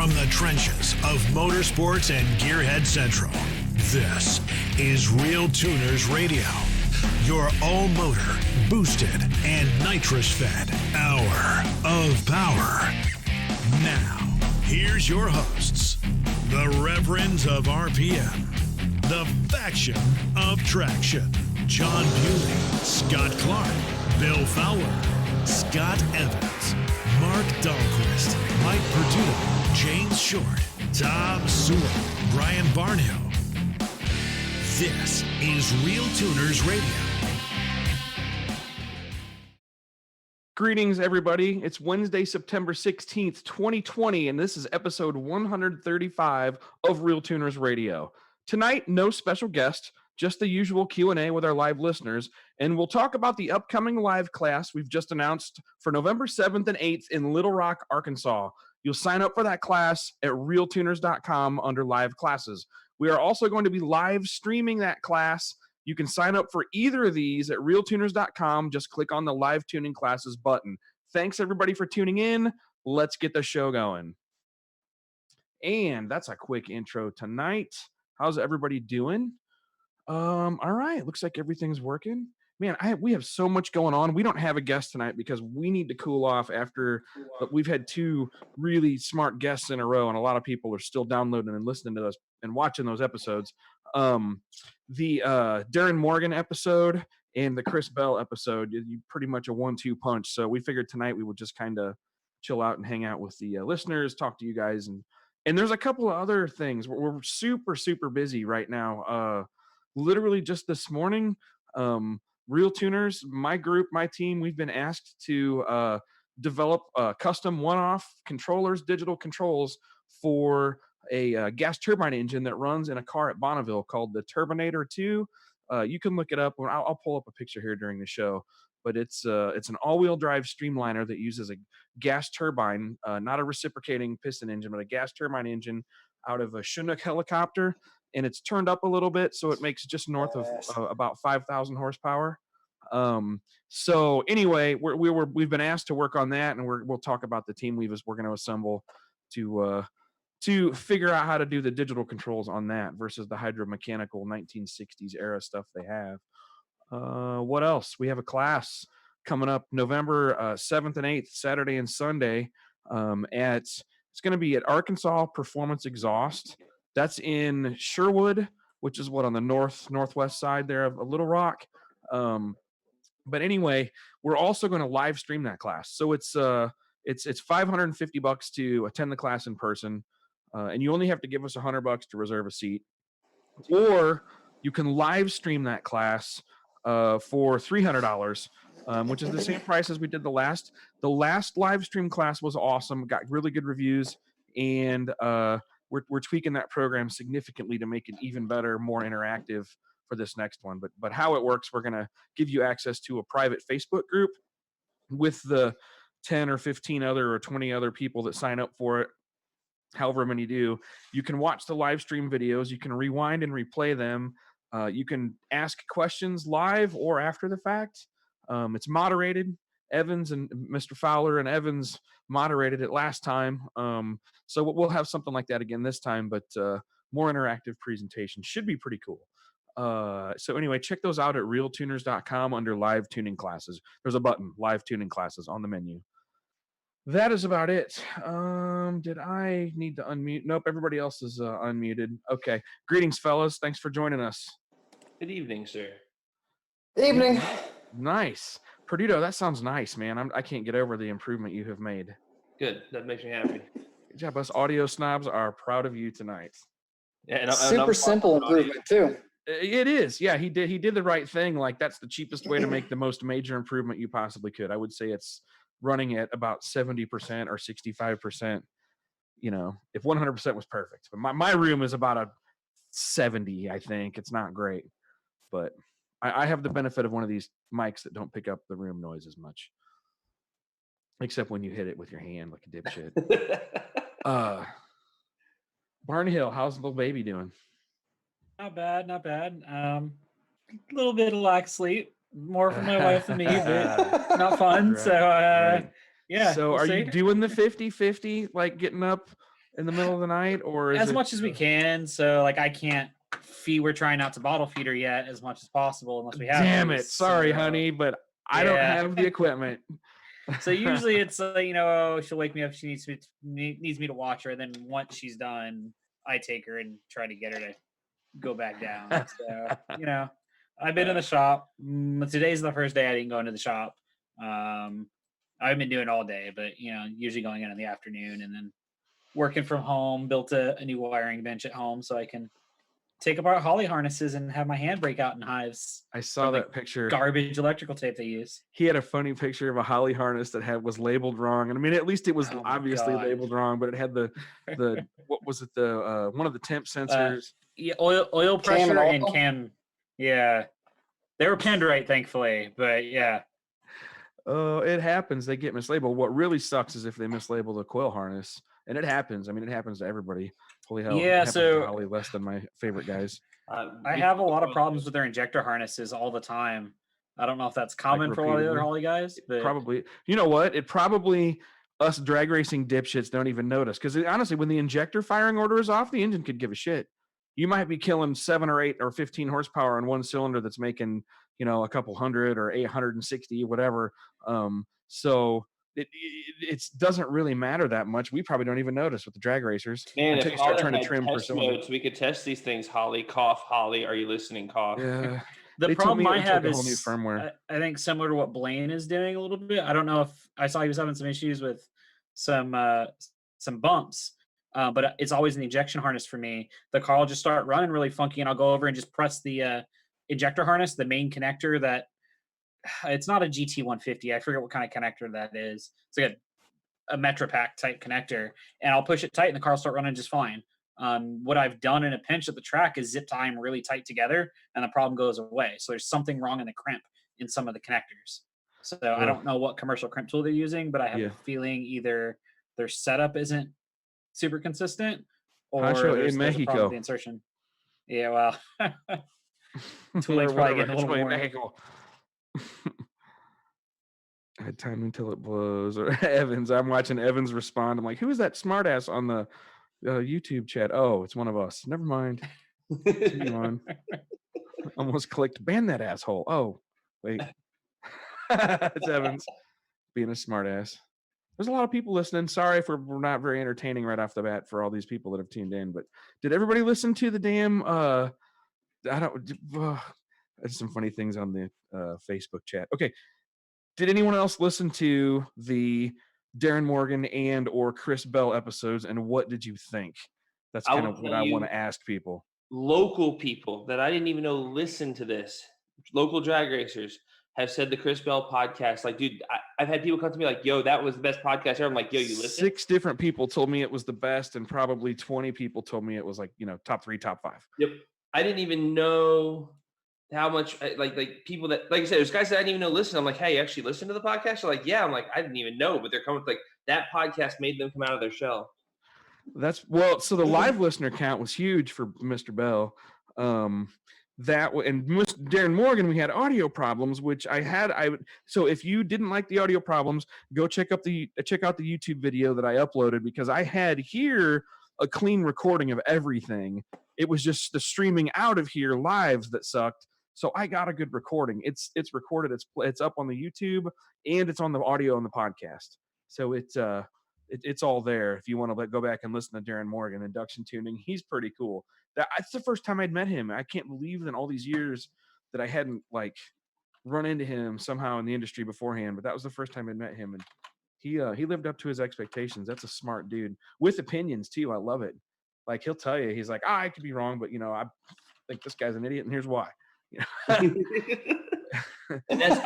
From the trenches of motorsports and Gearhead Central, this is RealTuners Radio, your all-motor, boosted, and nitrous-fed hour of power. Now, here's your hosts, the Reverends of RPM, the Faction of Traction, John Bewley, Scott Clark, Bill Fowler, Scott Evans, Mark Dahlquist, Mike Perduto, James Short, Tom Sewell, Brian Barnhill. This is RealTuners Radio. Greetings, everybody. It's Wednesday, September 16th, 2020, and this is episode 135 of RealTuners Radio. Tonight, no special guest, just the usual Q&A with our live listeners, and we'll talk about the upcoming live class we've just announced for November 7th and 8th in Little Rock, Arkansas. You'll sign up for that class at RealTuners.com under live classes. We are also going to be live streaming that class. You can sign up for either of these at RealTuners.com. Just click on the live tuning classes button. Thanks, everybody, for tuning in. Let's get the show going. And that's a quick intro tonight. How's everybody doing? All right. Looks like everything's working. Man, we have so much going on. We don't have a guest tonight because we need to cool off after we've had two really smart guests in a row, and a lot of people are still downloading and listening to us and watching those episodes. The Darren Morgan episode and the Chris Bell episode, you pretty much a 1-2 punch. So we figured tonight we would just kind of chill out and hang out with the listeners, talk to you guys, and there's a couple of other things. We're super, super busy right now. Literally just this morning, RealTuners, my group, my team, we've been asked to develop custom one-off controllers, digital controls for a gas turbine engine that runs in a car at Bonneville called the Turbinator 2. You can look it up. I'll pull up a picture here during the show, but it's an all-wheel drive streamliner that uses a gas turbine, not a reciprocating piston engine, but a gas turbine engine out of a Chinook helicopter. And it's turned up a little bit, so it makes just north of about 5,000 horsepower. So anyway, we've been asked to work on that, and we'll talk about the team we're going to assemble to figure out how to do the digital controls on that versus the hydromechanical 1960s era stuff they have. What else? We have a class coming up November 7th and 8th, Saturday and Sunday. It's going to be at Arkansas Performance Exhaust. That's in Sherwood, which is on the northwest side there of Little Rock. But anyway, we're also going to live stream that class. So it's $550 to attend the class in person, and you only have to give us $100 to reserve a seat. Or you can live stream that class for $300, which is the same price as we did the last. The last live stream class was awesome, got really good reviews, and we're tweaking that program significantly to make it even better, more interactive for this next one. But how it works, we're going to give you access to a private Facebook group with the 10 or 15 other or 20 other people that sign up for it. However many do. You can watch the live stream videos. You can rewind and replay them. You can ask questions live or after the fact. It's moderated. Evans and Mr. Fowler and Evans moderated it last time. So we'll have something like that again this time, but more interactive presentation. Should be pretty cool. So anyway, check those out at RealTuners.com under live tuning classes. There's a button, live tuning classes, on the menu. That is about it. Did I need to unmute? Nope, everybody else is unmuted. Okay. Greetings, fellas. Thanks for joining us. Good evening, sir. Evening. Nice. Perduto, that sounds nice, man. I can't get over the improvement you have made. Good. That makes me happy. Good job. Us audio snobs are proud of you tonight. Yeah, and super simple improvement too. It is. Yeah, he did the right thing. Like, that's the cheapest way to make the most major improvement you possibly could. I would say it's running at about 70% or 65%. You know, if 100% was perfect. But my room is about a 70, I think. It's not great. But I have the benefit of one of these mics that don't pick up the room noise as much. Except when you hit it with your hand like a dipshit. Barnhill, how's the little baby doing? Not bad. A little bit of lack of sleep. More for my wife than me, but not fun. Right. So, right. Yeah. So are you doing the 50-50, like getting up in the middle of the night, or is As it, much as we can. So like I can't feed. We're trying not to bottle feed her yet as much as possible unless we have. Damn to, it! Sorry, so, honey, but I don't yeah. have the equipment. So usually it's she'll wake me up. She needs me to watch her. And then once she's done, I take her and try to get her to go back down. So I've been in the shop. Today's the first day I didn't go into the shop. I've been doing it all day, but usually going in the afternoon and then working from home. Built a new wiring bench at home so I can take apart holly harnesses and have my hand break out in hives. I saw that picture. Garbage electrical tape they use. He had a funny picture of a holly harness that was labeled wrong, and I mean, at least it was obviously labeled wrong, but it had the what was it, the one of the temp sensors. Yeah, oil pressure and oil? cam. Yeah, they were pinned right, thankfully, but yeah. It happens. They get mislabeled. What really sucks is if they mislabel the coil harness, and it happens. I mean, it happens to everybody. Holy hell! Yeah, so Holly less than my favorite guys. I have a lot of problems with their injector harnesses all the time. I don't know if that's common for a lot of the other Holly guys, but probably. You know what? It probably us drag racing dipshits don't even notice, because honestly, when the injector firing order is off, the engine could give a shit. You might be killing 7 or 8 or 15 horsepower on one cylinder that's making a couple hundred or 860, whatever. So it doesn't really matter that much. We probably don't even notice with the drag racers until you start trying to trim per cylinder. We could test these things. Holly, cough. Holly, are you listening? Cough. Yeah. The problem I have is whole new firmware. I think similar to what Blaine is doing a little bit. I don't know if I saw he was having some issues with some bumps, but it's always an ejection harness for me. The car will just start running really funky, and I'll go over and just press the ejector harness, the main connector that. It's not a GT150. I forget what kind of connector that is. It's like a MetroPack type connector, and I'll push it tight, and the car will start running just fine. What I've done in a pinch at the track is zip tie them really tight together, and the problem goes away. So there's something wrong in the crimp in some of the connectors. So I don't know what commercial crimp tool they're using, but I have a feeling either their setup isn't super consistent, or there's a problem with the insertion. Yeah, well, tooling's probably getting a little more. I had time until it blows. Or Evans, I'm watching Evans respond. I'm like, who is that smartass on the YouTube chat? Oh, it's one of us. Never mind. Almost clicked ban that asshole. Oh, wait. It's Evans being a smartass. There's a lot of people listening. Sorry if we're not very entertaining right off the bat for all these people that have tuned in. But did everybody listen to the damn? There's some funny things on the Facebook chat. Okay. Did anyone else listen to the Darren Morgan and or Chris Bell episodes, and what did you think? That's kind of what I want to ask people. Local people that I didn't even know listen to this, local drag racers, have said the Chris Bell podcast. Like, dude, I've had people come to me like, yo, that was the best podcast ever. I'm like, yo, you listen? 6 different people told me it was the best, and probably 20 people told me it was like, top 3, top 5. Yep. I didn't even know how much like people that, like I said, there's guys that I didn't even know listen. I'm like, hey, you actually listen to the podcast? They're like, yeah. I'm like, I didn't even know, but they're coming like that podcast made them come out of their shell. So the live listener count was huge for Mr. Bell. And Darren Morgan, we had audio problems, which so if you didn't like the audio problems, go check out the YouTube video that I uploaded, because I had here a clean recording of everything. It was just the streaming out of here live that sucked. So I got a good recording. It's recorded. It's up on the YouTube, and it's on the audio on the podcast. So it's all there if you want to go back and listen to Darren Morgan, Induction Tuning. He's pretty cool. That's the first time I'd met him. I can't believe in all these years that I hadn't run into him somehow in the industry beforehand. But that was the first time I'd met him, and he lived up to his expectations. That's a smart dude with opinions too. I love it. Like, he'll tell you, he's like, I could be wrong, but I think this guy's an idiot, and here's why. And that's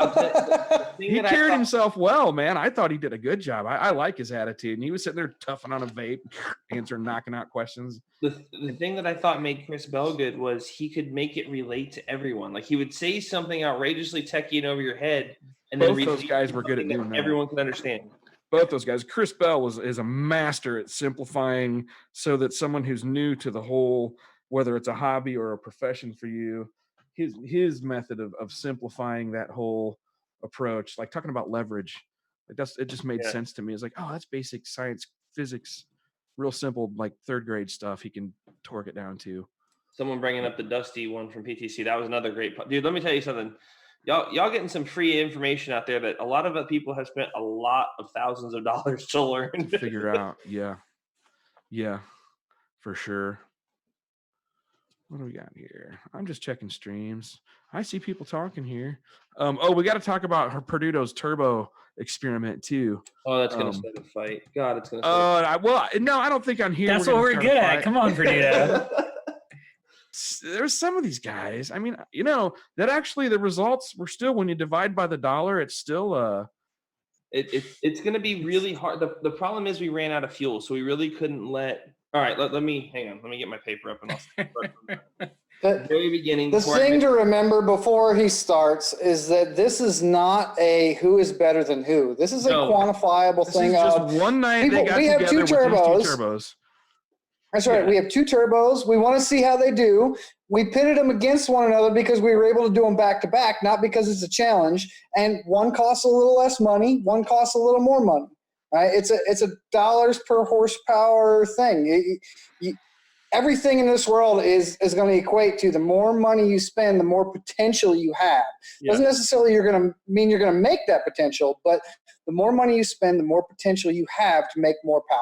he carried himself well, man. I thought he did a good job. I like his attitude, and he was sitting there toughing on a vape, answering knocking out questions. The thing that I thought made Chris Bell good was he could make it relate to everyone. Like, he would say something outrageously techie and over your head, and both those guys were good at doing that. Everyone could understand. Both those guys. Chris Bell is a master at simplifying so that someone who's new to the whole, whether it's a hobby or a profession for you, his method of simplifying that whole approach, like talking about leverage, it just made sense to me. It's like, oh, that's basic science, physics real simple, like third grade stuff. He can torque it down to. Someone bringing up the Dusty one from PTC. That was another great dude. Let me tell you something. Y'all getting some free information out there that a lot of people have spent a lot of thousands of dollars to learn. To figure out. Yeah, for sure. What do we got here? I'm just checking streams. I see people talking here. We got to talk about Perduto's turbo experiment too. Oh, that's gonna start a fight. God, it's gonna. No, I don't think on here. That's what we're good at. Come on, Perduto. There's some of these guys. I mean, that actually the results were still, when you divide by the dollar, it's still it's going to be really hard. The problem is we ran out of fuel, so we really couldn't let. All right, let me hang on. Let me get my paper up and I'll start from the very beginning. The thing to remember before he starts is that this is not a who is better than who. This is a quantifiable thing. This is just one night they got together with these two turbos. That's right. Yeah. We have two turbos. We want to see how they do. We pitted them against one another because we were able to do them back to back, not because it's a challenge. And one costs a little less money, one costs a little more money. Right? It's a dollars per horsepower thing. Everything in this world is going to equate to the more money you spend, the more potential you have. Yeah. Doesn't necessarily mean you're going to make that potential, but the more money you spend, the more potential you have to make more power.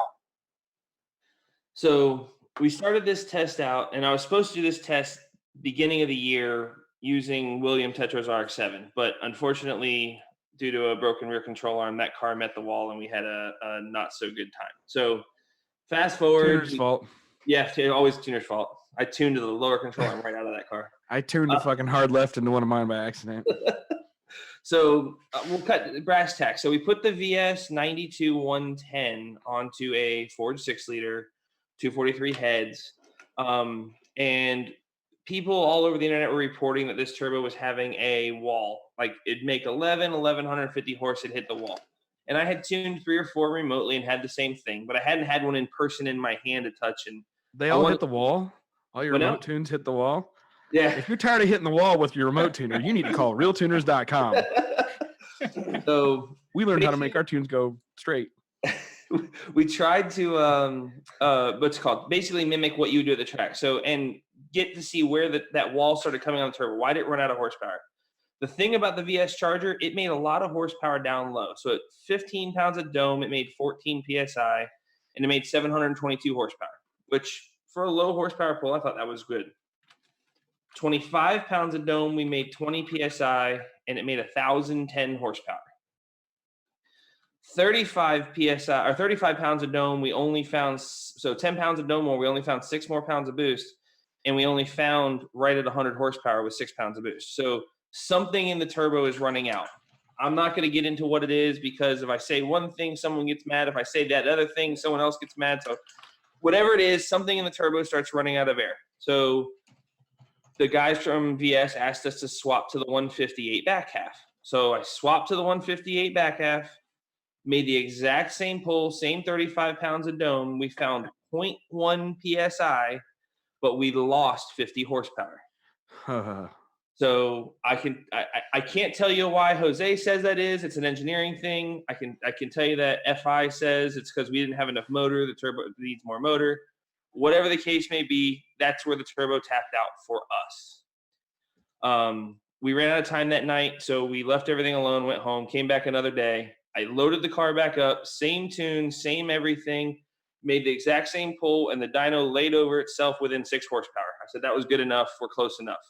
So we started this test out, and I was supposed to do this test beginning of the year using William Tetra's RX-7, but unfortunately, due to a broken rear control arm, that car met the wall, and we had a not so good time. So fast forward. Tuner's fault. Yeah, always tuner's fault. I tuned to the lower control arm right out of that car. I tuned the fucking hard left into one of mine by accident. So we'll cut brass tacks. So we put the VS 92-110 onto a Ford 6-liter, 243 heads, and people all over the internet were reporting that this turbo was having a wall. Like it'd make 1,150 horse, it'd hit the wall. And I had tuned 3 or 4 remotely and had the same thing, but I hadn't had one in person in my hand to touch. And they all hit the wall? All your remote tunes hit the wall? Yeah. If you're tired of hitting the wall with your remote tuner, you need to call RealTuners.com. So we learned how to make our tunes go straight. We tried to what's called basically mimic what you do at the track. So and get to see where that wall started coming on the turbo. Why did it run out of horsepower? The thing about the VS Charger, it made a lot of horsepower down low. So at 15 pounds of dome, it made 14 PSI, and it made 722 horsepower, which for a low horsepower pull, I thought that was good. 25 pounds of dome, we made 20 PSI, and it made 1,010 horsepower. 35 PSI or 35 pounds of dome, we only found 10 pounds of dome more. We only found 6 more pounds of boost, and we only found right at 100 horsepower with 6 pounds of boost. So something in the turbo is running out. I'm not going to get into what it is because if I say one thing, someone gets mad. If I say that other thing, someone else gets mad. So whatever it is, something in the turbo starts running out of air. So the guys from VS asked us to swap to the 158 back half. So I swapped to the 158 back half, made the exact same pull, same 35 pounds of dome. We found 0.1 PSI, but we lost 50 horsepower. So I can't tell you why Jose says that is. It's an engineering thing. I can tell you that FI says it's because we didn't have enough motor. The turbo needs more motor. Whatever the case may be, that's where the turbo tapped out for us. We ran out of time that night, so we left everything alone, went home, came back another day. I loaded the car back up, same tune, same everything, made the exact same pull, and the dyno laid over itself within 6 horsepower. I said that was good enough. We're close enough.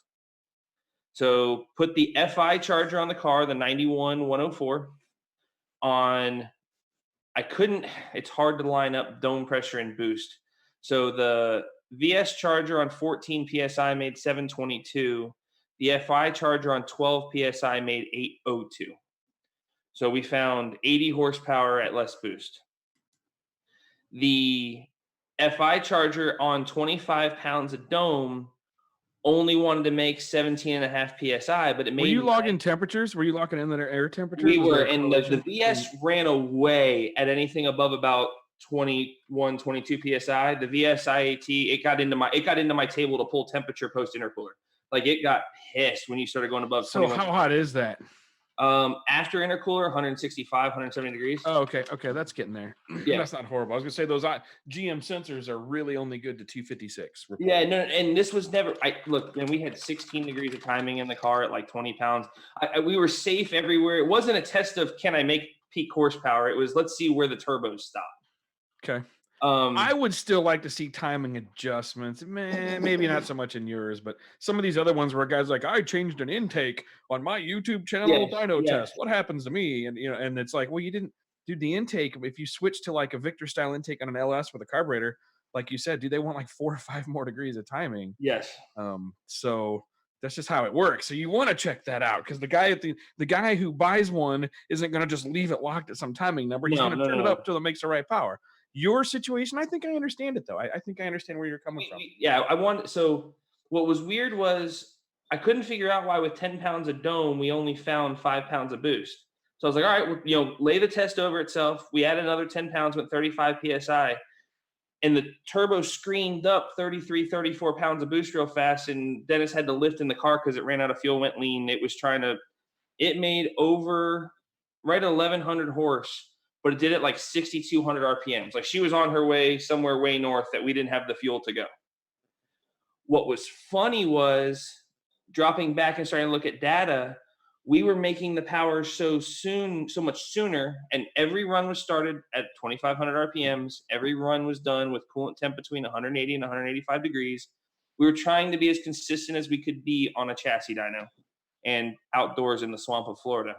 So put the FI charger on the car, the 91-104, on. It's hard to line up dome pressure and boost. So the VS charger on 14 PSI made 722. The FI charger on 12 PSI made 802. So we found 80 horsepower at less boost. The FI charger on 25 pounds of dome only wanted to make 17.5 PSI, but it made. Were you logging temperatures? Were you locking in the air temperatures? We were, and the VS ran away at anything above about 21, 22 PSI. The VS IAT, it got into my table to pull temperature post intercooler. Like it got pissed when you started going above. So how hot is that? After intercooler, 165, 170 degrees. Oh, okay. That's getting there. Yeah. That's not horrible. I was gonna say those GM sensors are really only good to 256. Yeah, no, and this was never. Look, and we had 16 degrees of timing in the car at like 20 pounds. We were safe everywhere. It wasn't a test of can I make peak horsepower. It was let's see where the turbos stop. Okay. I would still like to see timing adjustments. Maybe not so much in yours, but some of these other ones where guys like, I changed an intake on my YouTube channel dyno test. What happens to me? And and it's like, well, you didn't do the intake. If you switch to like a Victor style intake on an LS with a carburetor, like you said, they want like 4 or 5 more degrees of timing. Yes. So that's just how it works. So you want to check that out because the guy who buys one isn't going to just leave it locked at some timing number. He's going to turn it up till it makes the right power. Your situation, I think I understand it though. I think I understand where you're coming from. Yeah, so what was weird was I couldn't figure out why with 10 pounds of dome, we only found 5 pounds of boost. So I was like, all right, lay the test over itself. We added another 10 pounds, went 35 PSI. And the turbo screamed up 33, 34 pounds of boost real fast. And Dennis had to lift in the car because it ran out of fuel, went lean. It made over right at 1,100 horse. But it did it like 6,200 RPMs. Like she was on her way somewhere way north that we didn't have the fuel to go. What was funny was dropping back and starting to look at data, we were making the power so much sooner. And every run was started at 2,500 RPMs. Every run was done with coolant temp between 180 and 185 degrees. We were trying to be as consistent as we could be on a chassis dyno and outdoors in the swamp of Florida.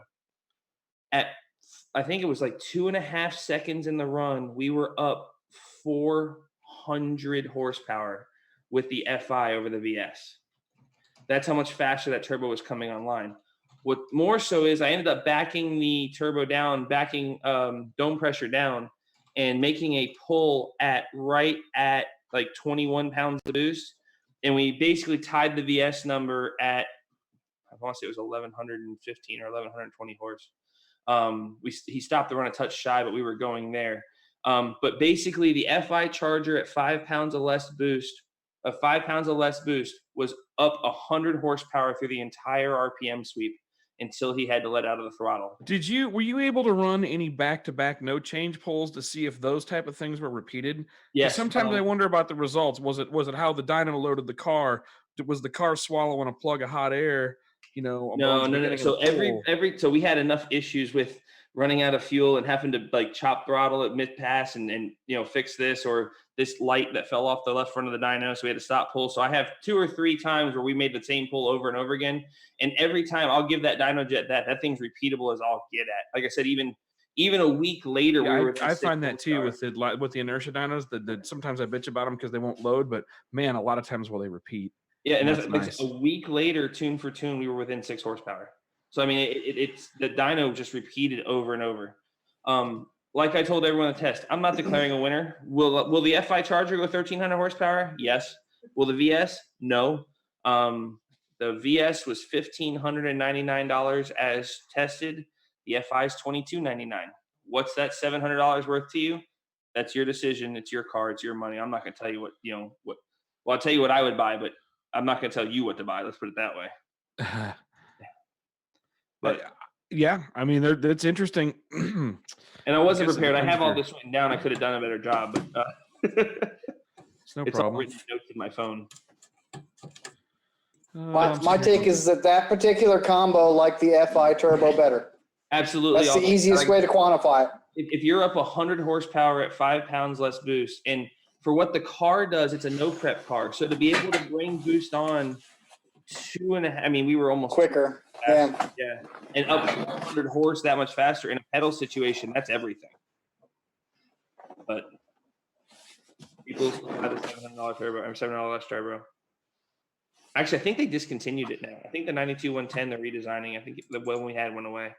I think it was like 2.5 seconds in the run, we were up 400 horsepower with the FI over the VS. That's how much faster that turbo was coming online. What more so is I ended up backing the turbo down, backing dome pressure down, and making a pull right at like 21 pounds of boost. And we basically tied the VS number at, I want to say it was 1,115 or 1,120 horse. He stopped the run a touch shy, but we were going there. But basically the FI charger at 5 pounds of less boost was up 100 horsepower through the entire RPM sweep until he had to let out of the throttle. Were you able to run any back-to-back no change pulls to see if those type of things were repeated? Yes. Sometimes I wonder about the results. Was it how the dyno loaded the car? Was the car swallowing a plug of hot air? No. So so we had enough issues with running out of fuel and having to like chop throttle at mid pass and fix this or this light that fell off the left front of the dyno. So we had to stop pull. So I have 2 or 3 times where we made the same pull over and over again. And every time I'll give that dyno jet that thing's repeatable as I'll get at. Like I said, even a week later, I find that too with the inertia dynos that sometimes I bitch about them because they won't load, but man, a lot of times they repeat. Yeah, and that's nice. A week later, tune for tune, we were within 6 horsepower. So I mean, it's the dyno just repeated over and over. Like I told everyone in the test, I'm not declaring a winner. Will the FI charger go 1,300 horsepower? Yes. Will the VS? No. The VS was $1,599 as tested. The FI is $2,299. What's that $700 worth to you? That's your decision. It's your car. It's your money. I'm not going to tell you what. Well, I'll tell you what I would buy, but I'm not going to tell you what to buy. Let's put it that way. But yeah, I mean, that's interesting. And I wasn't prepared. I have all this written down. I could have done a better job, but it's no problem. All written notes in my phone. My take is that particular combo liked the FI turbo better. Absolutely. That's the easiest way to quantify it. If you're up 100 horsepower at 5 pounds less boost, and for what the car does, it's a no prep car. So to be able to bring boost on 2.5, I mean, we were almost quicker. Yeah. And up 100 horse that much faster in a pedal situation, that's everything. But people still have the $700 turbo or $700 less turbo. Actually, I think they discontinued it now. I think the 92-110 they're redesigning. I think the one we had went away.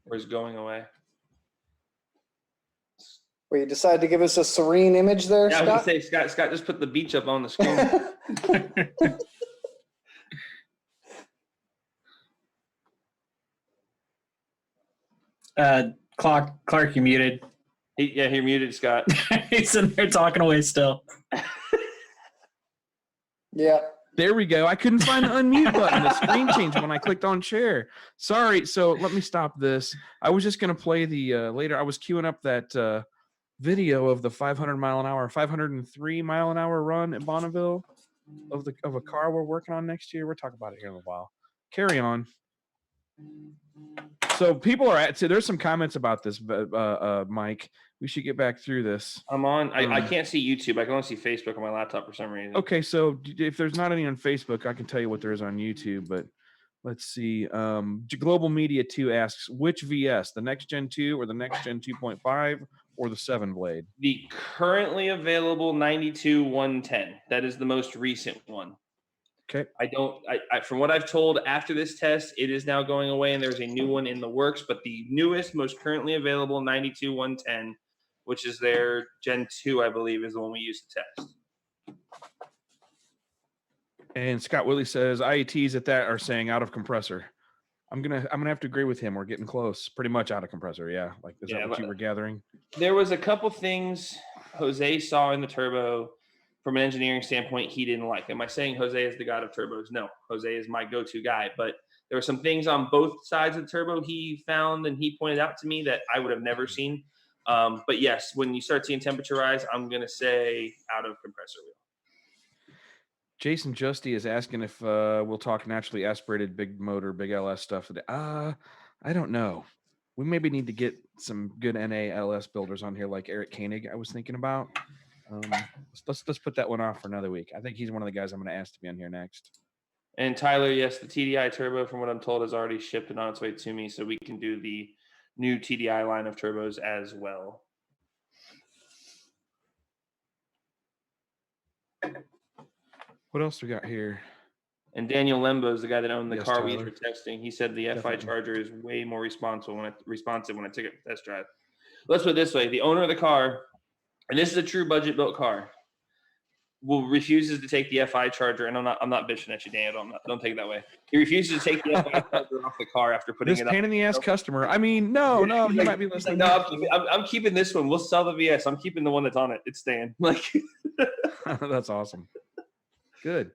Or is going away. Well, you decided to give us a serene image there, yeah, Scott? I was going to say, Scott just put the beach up on the screen. Clark, you muted. You're muted, Scott. He's in there talking away still. Yeah. There we go. I couldn't find the unmute button. The screen changed when I clicked on share. Sorry. So let me stop this. I was just going to play the later. I was queuing up that video of the 503 mile an hour run at Bonneville of a car we're working on next year. We'll talk about it here in a while. Carry on. So people are so there's some comments about this, Mike. We should get back through this. I'm on. I can't see YouTube. I can only see Facebook on my laptop for some reason. Okay, so if there's not any on Facebook, I can tell you what there is on YouTube. But let's see. Global Media 2 asks, which VS, the Next Gen 2 or the Next Gen 2.5 or the 7-blade? The currently available 92-110. That is the most recent one. Okay. I from what I've told after this test, it is now going away and there's a new one in the works. But the newest, most currently available 92-110, which is their Gen 2, I believe, is the one we use to test. And Scott Willie says IETs at that are saying out of compressor. I'm gonna have to agree with him. We're getting close, pretty much out of compressor. Yeah, like is that what you were gathering? There was a couple things Jose saw in the turbo from an engineering standpoint he didn't like. Am I saying Jose is the god of turbos? No, Jose is my go-to guy. But there were some things on both sides of the turbo he found and he pointed out to me that I would have never seen. But yes, when you start seeing temperature rise, I'm gonna say out of compressor wheel. Jason Justy is asking if we'll talk naturally aspirated big motor, big LS stuff today. I don't know. We maybe need to get some good NA/LS builders on here, like Eric Koenig. I was thinking about. Let's put that one off for another week. I think he's one of the guys I'm going to ask to be on here next. And Tyler, yes, the TDI turbo, from what I'm told, is already shipped and on its way to me, so we can do the new TDI line of turbos as well. What else we got here? And Daniel Lembo is the guy that owned the car Tyler. we were testing. He said the FI Charger is way more responsive when I took it for test drive. Let's put it this way: the owner of the car, and this is a true budget built car, refuses to take the FI Charger. And I'm not bitching at you, Daniel. Don't take it that way. He refuses to take the FI Charger off the car after putting this it up. pain in the ass customer. I mean, no, he might be listening. No, I'm keeping this one. We'll sell the VS. I'm keeping the one that's on it. It's staying. Like, that's awesome. Good.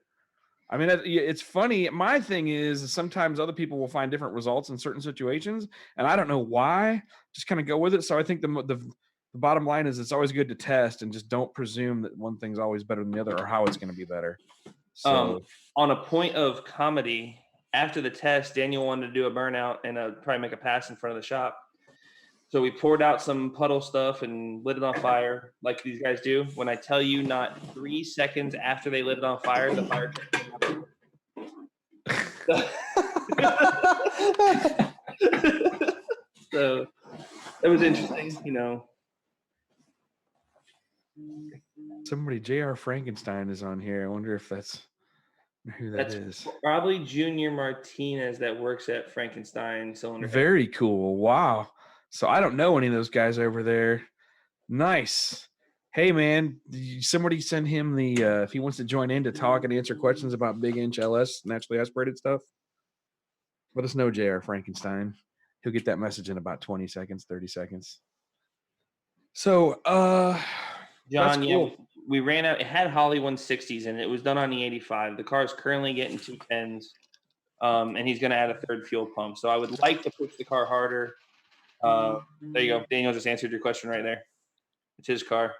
I mean, it's funny. My thing is sometimes other people will find different results in certain situations, and I don't know why. Just kind of go with it. So I think the bottom line is it's always good to test and just don't presume that one thing's always better than the other or how it's going to be better. So, on a point of comedy, after the test, Daniel wanted to do a burnout and probably make a pass in front of the shop. So we poured out some puddle stuff and lit it on fire like these guys do. When I tell you, not 3 seconds after they lit it on fire, the fire truck came out. So it was interesting, you know. Somebody, J.R. Frankenstein is on here. I wonder if that's who that is. Probably Junior Martinez that works at Frankenstein Cylinder. Very cool. Wow. So I don't know any of those guys over there. Nice. Hey, man, somebody send him the if he wants to join in to talk and answer questions about big inch LS, naturally aspirated stuff. Let us know, J.R. Frankenstein. He'll get that message in about 20 seconds, 30 seconds. So, John, cool. Yeah, we ran out. It had Holly 160s and it was done on the 85. The car is currently getting 210s, and he's going to add a third fuel pump. So I would like to push the car harder. There you go. Daniel just answered your question right there. It's his car.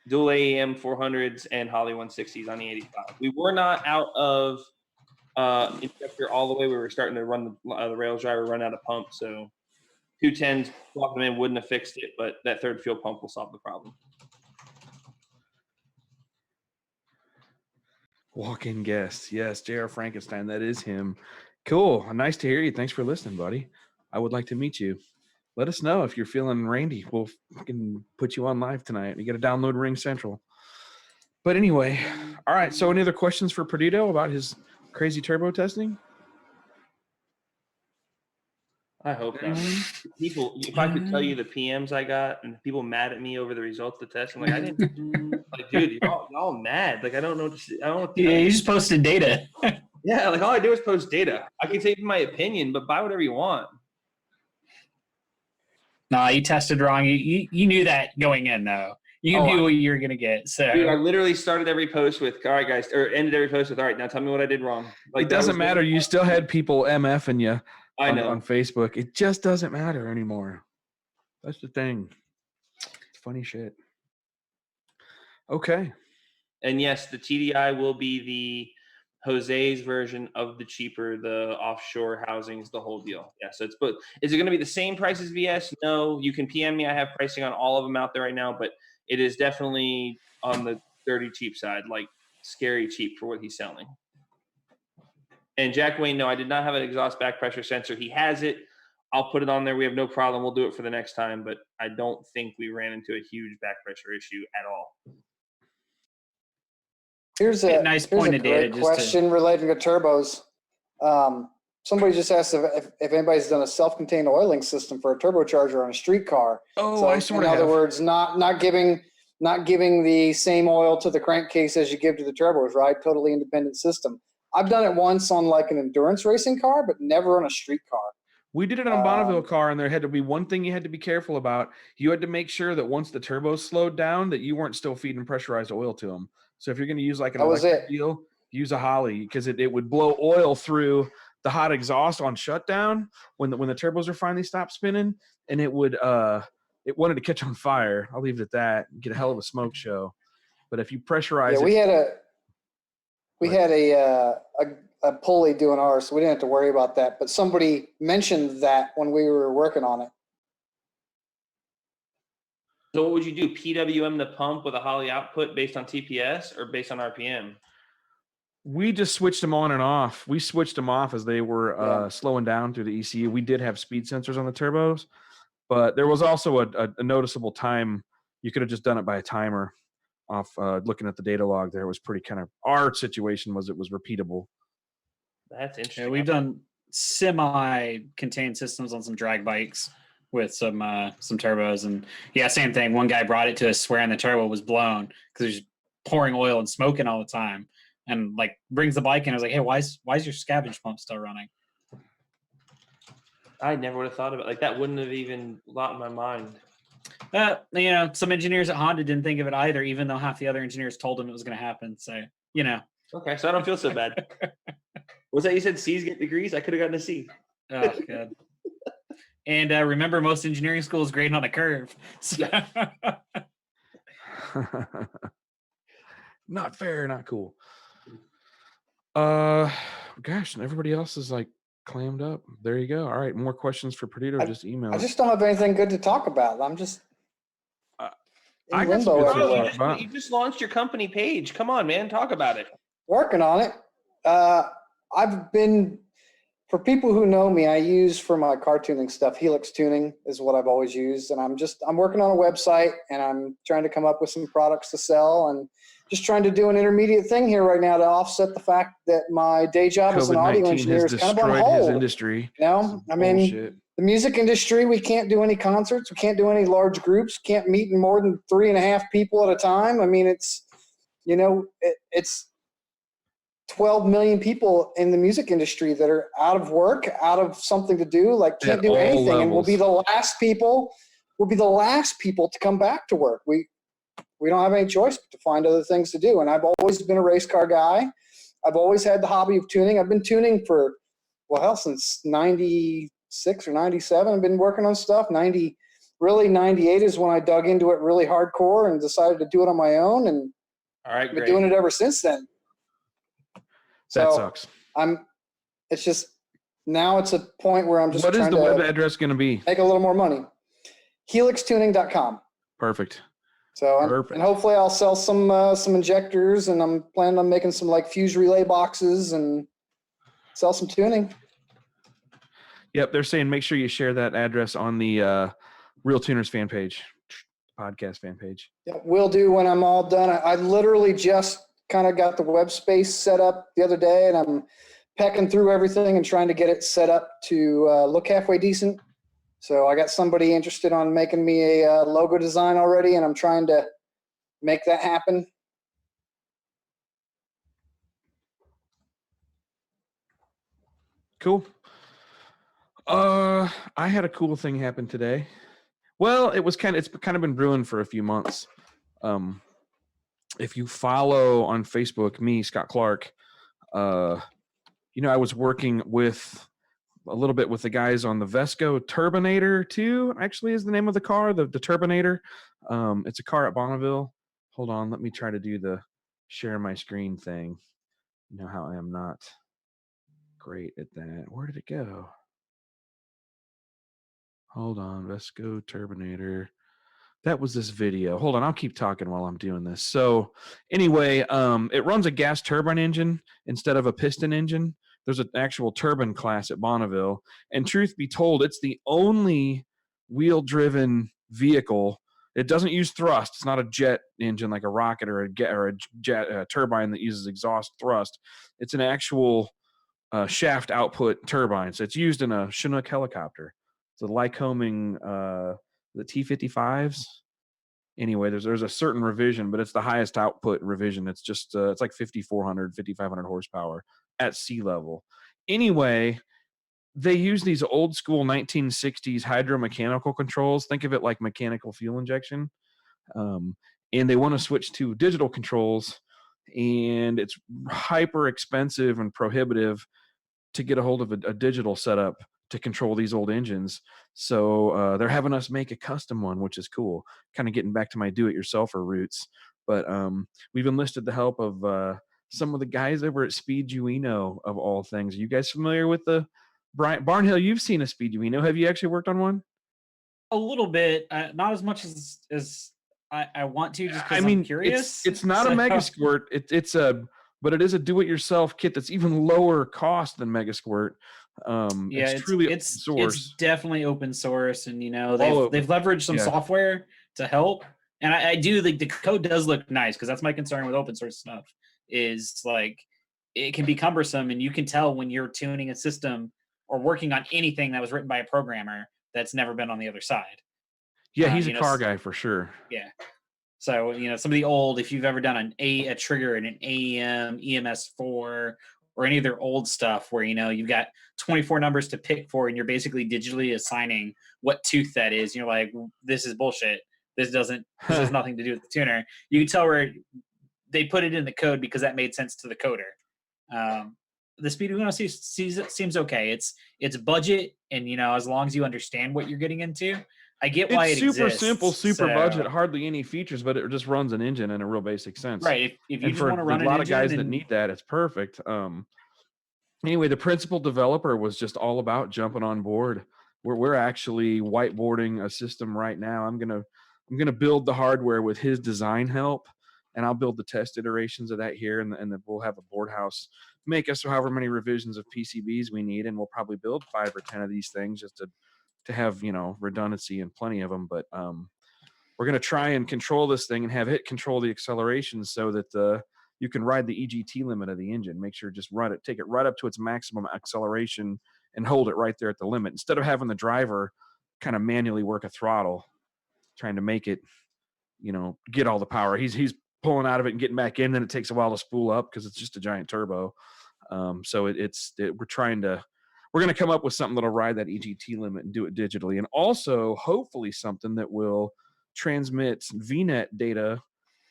Dual AEM 400s and Holly 160s on the 85. We were not out of injector all the way. We were starting to run the rails driver run out of pump. So 210s, swap them in, wouldn't have fixed it, but that third fuel pump will solve the problem. Walk-in guest. Yes, J.R. Frankenstein. That is him. Cool. Nice to hear you. Thanks for listening, buddy. I would like to meet you. Let us know if you're feeling randy. We'll fucking put you on live tonight. You got to download Ring Central. But anyway, all right. So any other questions for Perdido about his crazy turbo testing? I hope not. People, if I could tell you the PMs I got and people mad at me over the results of the test, I'm like, I didn't. Like, dude, you're all mad. Like, I don't know what to say. I don't know what to Yeah, you just posted data. Yeah, like all I do is post data. I can say my opinion, but buy whatever you want. Nah, you tested wrong. You knew that going in, though. You knew what you were gonna get. So Dude, I literally started every post with, all right, guys, or ended every post with, all right, now tell me what I did wrong. Like, it doesn't matter. You still had people MFing you on Facebook. It just doesn't matter anymore. That's the thing. It's funny shit. Okay. And yes, the TDI will be the Jose's version of the offshore housings, the whole deal. Yeah. So but is it going to be the same price as VS? No, you can PM me. I have pricing on all of them out there right now, but it is definitely on the dirty cheap side, like scary cheap for what he's selling. And Jack Wayne, no, I did not have an exhaust back pressure sensor. He has it. I'll put it on there. We have no problem. We'll do it for the next time, but I don't think we ran into a huge back pressure issue at all. Here's a nice here's point a of data. great question relating to turbos. Somebody just asked if anybody's done a self-contained oiling system for a turbocharger on a street car. Oh, so I sort of in other have. words, not giving the same oil to the crankcase as you give to the turbos, right? Totally independent system. I've done it once on like an endurance racing car, but never on a street car. We did it on a Bonneville car, and there had to be one thing you had to be careful about. You had to make sure that once the turbos slowed down, that you weren't still feeding pressurized oil to them. So if you're going to use like an electric deal, use a Holly, because it would blow oil through the hot exhaust on shutdown when the turbos are finally stopped spinning, and it wanted to catch on fire. I'll leave it at that. Get a hell of a smoke show. But if you pressurize it, we had a pulley doing ours, so we didn't have to worry about that. But somebody mentioned that when we were working on it. So what would you do? PWM the pump with a Holly output based on TPS or based on RPM? We just switched them on and off. We switched them off as they were slowing down through the ECU. We did have speed sensors on the turbos, but there was also a noticeable time. You could have just done it by a timer off looking at the data log there. It was pretty kind of, our situation was it was repeatable. That's interesting. Yeah, we've done semi-contained systems on some drag bikes with some turbos, and yeah, same thing. One guy brought it to us swearing the turbo was blown because it was pouring oil and smoking all the time, and like brings the bike in. I was like, hey, why is your scavenge pump still running? I never would have thought of it. Like that wouldn't have even locked my mind. Some engineers at Honda didn't think of it either, even though half the other engineers told them it was going to happen. So, Okay, so I don't feel so bad. Was that you said C's get degrees? I could have gotten a C. Oh, good. And remember, most engineering schools grade on a curve. So. Not fair, not cool. Gosh, and everybody else is like clammed up. There you go. All right, more questions for Perdito, just email. I just don't have anything good to talk about. I'm just I got some good to talk about. You just launched your company page. Come on, man, talk about it. Working on it. I've been, for people who know me, I use for my car tuning stuff, Helix Tuning is what I've always used. And I'm working on a website, and I'm trying to come up with some products to sell, and just trying to do an intermediate thing here right now to offset the fact that my day job as an audio engineer is kind of on hold. His industry. I mean, the music industry, we can't do any concerts. We can't do any large groups. Can't meet in more than 3.5 people at a time. I mean, it's 12 million people in the music industry that are out of work, out of something to do, like can't do anything. Levels. And we'll be the last people to come back to work. We don't have any choice but to find other things to do. And I've always been a race car guy. I've always had the hobby of tuning. I've been tuning for, since 96 or 97. I've been working on stuff. 98 is when I dug into it really hardcore and decided to do it on my own. And I've been doing it ever since then. That sucks. It's just, now it's a point where I'm just What is trying the to web address going to be? Make a little more money. HelixTuning.com. Perfect. So, and hopefully I'll sell some injectors, and I'm planning on making some like fuse relay boxes and sell some tuning. Yep. They're saying, make sure you share that address on the RealTuners fan page, podcast fan page. Yeah, will do when I'm all done. I literally just kind of got the web space set up the other day, and I'm pecking through everything and trying to get it set up to look halfway decent. So I got somebody interested on making me a logo design already, and I'm trying to make that happen. Cool. I had a cool thing happen today. Well, it's kind of been brewing for a few months. If you follow on Facebook me, Scott Clark, I was working with a little bit with the guys on the Vesco Turbinator 2, actually is the name of the car, the Turbinator. It's a car at Bonneville. Hold on, let me try to do the share my screen thing. You know how I am not great at that. Where did it go? Hold on, Vesco Turbinator. That was this video. Hold on, I'll keep talking while I'm doing this. So anyway, it runs a gas turbine engine instead of a piston engine. There's an actual turbine class at Bonneville. And truth be told, it's the only wheel-driven vehicle. It doesn't use thrust. It's not a jet engine like a rocket or a jet turbine that uses exhaust thrust. It's an actual shaft output turbine. So it's used in a Chinook helicopter. It's a Lycoming, the T-55s. Anyway, there's a certain revision, but it's the highest output revision. It's just it's like 5,500 horsepower at sea level. Anyway, they use these old school 1960s hydromechanical controls. Think of it like mechanical fuel injection. And they want to switch to digital controls, and it's hyper expensive and prohibitive to get a hold of a digital setup to control these old engines. So they're having us make a custom one, which is cool. Kind of getting back to my do-it-yourselfer roots. But we've enlisted the help of some of the guys over at Speeduino, of all things. Are you guys familiar with the Barnhill? You've seen a Speeduino. Have you actually worked on one? A little bit, not as much as I want to, just because I'm curious. It's not a Megasquirt. But it is a do-it-yourself kit that's even lower cost than Megasquirt. It's truly open source. It's definitely open source, and they've leveraged some software to help. And I do think the code does look nice, because that's my concern with open source stuff. Is like it can be cumbersome, and you can tell when you're tuning a system or working on anything that was written by a programmer that's never been on the other side. Yeah, he's a car guy for sure. Yeah. So, some of the old, if you've ever done a trigger in an AEM, EMS4, or any of their old stuff where, you've got 24 numbers to pick for, and you're basically digitally assigning what tooth that is. You're like, this is bullshit. This has nothing to do with the tuner. You can tell where they put it in the code because that made sense to the coder. The Speeduino seems okay. It's budget, and, as long as you understand what you're getting into, I get why it exists. It's super simple, super budget, hardly any features, but it just runs an engine in a real basic sense. Right. If you just want to run a lot of guys that need that, it's perfect. Anyway, the principal developer was just all about jumping on board. We're actually whiteboarding a system right now. I'm gonna build the hardware with his design help, and I'll build the test iterations of that here, and then we'll have a board house make us however many revisions of PCBs we need, and we'll probably build 5 or 10 of these things just to have redundancy and plenty of them. But we're going to try and control this thing and have it control the acceleration so that you can ride the EGT limit of the engine. Make sure just take it right up to its maximum acceleration and hold it right there at the limit, instead of having the driver kind of manually work a throttle trying to make it get all the power. He's pulling out of it and getting back in, then it takes a while to spool up because it's just a giant turbo. So we're going to come up with something that'll ride that EGT limit and do it digitally. And also, hopefully, something that will transmit VNet data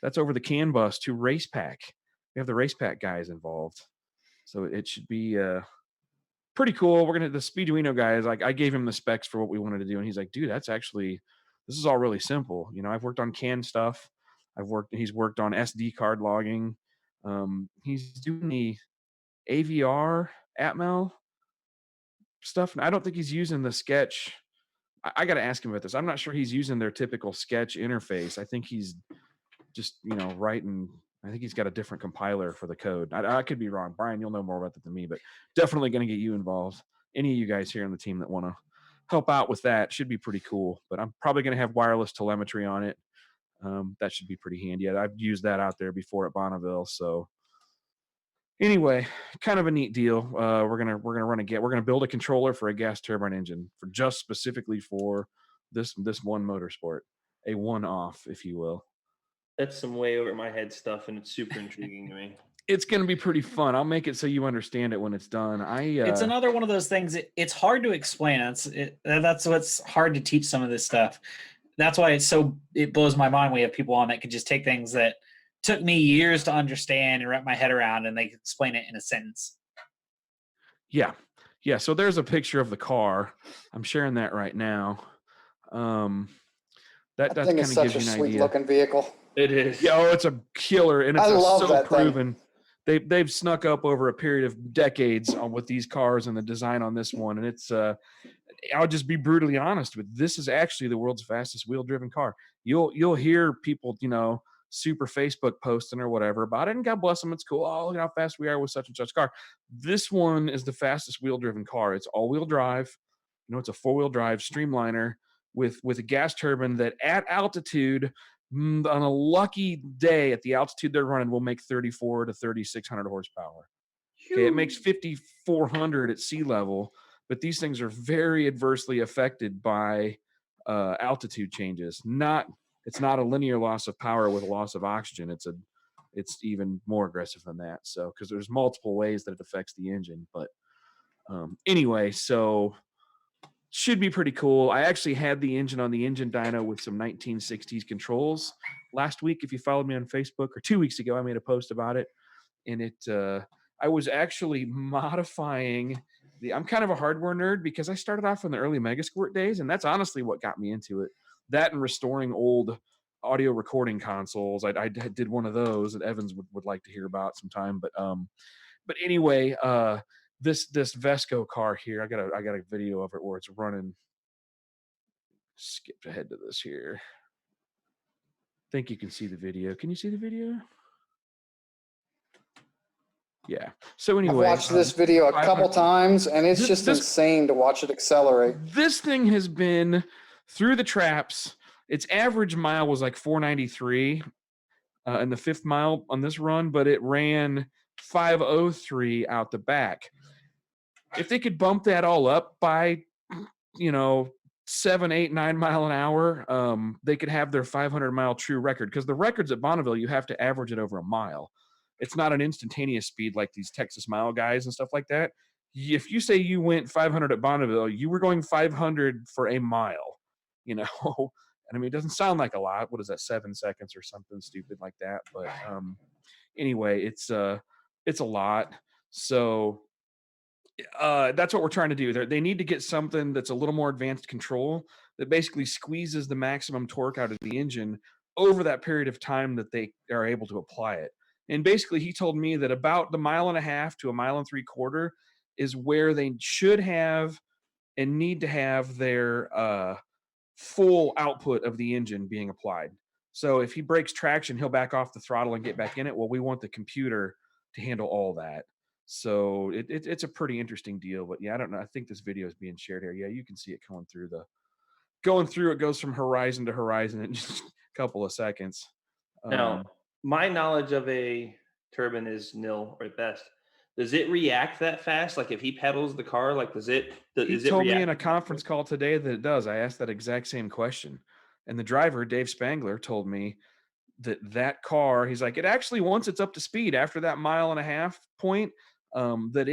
that's over the CAN bus to RacePack. We have the RacePack guys involved. So it should be pretty cool. The Speeduino guys, I gave him the specs for what we wanted to do. And he's like, dude, this is all really simple. I've worked on CAN stuff. He's worked on SD card logging. He's doing the AVR Atmel stuff. I don't think he's using the Sketch. I got to ask him about this. I'm not sure he's using their typical Sketch interface. I think he's just writing. I think he's got a different compiler for the code. I could be wrong. Brian, you'll know more about that than me, but definitely going to get you involved. Any of you guys here on the team that want to help out with that should be pretty cool. But I'm probably going to have wireless telemetry on it. That should be pretty handy. I've used that out there before at Bonneville. So anyway, kind of a neat deal. We're gonna build a controller for a gas turbine engine for just specifically for this one motorsport, a one-off, if you will. That's some way over my head stuff, and it's super intriguing to me. It's gonna be pretty fun. I'll make it so you understand it when it's done. It's another one of those things. It's hard to explain. That's what's hard to teach some of this stuff. that's why it blows my mind. We have people on that can just take things that took me years to understand and wrap my head around, and they explain it in a sentence. Yeah. So there's a picture of the car. I'm sharing that right now. That I think kind it's of such gives a you an sweet idea. looking vehicle. It is. Yeah, it's a killer, and it's I love so that thing. proven. They've snuck up over a period of decades with these cars and the design on this one, and it's. I'll just be brutally honest with. This is actually the world's fastest wheel-driven car. You'll hear people, super Facebook posting or whatever about it, and God bless them, it's cool. Oh, look how fast we are with such and such car. This one is the fastest wheel-driven car. It's all-wheel drive. It's a four-wheel drive streamliner with a gas turbine that at altitude, on a lucky day at the altitude they're running, will make 3,400 to 3,600 horsepower. Okay, it makes 5,400 at sea level, but these things are very adversely affected by altitude changes. It's not a linear loss of power with a loss of oxygen. It's even more aggressive than that. So, because there's multiple ways that it affects the engine. But anyway, so should be pretty cool. I actually had the engine on the engine dyno with some 1960s controls last week. If you followed me on Facebook, or 2 weeks ago, I made a post about it, and I was actually modifying I'm kind of a hardware nerd because I started off in the early Megasquirt days, and that's honestly what got me into it. That and restoring old audio recording consoles. I did one of those that Evans would like to hear about sometime. But anyway, this Vesco car here, I got a video of it where it's running. Skipped ahead to this here. Think you can see the video. Can you see the video? Yeah. So anyway, I've watched this video a couple times, and it's just insane to watch it accelerate. This thing has been through the traps. Its average mile was like 493 in the fifth mile on this run, but it ran 503 out the back. If they could bump that all up by, 7, 8, 9 mile an hour, they could have their 500-mile true record, because the records at Bonneville, you have to average it over a mile. It's not an instantaneous speed like these Texas mile guys and stuff like that. If you say you went 500 at Bonneville, you were going 500 for a mile, And I mean, it doesn't sound like a lot. What is that, 7 seconds or something stupid like that? But anyway, it's a lot. So that's what we're trying to do. They need to get something that's a little more advanced control that basically squeezes the maximum torque out of the engine over that period of time that they are able to apply it. And basically, he told me that about the 1.5 to 1.75 miles is where they should have and need to have their full output of the engine being applied. So if he breaks traction, he'll back off the throttle and get back in it. Well, we want the computer to handle all that. So it's a pretty interesting deal. But yeah, I don't know. I think this video is being shared here. Yeah, you can see it going through. It goes from horizon to horizon in just a couple of seconds. Now, my knowledge of a turbine is nil or at best. Does it react that fast? Like if he pedals the car, like He told me in a conference call today that it does. I asked that exact same question. And the driver, Dave Spangler, told me that car, he's like, it actually, once it's up to speed after that 1.5 mile point, that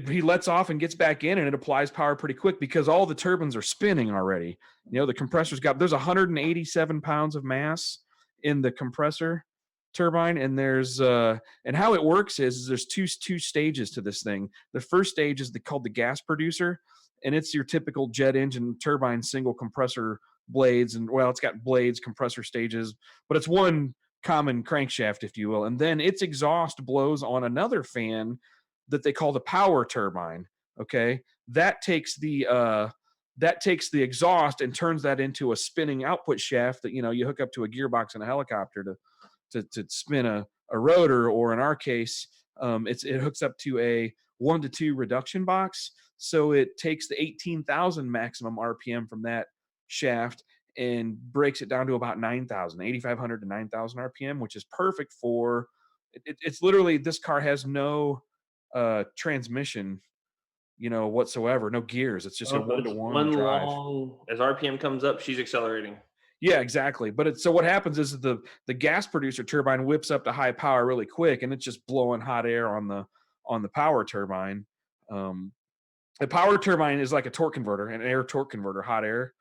he lets off and gets back in, and it applies power pretty quick because all the turbines are spinning already. The compressor's there's 187 pounds of mass in the compressor turbine, and there's and how it works is there's two stages to this thing. The first stage is called the gas producer, and it's your typical jet engine turbine, single compressor blades, and it's got blades, compressor stages, but it's one common crankshaft, if you will. And then its exhaust blows on another fan that they call the power turbine. Okay, that takes the exhaust and turns that into a spinning output shaft that you hook up to a gearbox in a helicopter to spin a rotor, or in our case, it hooks up to a 1-to-2 reduction box. So it takes the 18,000 maximum RPM from that shaft and breaks it down to about 9,000, 8,500 to 9,000 RPM, which is perfect for it's literally, this car has no transmission, whatsoever, no gears. It's just a 1-to-1 drive. As RPM comes up, she's accelerating. Yeah, exactly. But so what happens is the gas producer turbine whips up to high power really quick, and it's just blowing hot air on the power turbine. And The power turbine is like a torque converter, an air torque converter, hot air.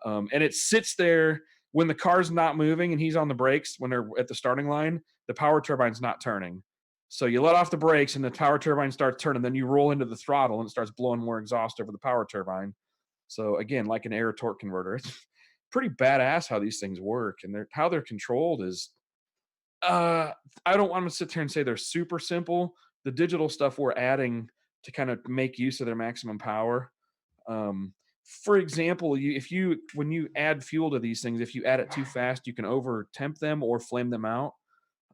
And it sits there when the car's not moving and he's on the brakes when they're at the starting line, the power turbine's not turning. So you let off the brakes and the power turbine starts turning. Then you roll into the throttle and it starts blowing more exhaust over the power turbine. So again, like an air torque converter, it's pretty badass how these things work. And how they're controlled is, I don't want to sit here and say they're super simple. The digital stuff we're adding to kind of make use of their maximum power. For example, when you add fuel to these things, if you add it too fast, you can over temp them or flame them out.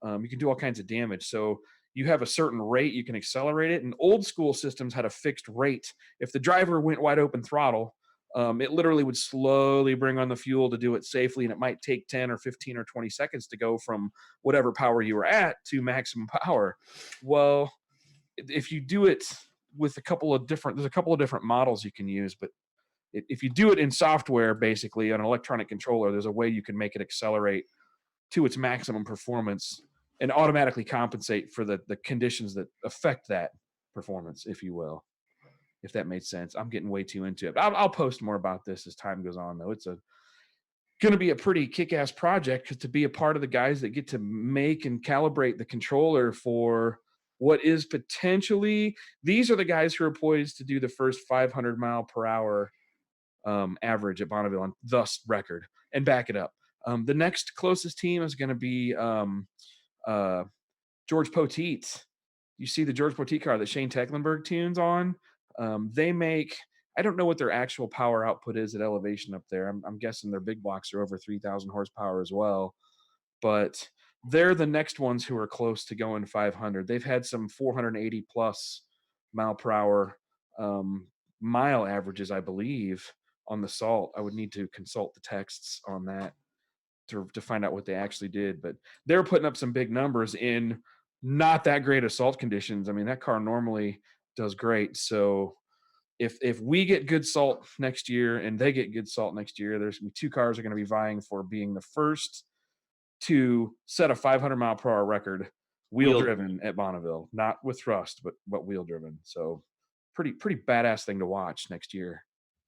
You can do all kinds of damage. So you have a certain rate, you can accelerate it. And old school systems had a fixed rate. If the driver went wide open throttle, it literally would slowly bring on the fuel to do it safely. And it might take 10 or 15 or 20 seconds to go from whatever power you were at to maximum power. Well, if you do it with there's a couple of different models you can use, but if you do it in software, basically on an electronic controller, there's a way you can make it accelerate to its maximum performance and automatically compensate for the conditions that affect that performance, if you will, if that made sense. I'm getting way too into it. I'll post more about this as time goes on, though. It's going to be a pretty kick-ass project, because to be a part of the guys that get to make and calibrate the controller for what is potentially, these are the guys who are poised to do the first 500 mile per hour average at Bonneville, and thus record, and back it up. The next closest team is going to be George Poteet. You see the George Poteet car that Shane Tecklenburg tunes on? They make, I don't know what their actual power output is at elevation up there. I'm guessing their big blocks are over 3,000 horsepower as well. But they're the next ones who are close to going 500. They've had some 480 plus mile per hour mile averages, I believe, on the salt. I would need to consult the texts on that to find out what they actually did. But they're putting up some big numbers in not that great of salt conditions. I mean, that car normally does great. So if we get good salt next year and they get good salt next year, there's going to be two cars are going to be vying for being the first to set a 500 mile per hour record wheel driven at Bonneville, not with thrust, but wheel driven. So pretty badass thing to watch next year.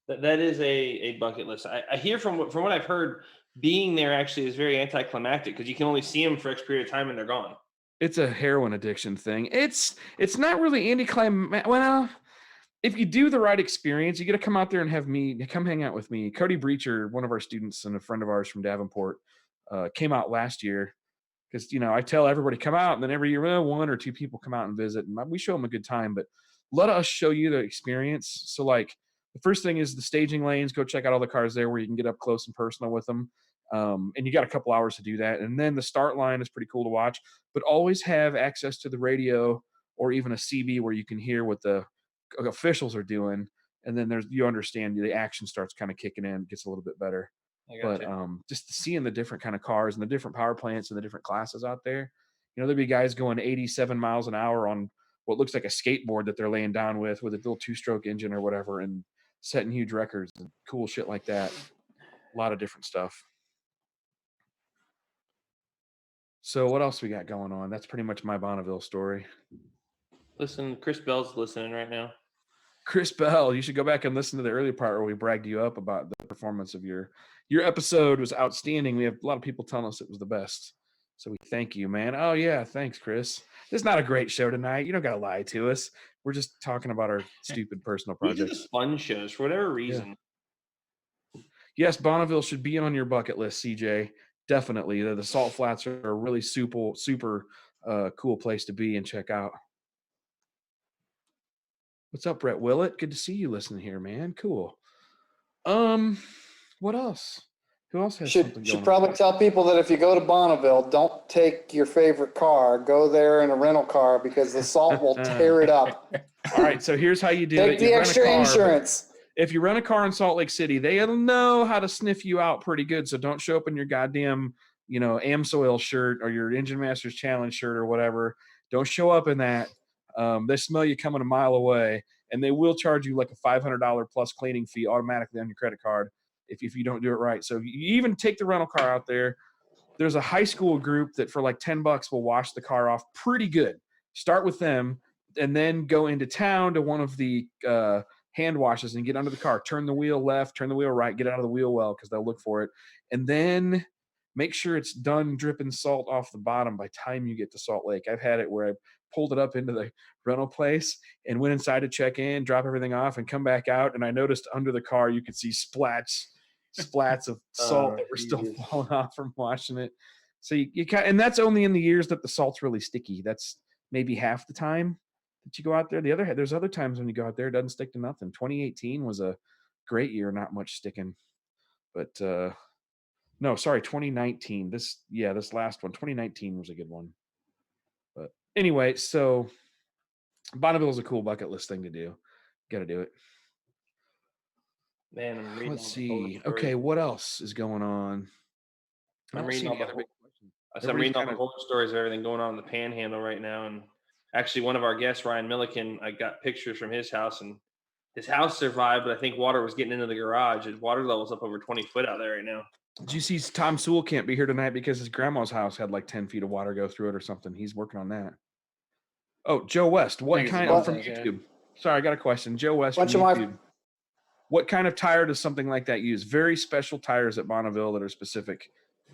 That is a bucket list. I hear from what I've heard, being there actually is very anticlimactic, because you can only see them for X period of time and they're gone. It's a heroin addiction thing. It's not really anticlimactic. Well, if you do the right experience, you got to come out there and come hang out with me. Cody Breacher, one of our students and a friend of ours from Davenport, came out last year, because I tell everybody come out, and then every year one or two people come out and visit, and we show them a good time. But let us show you the experience. So like, the first thing is the staging lanes. Go check out all the cars there where you can get up close and personal with them. And you got a couple hours to do that. And then the start line is pretty cool to watch, but always have access to the radio or even a CB where you can hear what the officials are doing. And then you understand the action starts kind of kicking in, gets a little bit better. But just seeing the different kind of cars and the different power plants and the different classes out there, there'd be guys going 87 miles an hour on what looks like a skateboard that they're laying down with a little 2-stroke engine or whatever, and setting huge records and cool shit like that. A lot of different stuff. So what else we got going on? That's pretty much my Bonneville story. Listen, Chris Bell's listening right now. Chris Bell, you should go back and listen to the early part where we bragged you up about the performance of your episode was outstanding. We have a lot of people telling us it was the best. So we thank you, man. Oh yeah, thanks, Chris. This is not a great show tonight. You don't got to lie to us. We're just talking about our stupid personal projects. These are the fun shows for whatever reason. Yeah. Yes, Bonneville should be on your bucket list, CJ. Definitely. The Salt Flats are a really super cool place to be and check out. What's up, Brett Willett? Good to see you listening here, man. Cool. What else? Who else has something going on? Should probably tell people that if you go to Bonneville, don't take your favorite car. Go there in a rental car, because the salt will tear it up. All right, so here's how you do it. Take the extra insurance. If you rent a car in Salt Lake City, they'll know how to sniff you out pretty good. So don't show up in your goddamn, AmSoil shirt or your Engine Masters Challenge shirt or whatever. Don't show up in that. They smell you coming a mile away, and they will charge you like a $500 plus cleaning fee automatically on your credit card if you don't do it right. So you even take the rental car out there. There's a high school group that for like $10 will wash the car off pretty good. Start with them, and then go into town to one of the hand washes and get under the car, turn the wheel left, turn the wheel right, get out of the wheel well because they'll look for it. And then make sure it's done dripping salt off the bottom by time you get to Salt Lake. I've had it where I pulled it up into the rental place and went inside to check in, drop everything off, and come back out. And I noticed under the car you could see splats of salt that were still falling off from washing it. So you and that's only in the years that the salt's really sticky. That's maybe half the time that you go out there. There's other times when you go out there, it doesn't stick to nothing. 2018 was a great year, not much sticking. But 2019. This last one, 2019 was a good one. But anyway, so Bonneville is a cool bucket list thing to do. Got to do it. Man, Let's see. Okay, what else is going on? I'm reading all the horror stories of everything going on in the Panhandle right now. And actually, one of our guests, Ryan Milliken, I got pictures from his house, and his house survived, but I think water was getting into the garage. His water level's up over 20 foot out there right now. Did you see Tom Sewell can't be here tonight because his grandma's house had like 10 feet of water go through it or something? He's working on that. Oh, Joe West. What kind of from YouTube? Sorry, I got a question. Joe West from YouTube. What kind of tire does something like that use? Very special tires at Bonneville that are specific.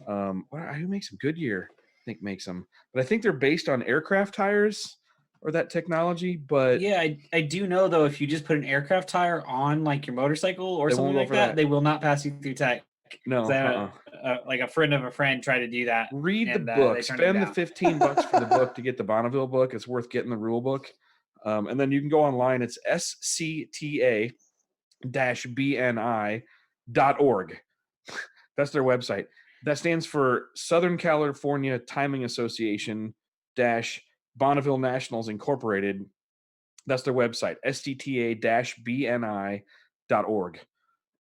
Who makes them? Goodyear, I think, makes them. But I think they're based on aircraft tires or that technology. But yeah, I do know, though, if you just put an aircraft tire on like your motorcycle or something like that, they will not pass you through tech. No, like a friend of a friend tried to do that. Read the book. Spend the $15 for the book to get the Bonneville book. It's worth getting the rule book. And then you can go online. It's SCTA-BNI.org. That's their website. That stands for Southern California Timing Association Bonneville Nationals Incorporated. That's their website, SCTA-BNI.org.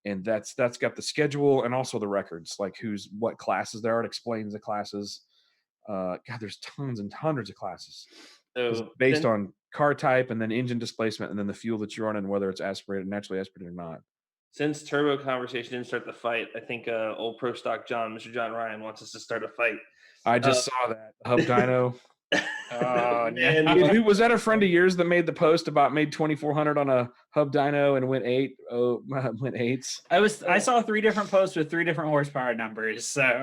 And that's got the schedule and also the records, like what classes there are. It explains the classes. God, there's tons and hundreds of classes. So based on car type and then engine displacement and then the fuel that you're on and whether it's naturally aspirated or not. Since Turbo Conversation didn't start the fight, I think old Pro Stock Mr. John Ryan wants us to start a fight. I just saw that. Hub Dyno. Oh, man. Who was that? A friend of yours that made the post about made 2,400 on a Hub Dyno and went 8? Oh, went 8s. I saw 3 different posts with 3 different horsepower numbers. So I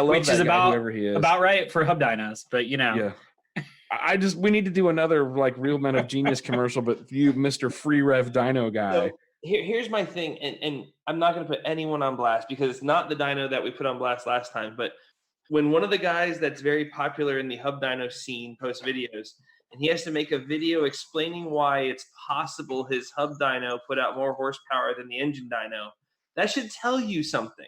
love which that is guy, whoever he is. About right for Hub Dynos, but Yeah. We need to do another like Real Men of Genius commercial, but you, Mr. Free Rev Dyno guy. So here's my thing, and I'm not going to put anyone on blast because it's not the dyno that we put on blast last time, but when one of the guys that's very popular in the Hub Dyno scene posts videos, and he has to make a video explaining why it's possible his Hub Dyno put out more horsepower than the engine dyno, that should tell you something.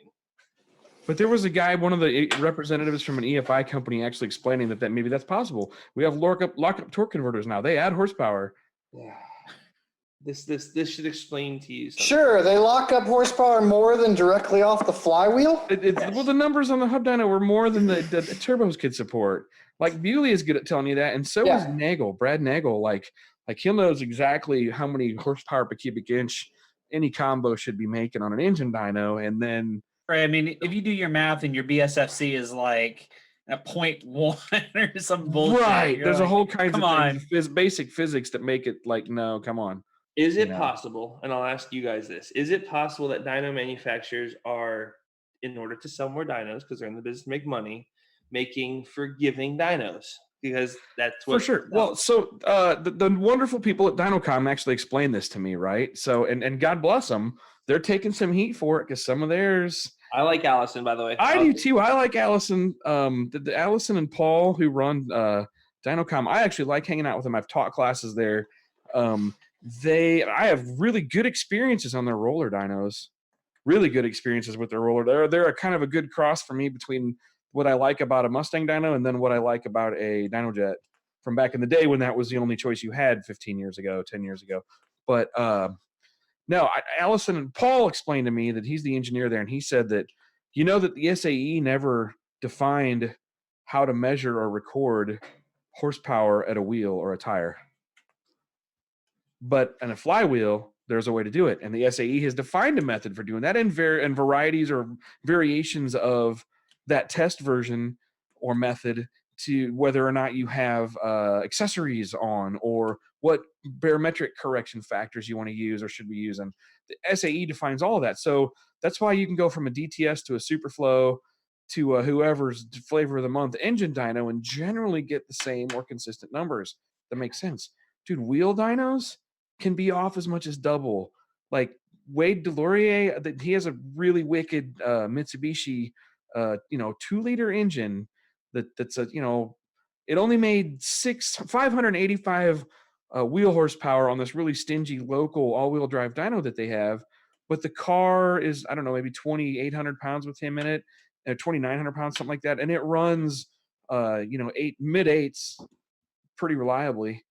But there was a guy, one of the representatives from an EFI company, actually explaining that maybe that's possible. We have lock-up torque converters now. They add horsepower. Yeah. This should explain to you something. Sure, they lock up horsepower more than directly off the flywheel. Well, the numbers on the Hub Dyno were more than the turbos could support. Like Bewley is good at telling you that, and so is Nagel, Brad Nagel. Like he knows exactly how many horsepower per cubic inch any combo should be making on an engine dyno, and then. Right. I mean, if you do your math and your BSFC is like a 0.1 or some bullshit. Right. There's a whole kinds of things, basic physics that make it like, no, come on. Is it possible, and I'll ask you guys this, is it possible that dyno manufacturers are, in order to sell more dynos, because they're in the business to make money, making forgiving dynos? Because that's what. For sure. Well, so the wonderful people at DynoCom actually explained this to me, right? So, and God bless them, they're taking some heat for it because some of theirs. I like Allison, by the way. I do too. I like Allison. The Allison and Paul who run DynoCom. I actually like hanging out with them. I've taught classes there. I have really good experiences on their roller dynos. Really good experiences with their roller. They're a kind of a good cross for me between what I like about a Mustang dyno and then what I like about a Dynojet from back in the day when that was the only choice you had 10 years ago. But no, Allison and Paul explained to me that he's the engineer there, and he said that, that the SAE never defined how to measure or record horsepower at a wheel or a tire. But on a flywheel, there's a way to do it, and the SAE has defined a method for doing that, and varieties or variations of that test version or method to whether or not you have accessories on, or what barometric correction factors you want to use or should be using. The SAE defines all of that. So that's why you can go from a DTS to a Superflow to whoever's flavor of the month engine dyno and generally get the same or consistent numbers. That makes sense. Dude, wheel dynos can be off as much as double. Like Wade Delorier, he has a really wicked Mitsubishi 2-liter engine that's a, it only made 585 wheel horsepower on this really stingy local all-wheel drive dyno that they have, but the car is, I don't know, maybe 2,800 pounds with him in it, 2,900 pounds, something like that, and it runs mid-eights pretty reliably.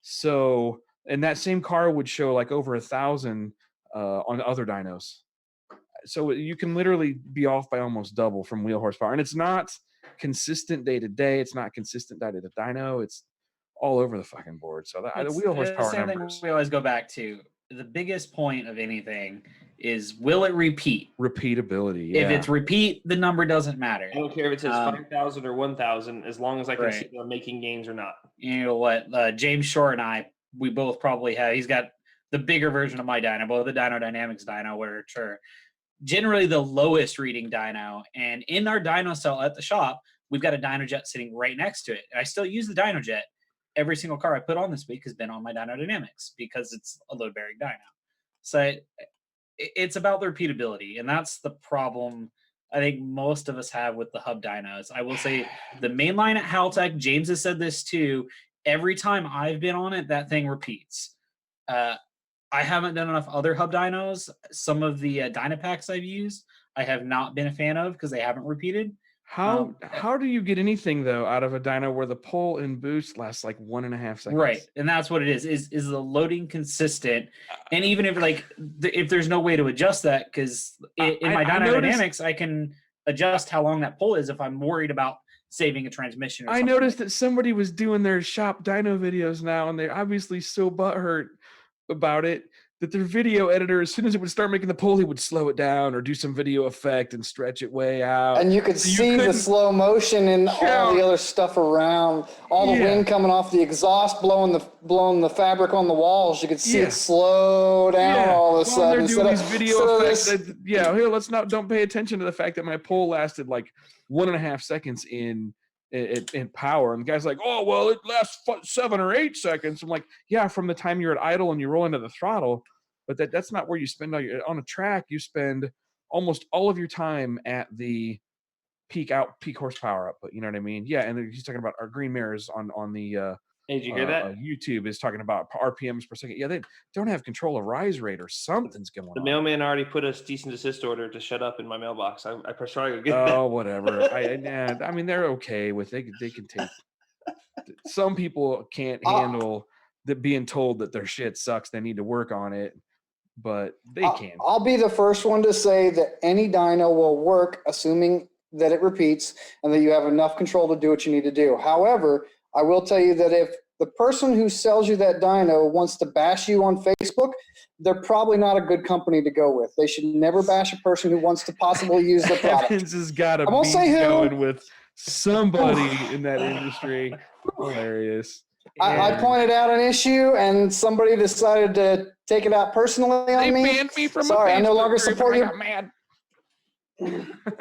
So, and that same car would show like over 1,000 on other dynos. So you can literally be off by almost double from wheel horsepower, and it's not consistent day to day. It's not consistent day to the dyno. It's all over the fucking board. So the wheel horsepower same numbers. thing we always go back to. The biggest point of anything is, will it repeat? Repeatability. Yeah. If it's repeat, the number doesn't matter. I don't care if it says 5,000 or 1,000, as long as I can see if I'm making gains or not. You know what? James Shore and I, we both probably have. He's got the bigger version of my dyno, both the Dyno Dynamics dyno, which are generally the lowest reading dyno. And in our dyno cell at the shop, we've got a DynoJet sitting right next to it. And I still use the DynoJet. Every single car I put on this week has been on my Dyno Dynamics because it's a load-bearing dyno. So it's about the repeatability, and that's the problem I think most of us have with the hub dynos. I will say the main line at Haltech, James has said this too, every time I've been on it, that thing repeats. I haven't done enough other hub dynos. Some of the Dynapacks I've used, I have not been a fan of because they haven't repeated. How do you get anything though out of a dyno where the pull and boost lasts like 1.5 seconds? Right, and that's what it is. Is the loading consistent? And even if if there's no way to adjust that, because in my Dyno Dynamics, I can adjust how long that pull is if I'm worried about saving a transmission. I noticed that somebody was doing their shop dyno videos now, and they're obviously so butthurt about it that their video editor, as soon as it would start making the pull, he would slow it down or do some video effect and stretch it way out. And you could see the slow motion and all the other stuff around, all the wind coming off the exhaust, blowing the fabric on the walls. You could see it slow down all of a sudden. They're doing these video effects. Here, don't pay attention to the fact that my pull lasted like 1.5 seconds in power, and the guy's like, oh well, it lasts 7 or 8 seconds. I'm like, yeah, from the time you're at idle and you roll into the throttle, but that's not where you spend on a track. You spend almost all of your time at the peak horsepower output. You know what I mean? Yeah, and he's talking about our green mirrors on the Hey, did you hear that? YouTube is talking about RPMs per second. Yeah, they don't have control of rise rate or something's going on. The mailman already put a cease and desist order to shut up in my mailbox. I try to get that. Oh, whatever. I mean, they're okay with they can take. Some people can't handle being told that their shit sucks. They need to work on it, but they can. I'll be the first one to say that any dyno will work, assuming that it repeats and that you have enough control to do what you need to do. However, I will tell you that if the person who sells you that dyno wants to bash you on Facebook, they're probably not a good company to go with. They should never bash a person who wants to possibly use the product. Evans has got to be going with somebody in that industry. Hilarious. I pointed out an issue, and somebody decided to take it out personally on me. They banned me from Sorry, a Facebook I no longer group, support and you. I got mad.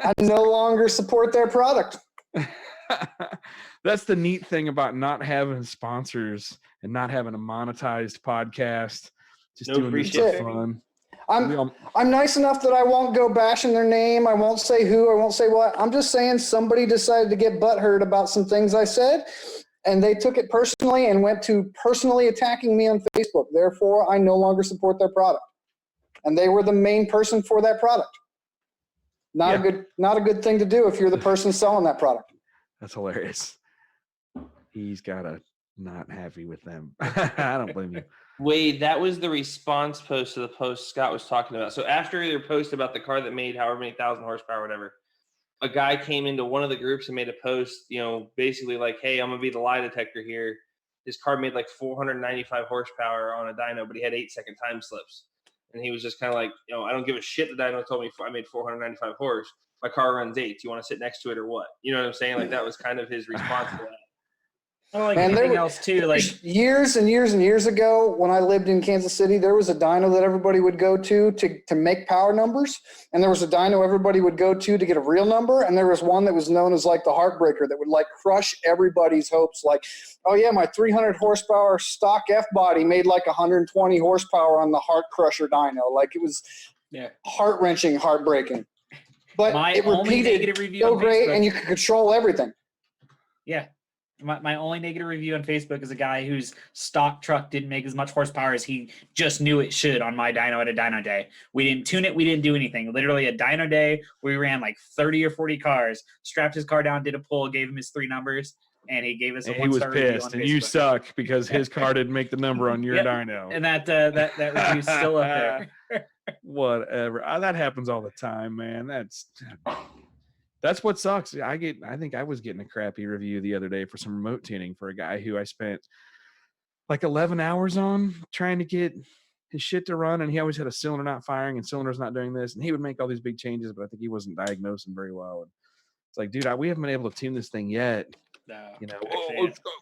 I no longer support their product. That's the neat thing about not having sponsors and not having a monetized podcast. Just doing this for fun. I'm nice enough that I won't go bashing their name. I won't say who. I won't say what. I'm just saying somebody decided to get butthurt about some things I said, and they took it personally and went to personally attacking me on Facebook. Therefore, I no longer support their product. And they were the main person for that product. Not a good thing to do if you're the person selling that product. That's hilarious. He's gotta not happy with them. I don't blame you. Wade, that was the response post to the post Scott was talking about. So after their post about the car that made however many thousand horsepower, whatever, a guy came into one of the groups and made a post, basically like, hey, I'm gonna be the lie detector here. His car made like 495 horsepower on a dyno, but he had 8-second time slips. And he was just kind of like, I don't give a shit. The dyno told me I made 495 horse. my car runs 8. Do you want to sit next to it or what? You know what I'm saying? Like that was kind of his response to that. Well, like And anything else too, like years and years and years ago, when I lived in Kansas City, there was a dyno that everybody would go to make power numbers, and there was a dyno everybody would go to get a real number, and there was one that was known as like the heartbreaker that would like crush everybody's hopes. Like, oh yeah, my 300 horsepower stock F body made like 120 horsepower on the Heart Crusher dyno. Like it was heart wrenching, heartbreaking. But my it only repeated negative review so on great, Facebook, and you could control everything. Yeah. My only negative review on Facebook is a guy whose stock truck didn't make as much horsepower as he just knew it should on my dyno at a dyno day. We didn't tune it. We didn't do anything. Literally a dyno day, we ran like 30 or 40 cars, strapped his car down, did a pull, gave him his 3 numbers, and he gave us a And he was one-star review on pissed, and Facebook. you suck because his car didn't make the number on your Yep. dyno. And that review's still up there. Whatever. That happens all the time, man. That's what sucks. I think I was getting a crappy review the other day for some remote tuning for a guy who I spent like 11 hours on trying to get his shit to run, and he always had a cylinder not firing and cylinders not doing this, and he would make all these big changes, but I think he wasn't diagnosing very well. And it's like, dude, we haven't been able to tune this thing yet. No, you know,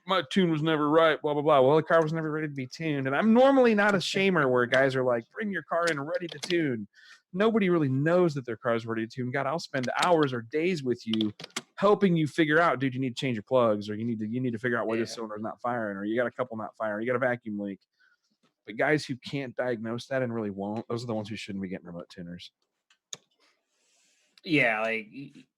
my tune was never right, blah, blah, blah. Well, the car was never ready to be tuned. And I'm normally not a shamer where guys are like, bring your car in ready to tune. Nobody really knows that their car's ready to tune. God, I'll spend hours or days with you helping you figure out, dude, you need to change your plugs, or you need to figure out why this cylinder is not firing, or you got a couple not firing, you got a vacuum leak. But guys who can't diagnose that and really won't, those are the ones who shouldn't be getting remote tuners. Yeah, like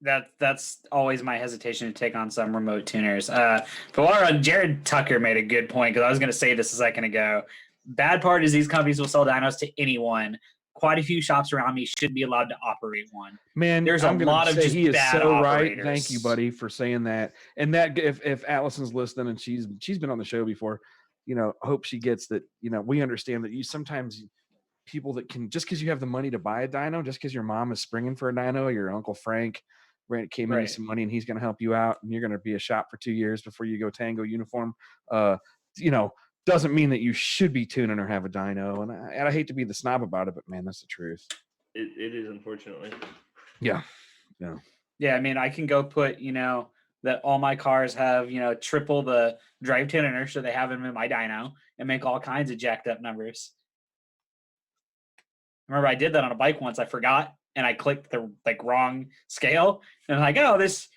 that's always my hesitation to take on some remote tuners. But while Jared Tucker made a good point, because I was going to say this a second ago. Bad part is these companies will sell dynos to anyone. Quite a few shops around me should be allowed to operate one. Man, there's I'm a lot of just he is bad so operators. Right. Thank you, buddy, for saying that. And that if Allison's listening and she's been on the show before, you know, I hope she gets that. You know, we understand that you sometimes people that can, just because you have the money to buy a dyno, just because your mom is springing for a dyno, your Uncle Frank came in with some money and he's going to help you out, and you're going to be a shop for 2 years before you go Tango uniform. You know, doesn't mean that you should be tuning or have a dyno. And I hate to be the snob about it, but man, that's the truth. It is, unfortunately. Yeah. I mean, I can go put, you know, that all my cars have, you know, triple the drive tune inertia they have in my dyno, and make all kinds of jacked up numbers. Remember, I did that on a bike once. I forgot, and I clicked the wrong scale, and I'm like, oh, this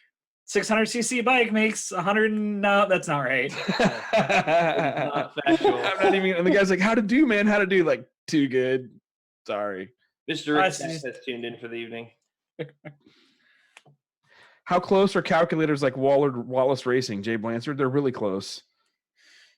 600cc bike makes 100. No, that's not right. Not factual. I'm not even. And the guy's like, "How to do, man? How to do?" Like, too good. Sorry. Mr. Rick has tuned in for the evening. How close are calculators like Wallace Racing, Jay Blanchard? They're really close.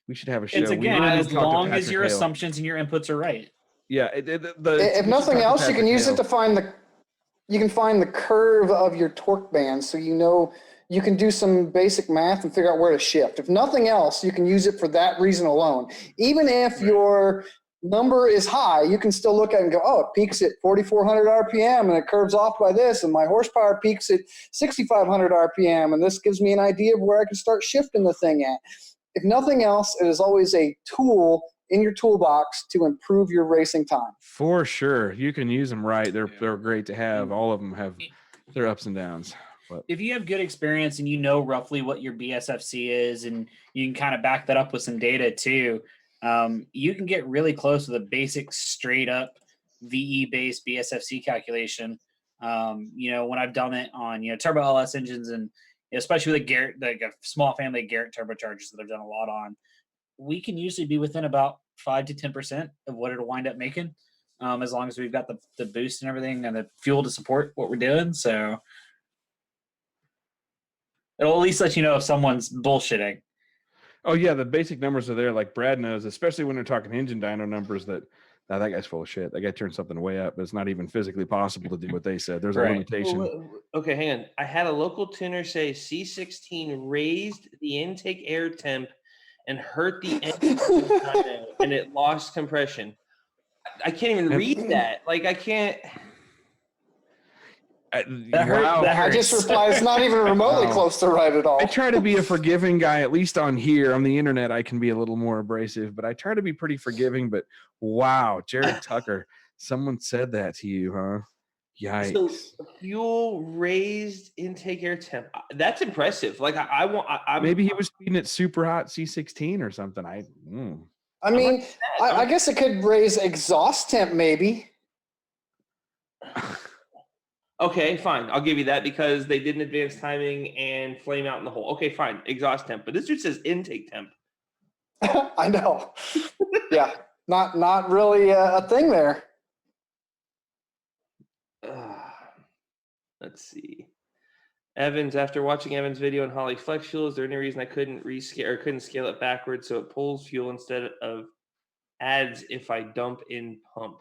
We should have a show. It's again as long as your assumptions and your inputs are right. Yeah. If nothing else, you can use it to find the curve of your torque band, so you know you can do some basic math and figure out where to shift. If nothing else, you can use it for that reason alone. Even if your number is high, you can still look at it and go, oh, it peaks at 4,400 RPM and it curves off by this, and my horsepower peaks at 6,500 RPM, and this gives me an idea of where I can start shifting the thing at. If nothing else, it is always a tool in your toolbox to improve your racing time. For sure. You can use them right. They're great to have. All of them have their ups and downs. But if you have good experience and you know roughly what your BSFC is, and you can kind of back that up with some data too, you can get really close with a basic straight up VE-based BSFC calculation. You know, when I've done it on, you know, turbo LS engines, and especially with a Garrett, like a small family Garrett turbochargers that I've done a lot on, we can usually be within about 5 to 10% of what it'll wind up making, as long as we've got the boost and everything and the fuel to support what we're doing. So it'll at least let you know if someone's bullshitting. oh yeah, the basic numbers are there. Like Brad knows, especially when they're talking engine dyno numbers, that that guy's full of shit. That guy turned something way up, but it's not even physically possible to do what they said. There's a limitation. Well, okay, hang on. I had a local tuner say C16 raised the intake air temp and hurt the engine and it lost compression. I can't even read that. Like, I can't. I just replied, it's not even remotely close to right at all. I try to be a forgiving guy, at least on here. On the internet, I can be a little more abrasive, but I try to be pretty forgiving. But wow, Jared Tucker, someone said that to you, huh? Yikes. So fuel raised intake air temp. That's impressive. Like Maybe he was speeding at super hot C16 or something. I mean, I guess it could raise exhaust temp maybe. Okay, fine. I'll give you that because they did an advanced timing and flame out in the hole. Okay, fine. Exhaust temp. But this dude says intake temp. I know. Yeah. Not really a thing there. Let's see. Evans, after watching Evan's video on Holly Flex Fuel, is there any reason I couldn't scale it backwards so it pulls fuel instead of adds if I dump in pump?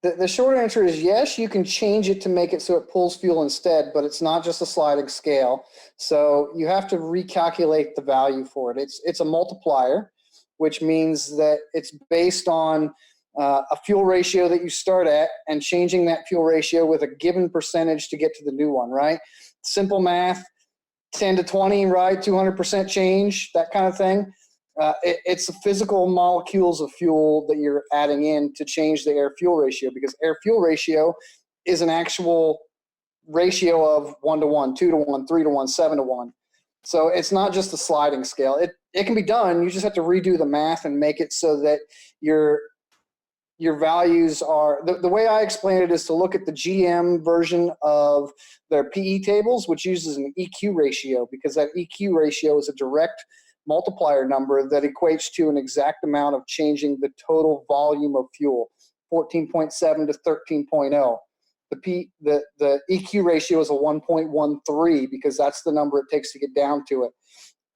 The short answer is yes, you can change it to make it so it pulls fuel instead, but it's not just a sliding scale. So you have to recalculate the value for it. It's a multiplier, which means that it's based on a fuel ratio that you start at and changing that fuel ratio with a given percentage to get to the new one, right? Simple math, 10 to 20, right? 200% change, that kind of thing. It's the physical molecules of fuel that you're adding in to change the air-fuel ratio, because air-fuel ratio is an actual ratio of 1-to-1, 2-to-1, 3-to-1, 7-to-1. So it's not just a sliding scale. It can be done. You just have to redo the math and make it so that your values are, the way I explain it is to look at the GM version of their PE tables, which uses an EQ ratio, because that EQ ratio is a direct multiplier number that equates to an exact amount of changing the total volume of fuel, 14.7 to 13.0. The EQ ratio is a 1.13 because that's the number it takes to get down to it.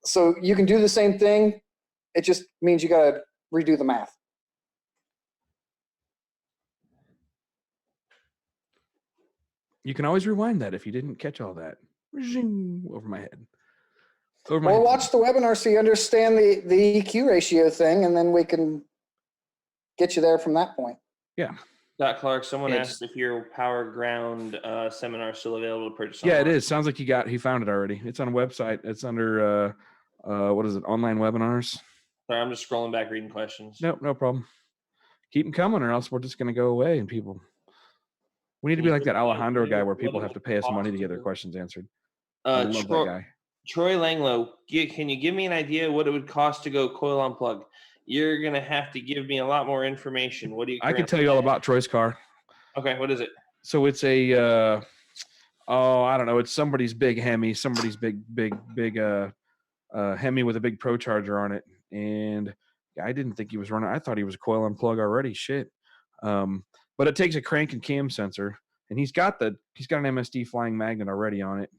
So you can do the same thing. It just means you got to redo the math. You can always rewind that if you didn't catch all that. Over my head. Or watch the webinar so you understand the EQ ratio thing, and then we can get you there from that point. Yeah. Scott Clark, someone asked if your Power Ground seminar is still available to purchase online. Yeah, it is. Sounds like he found it already. It's on a website. It's under what is it? Online webinars. Sorry, I'm just scrolling back reading questions. No problem. Keep them coming, or else we're just going to go away and people. We need to be like that Alejandro guy where people have to pay us money to get their questions answered. I love that guy. Troy Langlow, can you give me an idea what it would cost to go coil unplug? You're going to have to give me a lot more information. What do you? I can tell you all about Troy's car. Okay, what is it? So it's a, I don't know. It's somebody's big Hemi, somebody's big Hemi with a big Pro Charger on it. And I didn't think he was running. I thought he was a coil unplug already. Shit. But it takes a crank and cam sensor, and he's got an MSD flying magnet already on it.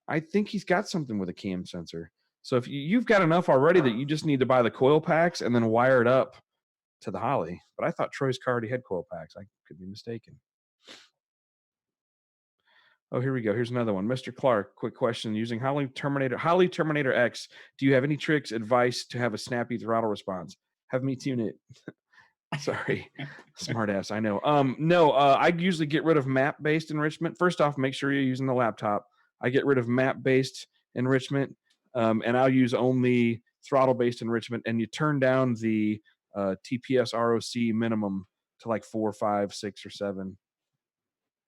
I think he's got something with a cam sensor. So if you've got enough already that you just need to buy the coil packs and then wire it up to the Holly. But I thought Troy's car already had coil packs. I could be mistaken. Oh, here we go. Here's another one. Mr. Clark, quick question. Using Holly Terminator X, do you have any tricks, advice to have a snappy throttle response? Have me tune it. Sorry, smart ass. I know. No, I usually get rid of map-based enrichment. First off, make sure you're using the laptop. I get rid of map-based enrichment, and I'll use only throttle-based enrichment. And you turn down the TPS ROC minimum to like 4, 5, 6, or 7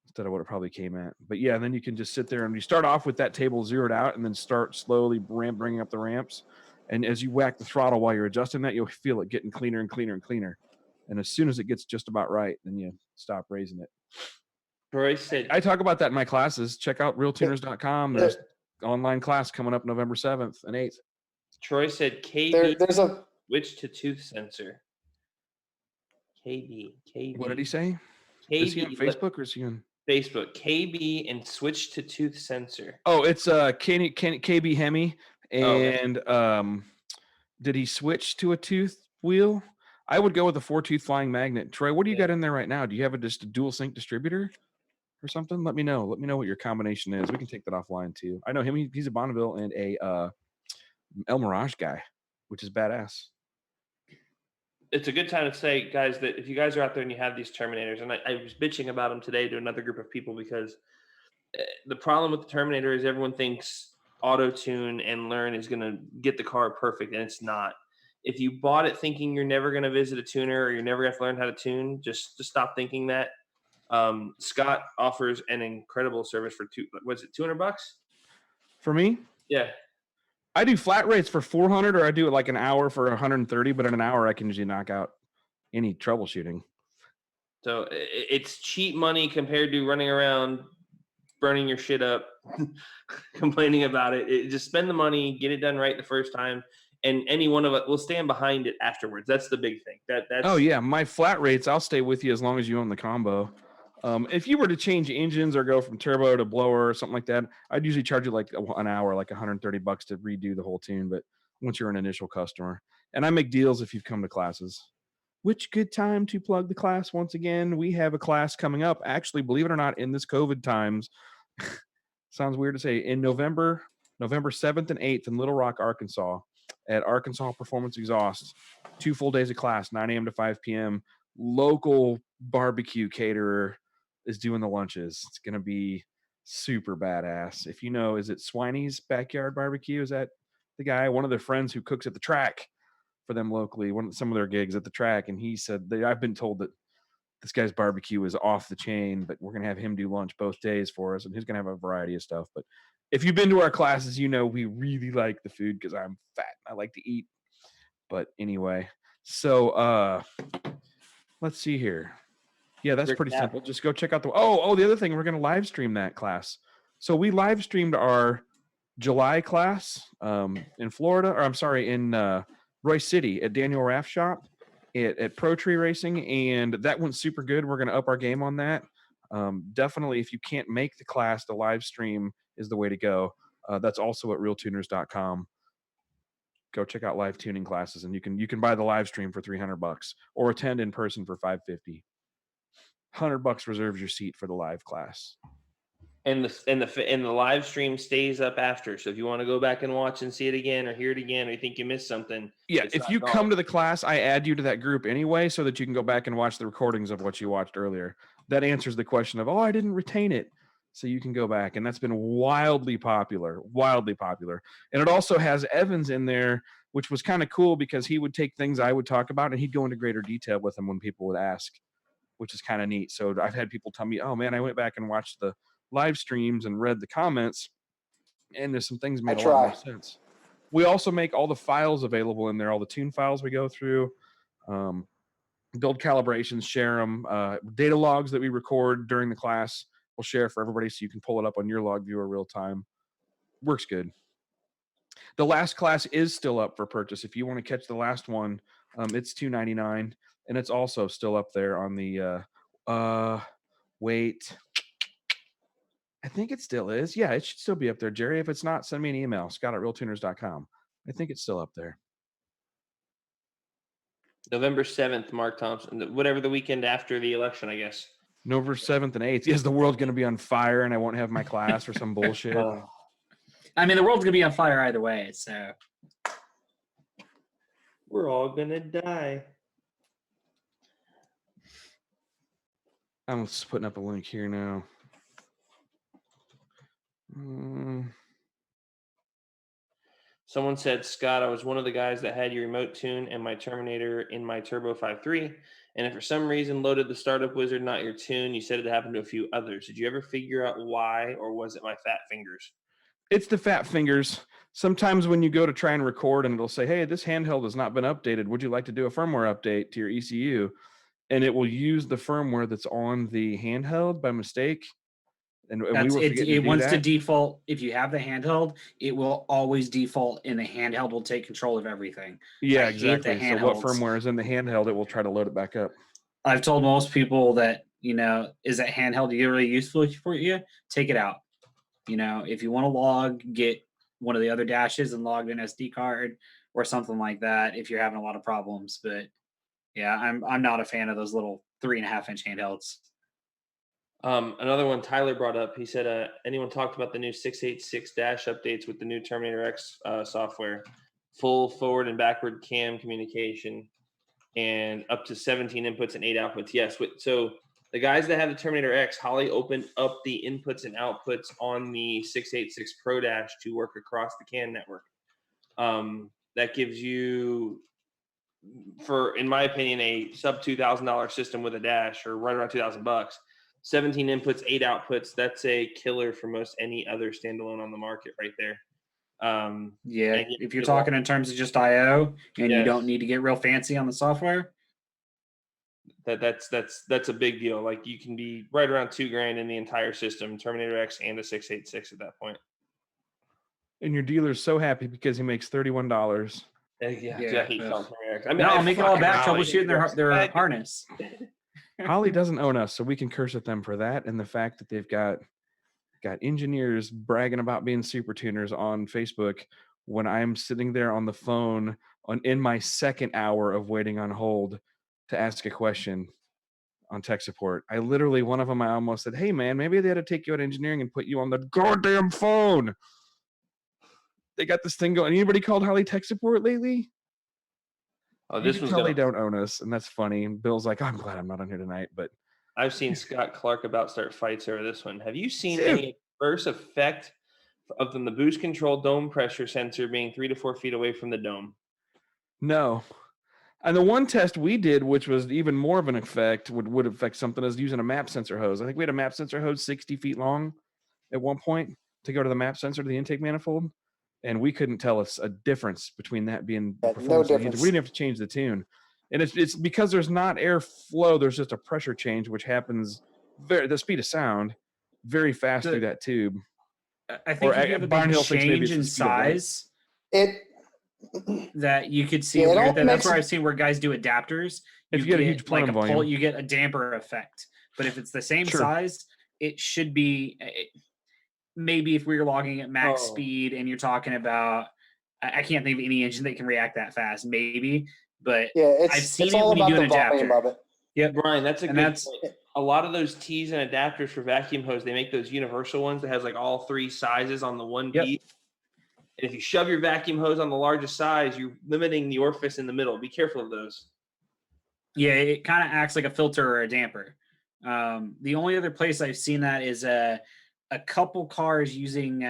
instead of what it probably came at. But yeah, then you can just sit there and you start off with that table zeroed out, and then start slowly bringing up the ramps. And as you whack the throttle while you're adjusting that, you'll feel it getting cleaner and cleaner and cleaner. And as soon as it gets just about right, then you stop raising it. Troy said, I talk about that in my classes. Check out RealTuners.com. There's online class coming up November 7th and 8th. Troy said KB there's a switch to tooth sensor. KB. What did he say? KB, is he on Facebook or is he on Facebook? KB and switch to tooth sensor. Oh, it's KB Hemi. And did he switch to a tooth wheel? I would go with a 4-tooth flying magnet. Troy, what do you got in there right now? Do you have just a dual sync distributor or something? Let me know. Let me know what your combination is. We can take that offline too. I know him. He's a Bonneville and a El Mirage guy, which is badass. It's a good time to say, guys, that if you guys are out there and you have these Terminators, and I was bitching about them today to another group of people because the problem with the Terminator is everyone thinks auto-tune and learn is going to get the car perfect, and it's not. If you bought it thinking you're never going to visit a tuner or you're never going to learn how to tune, just stop thinking that. Scott offers an incredible service for $200? For me, Yeah. I do flat rates for 400, or I do it like an hour for 130. But in an hour, I can usually knock out any troubleshooting. So it's cheap money compared to running around, burning your shit up, complaining about it. Just spend the money, get it done right the first time, and any one of us will stand behind it afterwards. That's the big thing. That's Oh yeah, my flat rates, I'll stay with you as long as you own the combo. If you were to change engines or go from turbo to blower or something like that, I'd usually charge you like an hour, like $130 to redo the whole tune. But once you're an initial customer, and I make deals if you've come to classes. Which good time to plug the class once again. We have a class coming up. Actually, believe it or not, in this COVID times, sounds weird to say, in November 7th and 8th in Little Rock, Arkansas, at Arkansas Performance Exhaust, 2 full days of class, 9 a.m. to 5 p.m. Local barbecue caterer is doing the lunches. It's going to be super badass. If you know, is it Swiney's Backyard Barbecue? Is that the guy? One of their friends who cooks at the track for them locally, some of their gigs at the track. And he said, I've been told that this guy's barbecue is off the chain, but we're going to have him do lunch both days for us. And he's going to have a variety of stuff. But if you've been to our classes, you know we really like the food because I'm fat. I like to eat. But anyway, so let's see here. Yeah, that's pretty simple. Just go check out the the other thing, we're going to live stream that class. So we live streamed our July class in Florida, or I'm sorry, in Royce City at Daniel Raff Shop at Pro Tree Racing, and that went super good. We're going to up our game on that. Definitely, if you can't make the class, the live stream is the way to go. That's also at RealTuners.com. Go check out live tuning classes, and you can buy the live stream for $300 or attend in person for $550. $100 reserves your seat for the live class. And the live stream stays up after. So if you want to go back and watch and see it again or hear it again, or you think you missed something. Yeah, if you come to the class, I add you to that group anyway so that you can go back and watch the recordings of what you watched earlier. That answers the question of, I didn't retain it. So you can go back, and that's been wildly popular. And it also has Evans in there, which was kind of cool because he would take things I would talk about and he'd go into greater detail with them when people would ask, which is kind of neat. So I've had people tell me, oh man, I went back and watched the live streams and read the comments, and there's some things made a lot more sense. We also make all the files available in there, all the tune files we go through, build calibrations, share them, data logs that we record during the class, we'll share for everybody so you can pull it up on your log viewer real time. Works good. The last class is still up for purchase. If you want to catch the last one, it's $299, and it's also still up there on the wait. I think it still is. Yeah, it should still be up there, Jerry. If it's not, send me an email, scott@realtuners.com. I think it's still up there. November 7th, Mark Thompson, whatever the weekend after the election, I guess. November 7th and 8th. Is the world going to be on fire and I won't have my class or some bullshit? I mean, the world's going to be on fire either way, so. We're all going to die. I'm just putting up a link here now. Someone said, Scott, I was one of the guys that had your remote tune and my Terminator in my Turbo 5.3, and if for some reason loaded the startup wizard, not your tune, you said it happened to a few others. Did you ever figure out why, or was it my fat fingers? It's the fat fingers. Sometimes when you go to try and record and it'll say, hey, this handheld has not been updated. Would you like to do a firmware update to your ECU? And it will use the firmware that's on the handheld by mistake. And it wants to default. If you have the handheld, it will always default, and the handheld will take control of everything. Yeah, exactly. So what firmware is in the handheld, it will try to load it back up. I've told most people that, is that handheld really useful for you? Take it out. If you want to log, get one of the other dashes and log an SD card or something like that if you're having a lot of problems. But yeah, I'm not a fan of those little 3.5-inch handhelds. Another one Tyler brought up, he said, anyone talked about the new 686 dash updates with the new Terminator X software, full forward and backward cam communication, and up to 17 inputs and 8 outputs. Yes. So the guys that have the Terminator X, Holly opened up the inputs and outputs on the 686 Pro Dash to work across the CAN network. That gives you, in my opinion, a sub $2,000 system with a dash, or right around $2,000. 17 inputs, 8 outputs. That's a killer for most any other standalone on the market right there. Yeah, if you're talking in terms of just I/O and you don't need to get real fancy on the software, that's a big deal. Like you can be right around $2,000 in the entire system, Terminator X and a 686 at that point. And your dealer's so happy because he makes $31. Yeah, I hate selling Terminator X. I mean, I'll make it all back Holly. troubleshooting their harness. Holly doesn't own us, so we can curse at them for that, and the fact that they've got engineers bragging about being super tuners on Facebook when I'm sitting there on the phone in my second hour of waiting on hold to ask a question on tech support. I literally, one of them, I almost said, "Hey man, maybe they had to take you out of engineering and put you on the goddamn phone." They got this thing going. Anybody called Holly tech support lately? Oh, this was they don't own us, and that's funny. And Bill's like, "I'm glad I'm not on here tonight," but I've seen Scott Clark about start fights over this one. Have you seen any adverse effect of the boost control dome pressure sensor being 3 to 4 feet away from the dome? No. And the one test we did, which was even more of an effect, would affect something, is using a map sensor hose. I think we had a map sensor hose 60 feet long at one point to go to the map sensor to the intake manifold, and we couldn't tell us a difference between that being no difference. We didn't have to change the tune. And it's because there's not airflow, there's just a pressure change, which happens the speed of sound very fast through that tube. I think if you have a big change in size, that you could see that's where I've seen where guys do adapters. If you get a huge plenum volume, you get a damper effect. But if it's the same size, it should be maybe if we're logging at max speed and you're talking about, I can't think of any engine that can react that fast. Maybe, but I've seen it when you do an adapter. Yeah, Brian, that's a good point. A lot of those T's and adapters for vacuum hose, they make those universal ones that has like all 3 sizes on the one piece. And if you shove your vacuum hose on the largest size, you're limiting the orifice in the middle. Be careful of those. Yeah, it kind of acts like a filter or a damper. The only other place I've seen that is a couple cars using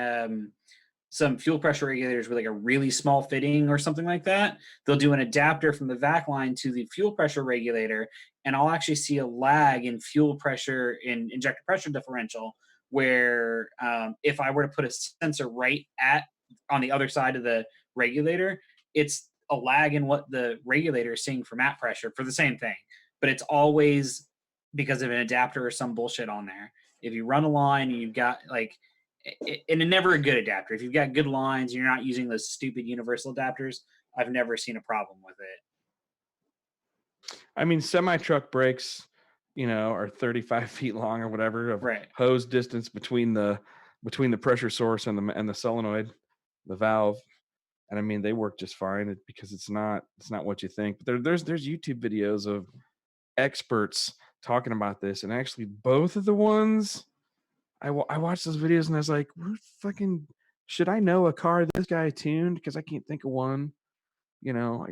some fuel pressure regulators with like a really small fitting or something like that. They'll do an adapter from the vac line to the fuel pressure regulator, and I'll actually see a lag in fuel pressure in injector pressure differential where if I were to put a sensor right on the other side of the regulator, it's a lag in what the regulator is seeing for map pressure for the same thing. But it's always because of an adapter or some bullshit on there. If you run a line and you've got and never a good adapter. If you've got good lines and you're not using those stupid universal adapters, I've never seen a problem with it. I mean, semi-truck brakes, are 35 feet long or whatever of hose distance between the pressure source and the solenoid, the valve. And I mean, they work just fine because it's not what you think. But there's YouTube videos of experts talking about this, and actually both of the ones I watched those videos and I was like, should I know a car this guy tuned? Because I can't think of one.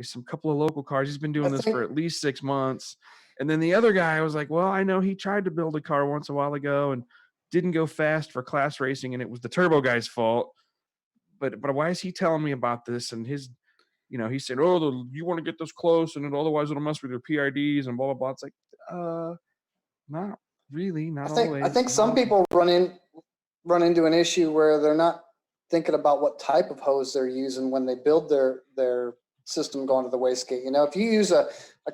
Some couple of local cars. He's been doing this for at least 6 months. And then the other guy, I was like, well, I know he tried to build a car once a while ago and didn't go fast for class racing, and it was the turbo guy's fault. But why is he telling me about this? And his, he said, you want to get this close, and otherwise it'll mess with your PIDs and blah blah blah. It's like, not really, not always. I think some people run into an issue where they're not thinking about what type of hose they're using when they build their system going to the wastegate. If you use a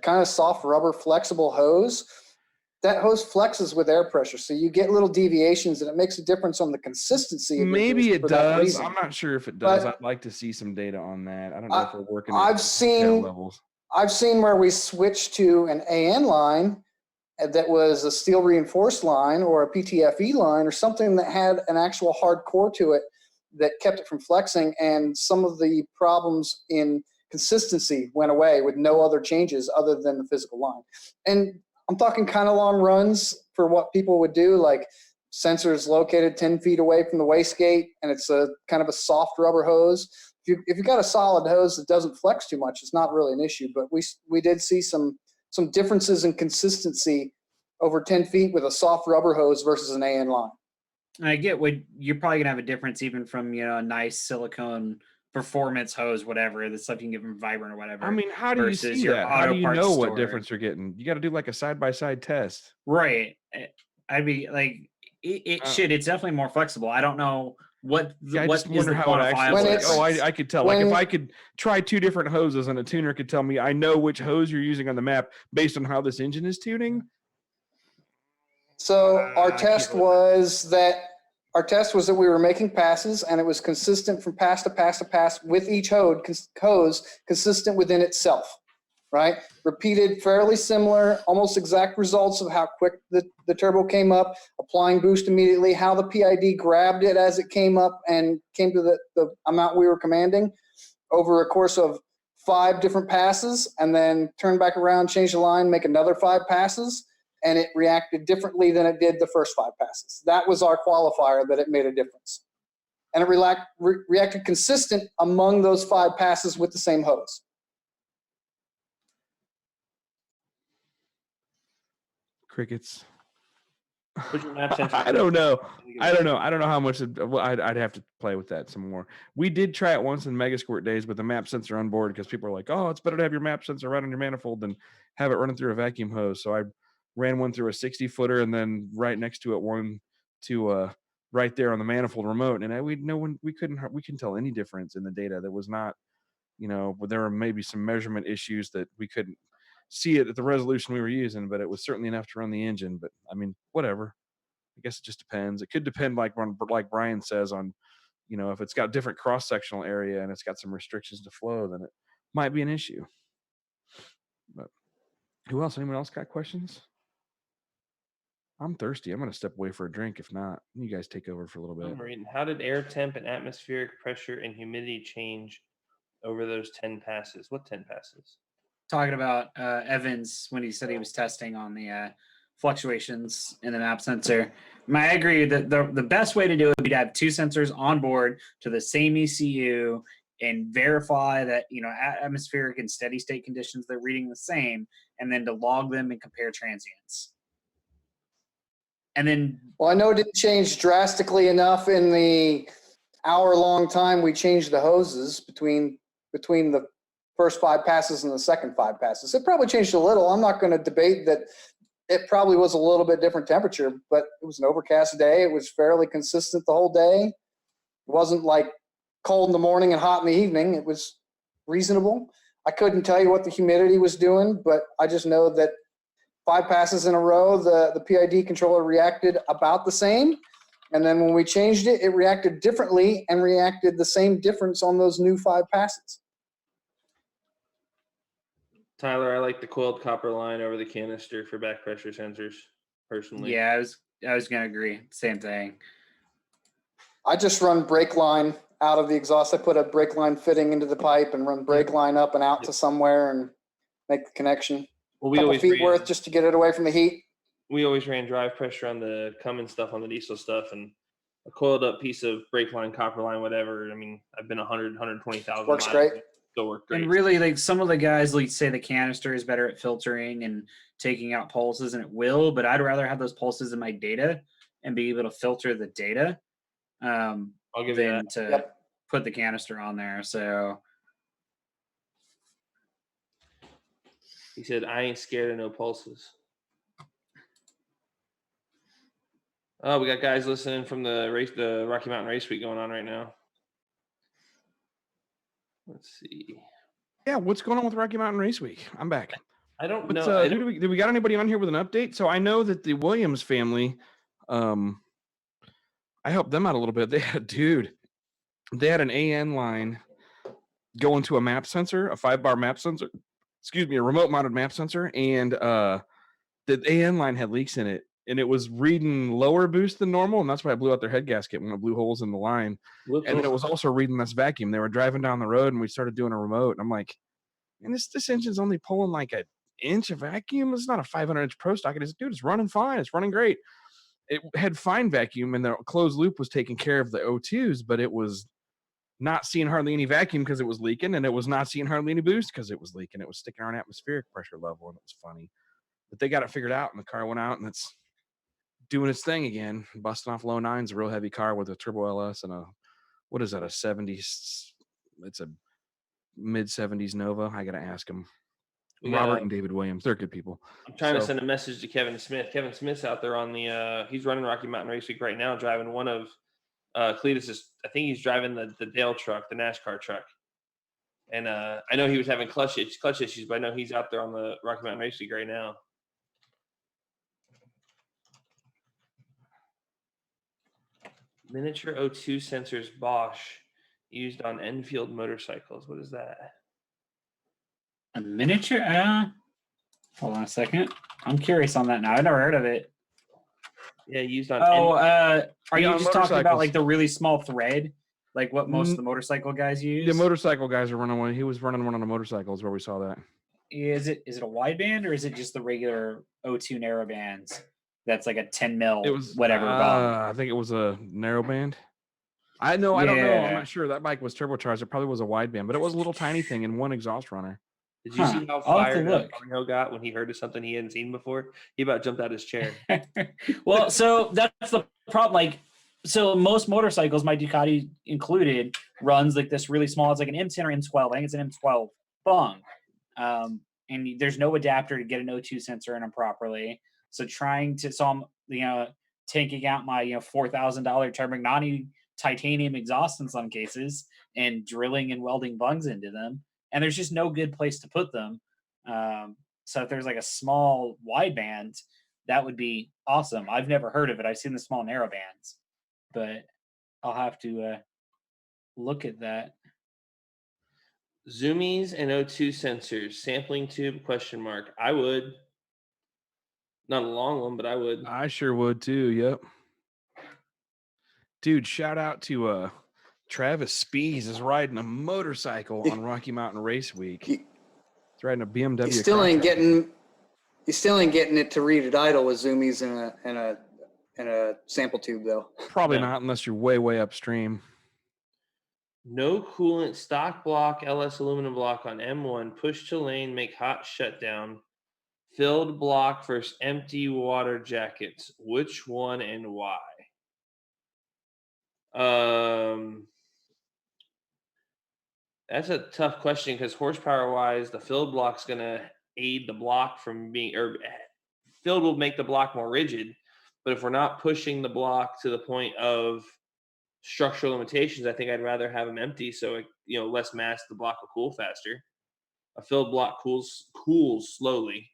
kind of soft rubber flexible hose, that hose flexes with air pressure, so you get little deviations, and it makes a difference on the consistency. Maybe it does. I'm not sure if it does. I'd like to see some data on that. I don't know if we're working. I've seen where we switched to an AN line that was a steel reinforced line or a PTFE line or something that had an actual hard core to it that kept it from flexing, and some of the problems in consistency went away with no other changes other than the physical line. And I'm talking kind of long runs for what people would do, like sensors located 10 feet away from the wastegate, and it's a kind of a soft rubber hose. If you've got a solid hose that doesn't flex too much, it's not really an issue. But we did see some differences in consistency over 10 feet with a soft rubber hose versus an AN line. I get what you're probably gonna have a difference even from a nice silicone performance hose, whatever, the stuff you can get from Vibrant or whatever. I mean, how do you see that? How do you know what difference you're getting? You got to do like a side-by-side test. Right. I'd be like, it's definitely more flexible. I don't know what I what just is wonder the how it actually. quantifiable Like, difference. I could tell. Like if I could try 2 different hoses and a tuner could tell me I know which hose you're using on the map based on how this engine is tuning. So our I test can't believe was that we were making passes, and it was consistent from pass to pass to pass with each hose consistent within itself, right? Repeated fairly similar, almost exact results of how quick the turbo came up, applying boost immediately, how the PID grabbed it as it came up and came to the amount we were commanding over a course of 5 different passes, and then turn back around, change the line, make another 5 passes, and it reacted differently than it did the first 5 passes. That was our qualifier that it made a difference. And it reacted consistent among those 5 passes with the same hose. Crickets. What's your map sensor? I don't know. I don't know how much. I'd have to play with that some more. We did try it once in Mega Squirt days with the map sensor on board because people are like, "Oh, it's better to have your map sensor right on your manifold than have it running through a vacuum hose." So I ran one through a 60-footer and then right next to it one to right there on the manifold remote, and we couldn't tell any difference in the data. There was not, there were maybe some measurement issues that we couldn't see it at the resolution we were using, but it was certainly enough to run the engine. But I mean, whatever. I guess it just depends. It could depend, like Brian says, on if it's got different cross sectional area and it's got some restrictions to flow, then it might be an issue. But who else? Anyone else got questions? I'm thirsty. I'm gonna step away for a drink. If not, you guys take over for a little bit. I'm reading. How did air temp and atmospheric pressure and humidity change over those 10 passes? What 10 passes? Talking about Evans when he said he was testing on the fluctuations in the map sensor. I agree that the best way to do it would be to have 2 sensors on board to the same ECU and verify that atmospheric and steady state conditions they're reading the same, and then to log them and compare transients. And then, well, I know it didn't change drastically enough in the hour-long time we changed the hoses between the first 5 passes and the second 5 passes. It probably changed a little. I'm not going to debate that it probably was a little bit different temperature, but it was an overcast day. It was fairly consistent the whole day. It wasn't like cold in the morning and hot in the evening. It was reasonable. I couldn't tell you what the humidity was doing, but I just know that 5 passes in a row, the PID controller reacted about the same. And then when we changed it, it reacted differently and reacted the same difference on those new 5 passes. Tyler, I like the coiled copper line over the canister for back pressure sensors, personally. Yeah, I was gonna agree. Same thing. I just run brake line out of the exhaust. I put a brake line fitting into the pipe and run brake line up and out to somewhere and make the connection. Well, we Couple always feet worth just to get it away from the heat. We always ran drive pressure on the Cummins stuff, on the diesel stuff, and a coiled up piece of brake line, copper line, whatever. I mean, I've been 120,000 Works miles. great. Still work great. And really, like some of the guys like say the canister is better at filtering and taking out pulses, and it will, but I'd rather have those pulses in my data and be able to filter the data I'll give than you that. to put the canister on there. So He said, I ain't scared of no pulses. Oh, we got guys listening from the Rocky Mountain Race Week going on right now. Let's see. Yeah, what's going on with Rocky Mountain Race Week? I'm back. I don't know. Do we got anybody on here with an update? So I know that the Williams family, I helped them out a little bit. They had an AN line going to a map sensor, a 5-bar map sensor. Excuse me, a remote mounted map sensor, and the AN line had leaks in it, and it was reading lower boost than normal, and that's why I blew out their head gasket when it blew holes in the line. And then it was also reading less vacuum. They were driving down the road, and we started doing a remote, and I'm like, man, this engine's only pulling like an inch of vacuum. It's not a 500-inch Pro Stock. It's running fine. It's running great. It had fine vacuum, and the closed loop was taking care of the O2s, but it was not seeing hardly any vacuum because it was leaking, and it was not seeing hardly any boost because it was leaking. It was sticking around atmospheric pressure level, and it was funny. But they got it figured out, and the car went out, and it's doing its thing again, busting off low nines, a real heavy car with a turbo LS and a 70s, it's a mid-70s Nova. I got to ask him Robert and David Williams. They're good people. I'm trying to send a message to Kevin Smith. Kevin Smith's out there on the he's running Rocky Mountain Race Week right now, driving one of Cletus's. I think he's driving the Dale truck, the NASCAR truck. And I know he was having clutch issues, but I know he's out there on the Rocky Mountain Race Week right now. Miniature O2 sensors Bosch used on Enfield motorcycles. What is that? A miniature? Hold on a second. I'm curious on that now. I've never heard of it. Yeah, used on. Are you on just talking about motorcycles. like the really small thread, like what most of the motorcycle guys use? The motorcycle guys are running one. He was running one on the motorcycles where we saw that. Is it a wide band or is it just the regular O2 narrow bands? That's like a 10 mil. It was whatever. I think it was a narrow band. I don't know. I'm not sure. That bike was turbocharged. It probably was a wide band, but it was a little tiny thing and one exhaust runner. Did you see how fired up Bonneville got when he heard of something he hadn't seen before? He about jumped out his chair. Well, so that's the problem. Like, so most motorcycles, my Ducati included, runs like this really small. It's like an M10 or M12. I think it's an M12 bung. And there's no adapter to get an O2 sensor in them properly. So I'm, taking out my, $4,000 Termignani titanium exhaust in some cases and drilling and welding bungs into them. And there's just no good place to put them. So if there's like a small wide band, that would be awesome. I've never heard of it. I've seen the small narrow bands, but I'll have to look at that. Zoomies and O2 sensors, sampling tube, ? I would. Not a long one, but I would. I sure would too. Yep. Dude, shout out to Travis Spees is riding a motorcycle on Rocky Mountain Race Week. He's riding a BMW. He still ain't getting it to read at idle with zoomies and a sample tube though. Probably not unless you're way upstream. No coolant, stock block, LS aluminum block on M1, push to lane, make hot shutdown, filled block versus empty water jackets. Which one and why? That's a tough question because horsepower wise, the filled block's going to aid the block from being, or filled will make the block more rigid. But if we're not pushing the block to the point of structural limitations, I think I'd rather have them empty. So, less mass, the block will cool faster. A filled block cools slowly.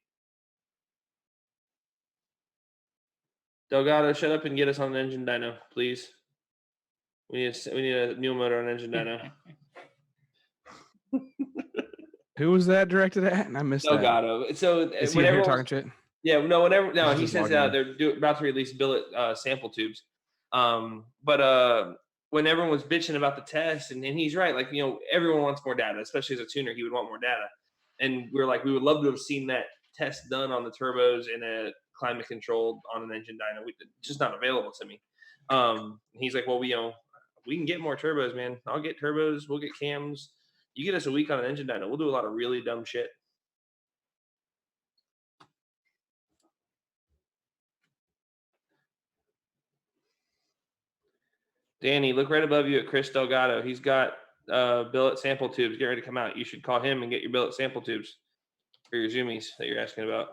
Delgado, shut up and get us on an engine dyno, please. We need a new motor on engine dyno. Who was that directed at? And I missed Delgado. that. So is he here talking shit? Yeah, he says they're about to release billet sample tubes. But when everyone was bitching about the test, and he's right, like, everyone wants more data, especially as a tuner, he would want more data. And we were like, we would love to have seen that test done on the turbos in a climate controlled on an engine dyno. It's just not available to me. He's like, well, we can get more turbos, man. I'll get turbos. We'll get cams. You get us a week on an engine dyno. We'll do a lot of really dumb shit. Danny, look right above you at Chris Delgado. He's got billet sample tubes. Get ready to come out. You should call him and get your billet sample tubes for your zoomies that you're asking about.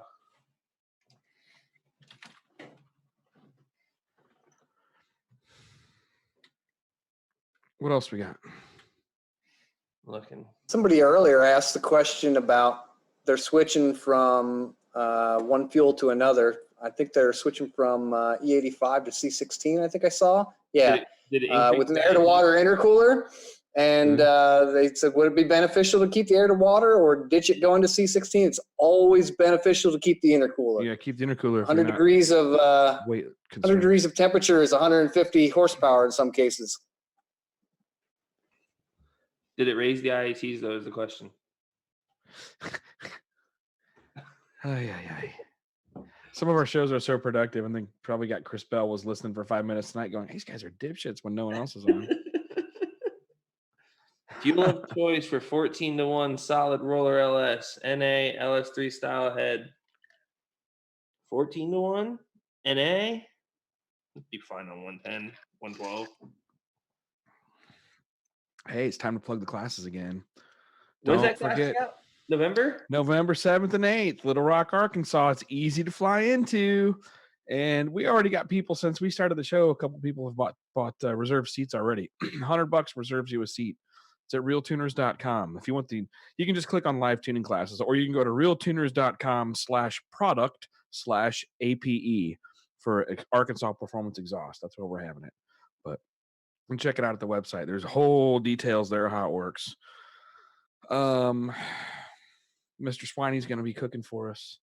What else we got? Looking. Somebody earlier asked the question about they're switching from one fuel to another. I think they're switching from E85 to C16. I think I saw. Yeah, with an air-to-water intercooler. And they said, would it be beneficial to keep the air-to-water or ditch it going to C16? It's always beneficial to keep the intercooler. Yeah, keep the intercooler. 100 degrees of 100 degrees of temperature is 150 horsepower in some cases. Did it raise the IATs, though, is the question. Some of our shows are so productive, and then probably got Chris Bell was listening for 5 minutes tonight going, these guys are dipshits when no one else is on. Fuel of choice for 14-1 solid roller LS, NA, LS3 style head. 14-1? NA? It'd be fine on 110, 112. Hey, it's time to plug the classes again. When's that class out? November 7th and 8th, Little Rock, Arkansas. It's easy to fly into. And we already got people since we started the show. A couple people have bought reserved seats already. $100 reserves you a seat. It's at RealTuners.com. If you want you can just click on live tuning classes, or you can go to RealTuners.com/product/APE for Arkansas Performance Exhaust. That's where we're having it. But you can check it out at the website. There's whole details there how it works. Mr. Swiney's going to be cooking for us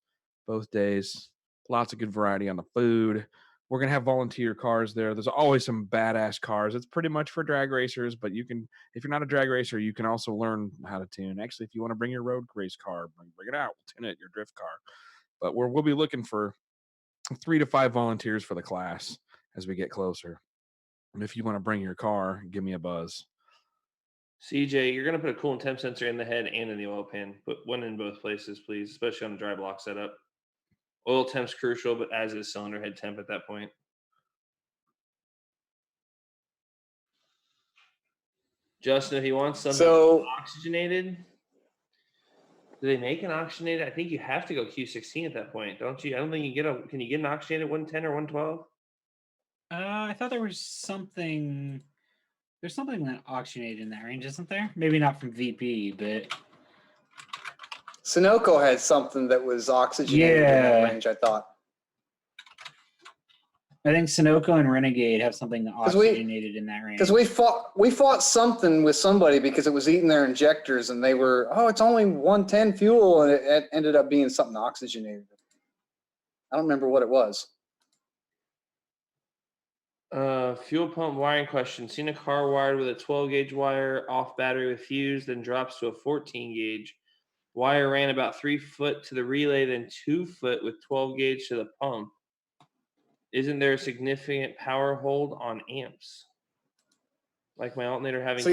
both days. Lots of good variety on the food. We're going to have volunteer cars there. There's always some badass cars. It's pretty much for drag racers, but if you're not a drag racer, you can also learn how to tune. Actually, if you want to bring your road race car, bring it out. We'll tune it, your drift car. But we'll be looking for 3 to 5 volunteers for the class as we get closer. And if you want to bring your car, give me a buzz. CJ, you're going to put a coolant temp sensor in the head and in the oil pan. Put one in both places, please, especially on a dry block setup. Oil temp's crucial, but as is cylinder head temp at that point. Justin, if you want something oxygenated, do they make an oxygenated? I think you have to go Q16 at that point, don't you? I don't think you can you get an oxygenated 110 or 112? I thought there was something. There's something that oxygenated in that range, isn't there? Maybe not from VP, but Sunoco had something that was oxygenated in that range, I thought. I think Sunoco and Renegade have something that oxygenated in that range. Because we fought something with somebody because it was eating their injectors, and they were, it's only 110 fuel, and it ended up being something oxygenated. I don't remember what it was. Fuel pump wiring question. Seen a car wired with a 12 gauge wire off battery with fuse, then drops to a 14 gauge. Wire ran about 3 foot to the relay, then 2 foot with 12 gauge to the pump. Isn't there a significant power hold on amps? Like my alternator having. So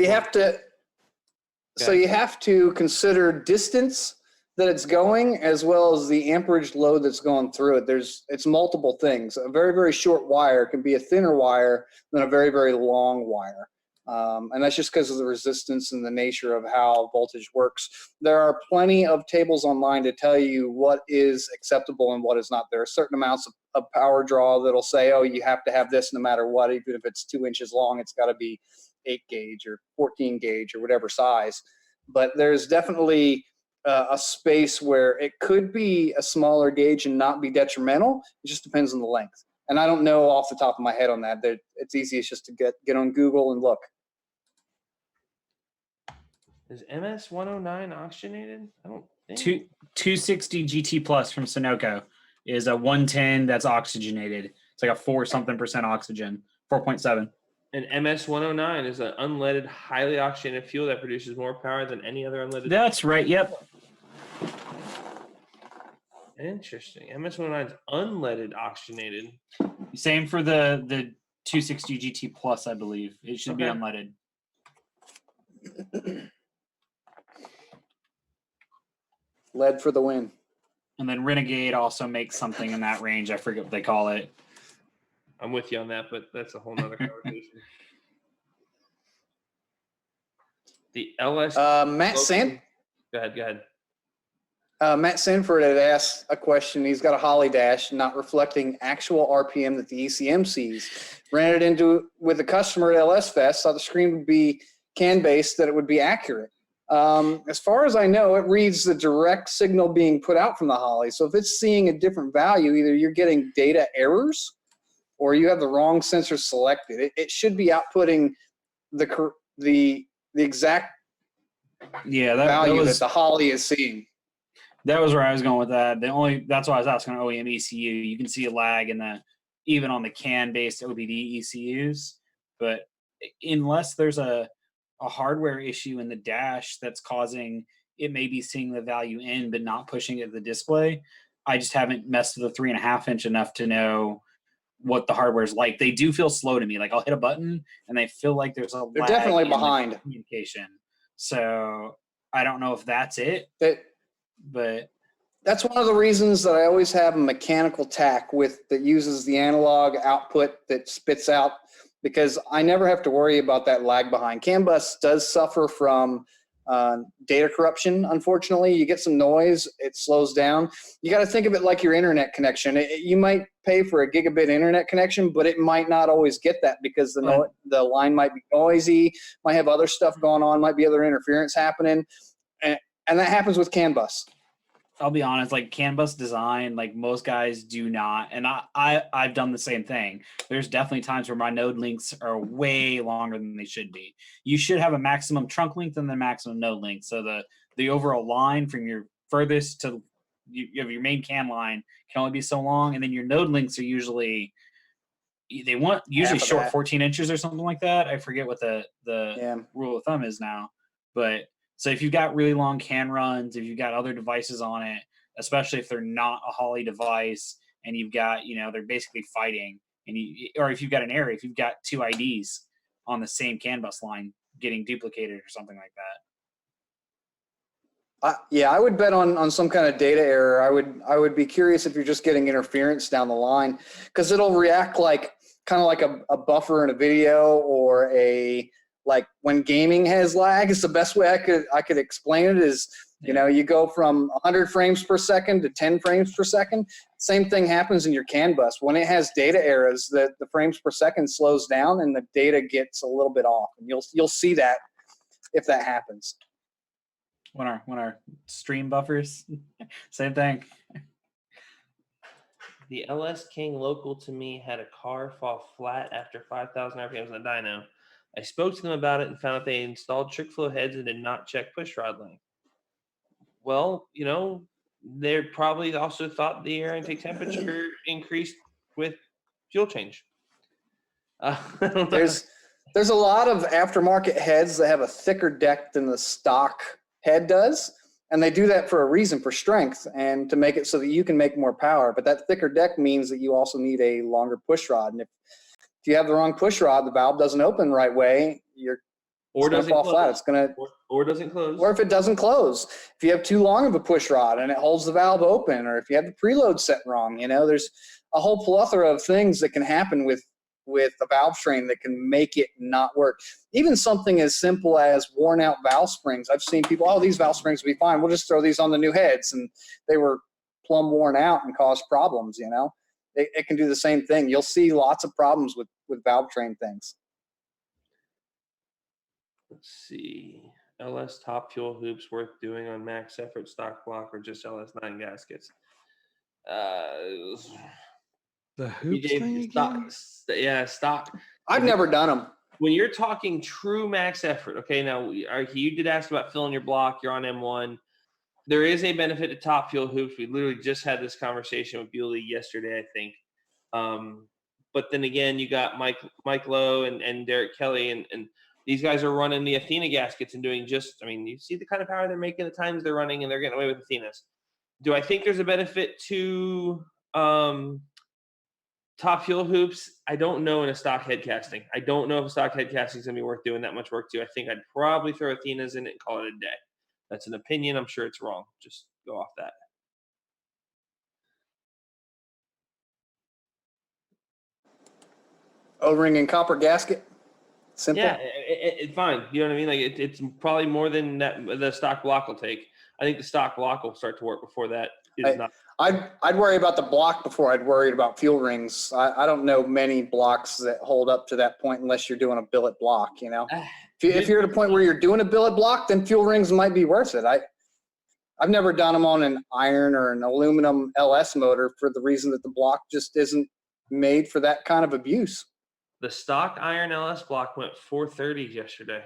you have to consider distance that it's going, as well as the amperage load that's going through it. It's multiple things. A very, very short wire can be a thinner wire than a very, very long wire. And that's just because of the resistance and the nature of how voltage works. There are plenty of tables online to tell you what is acceptable and what is not. There are certain amounts of power draw that'll say, you have to have this no matter what. Even if it's 2 inches long, it's got to be 8 gauge or 14 gauge or whatever size. But there's definitely a space where it could be a smaller gauge and not be detrimental. It just depends on the length. And I don't know off the top of my head on that. It's easiest just to get on Google and look. Is MS-109 oxygenated? I don't think. 260 GT Plus from Sunoco is a 110 that's oxygenated. It's like a 4% oxygen, 4.7. And MS-109 is an unleaded, highly oxygenated fuel that produces more power than any other unleaded. That's right. Yep. Interesting. MS-109 is unleaded, oxygenated. Same for the 260 GT Plus, I believe. It should be unleaded. Lead for the win. And then Renegade also makes something in that range. I forget what they call it. I'm with you on that, but that's a whole nother conversation. The LS. Matt Sanford. Go ahead. Matt Sanford had asked a question. He's got a Holly Dash not reflecting actual RPM that the ECM sees. Ran it into with a customer at LS Fest. Thought the screen would be CAN-based, that it would be accurate. As far as I know, it reads the direct signal being put out from the Holly. So if it's seeing a different value, either you're getting data errors or you have the wrong sensor selected. It should be outputting the exact value that the Holly is seeing. That was where I was going with that. That's why I was asking OEM ECU. You can see a lag in even on the CAN-based OBD ECUs, but unless there's a hardware issue in the dash that's causing it may be seeing the value in but not pushing it to the display, I just haven't messed with the 3.5 inch enough to know what the hardware's like. They do feel slow to me. Like I'll hit a button and they feel like there's a they're lag definitely in behind the communication. So I don't know if that's it. But that's one of the reasons that I always have a mechanical tack that uses the analog output that spits out, because I never have to worry about that lag behind. CAN bus does suffer from data corruption. Unfortunately, you get some noise, it slows down. You got to think of it like your internet connection. You might pay for a gigabit internet connection, but it might not always get that because the line might be noisy, might have other stuff going on, might be other interference happening, and that happens with CAN bus. I'll be honest, like CAN bus design, like most guys do not, and I've done the same thing. There's definitely times where my node links are way longer than they should be. You should have a maximum trunk length and the maximum node length. So the overall line from your furthest to you have your main CAN line can only be so long, and then your node links are usually short 14 inches or something like that. I forget what the rule of thumb is now, but. So if you've got really long CAN runs, if you've got other devices on it, especially if they're not a Holly device and you've got, they're basically fighting or if you've got an area, if you've got two IDs on the same CAN bus line getting duplicated or something like that. I would bet on some kind of data error. I would be curious if you're just getting interference down the line because it'll react kind of like a buffer in a video or like when gaming has lag. It's the best way I could explain it is, you go from 100 frames per second to 10 frames per second. Same thing happens in your CAN bus. When it has data errors, the frames per second slows down and the data gets a little bit off. And you'll see that if that happens. When our stream buffers, same thing. The LS King local to me had a car fall flat after 5,000 RPMs on the dyno. I spoke to them about it and found out they installed trick flow heads and did not check push rod length. Well, they probably also thought the air intake temperature increased with fuel change. There's a lot of aftermarket heads that have a thicker deck than the stock head does, and they do that for a reason, for strength and to make it so that you can make more power. But that thicker deck means that you also need a longer push rod, and if you have the wrong push rod, the valve doesn't open the right way, or doesn't fall flat. It's gonna or doesn't close. Or if it doesn't close, if you have too long of a push rod and it holds the valve open, or if you have the preload set wrong, there's a whole plethora of things that can happen with a valve train that can make it not work. Even something as simple as worn out valve springs. I've seen people, these valve springs will be fine. We'll just throw these on the new heads, and they were plumb worn out and caused problems. It can do the same thing. You'll see lots of problems with valve train things. Let's see. LS top fuel hoops worth doing on max effort stock block or just LS9 gaskets? The hoops thing again? Stock. I've never done them. When you're talking true max effort, okay, now you did ask about filling your block. You're on M1. There is a benefit to top fuel hoops. We literally just had this conversation with Bewley yesterday, I think. But then again, you got Mike Lowe and Derek Kelly, and these guys are running the Athena gaskets and doing you see the kind of power they're making, the times they're running, and they're getting away with Athenas. Do I think there's a benefit to top fuel hoops? I don't know in a stock head casting. I don't know if a stock head casting is going to be worth doing that much work to. I think I'd probably throw Athenas in it and call it a day. That's an opinion. I'm sure it's wrong. Just go off that. O-ring and copper gasket. Simple. Yeah, it's fine. You know what I mean? Like it's probably more than that the stock block will take. I think the stock block will start to work before that is not. I'd worry about the block before I'd worry about fuel rings. I don't know many blocks that hold up to that point unless you're doing a billet block. If you're at a point where you're doing a billet block, then fuel rings might be worth it. I've never done them on an iron or an aluminum LS motor for the reason that the block just isn't made for that kind of abuse. The stock iron LS block went 430 yesterday.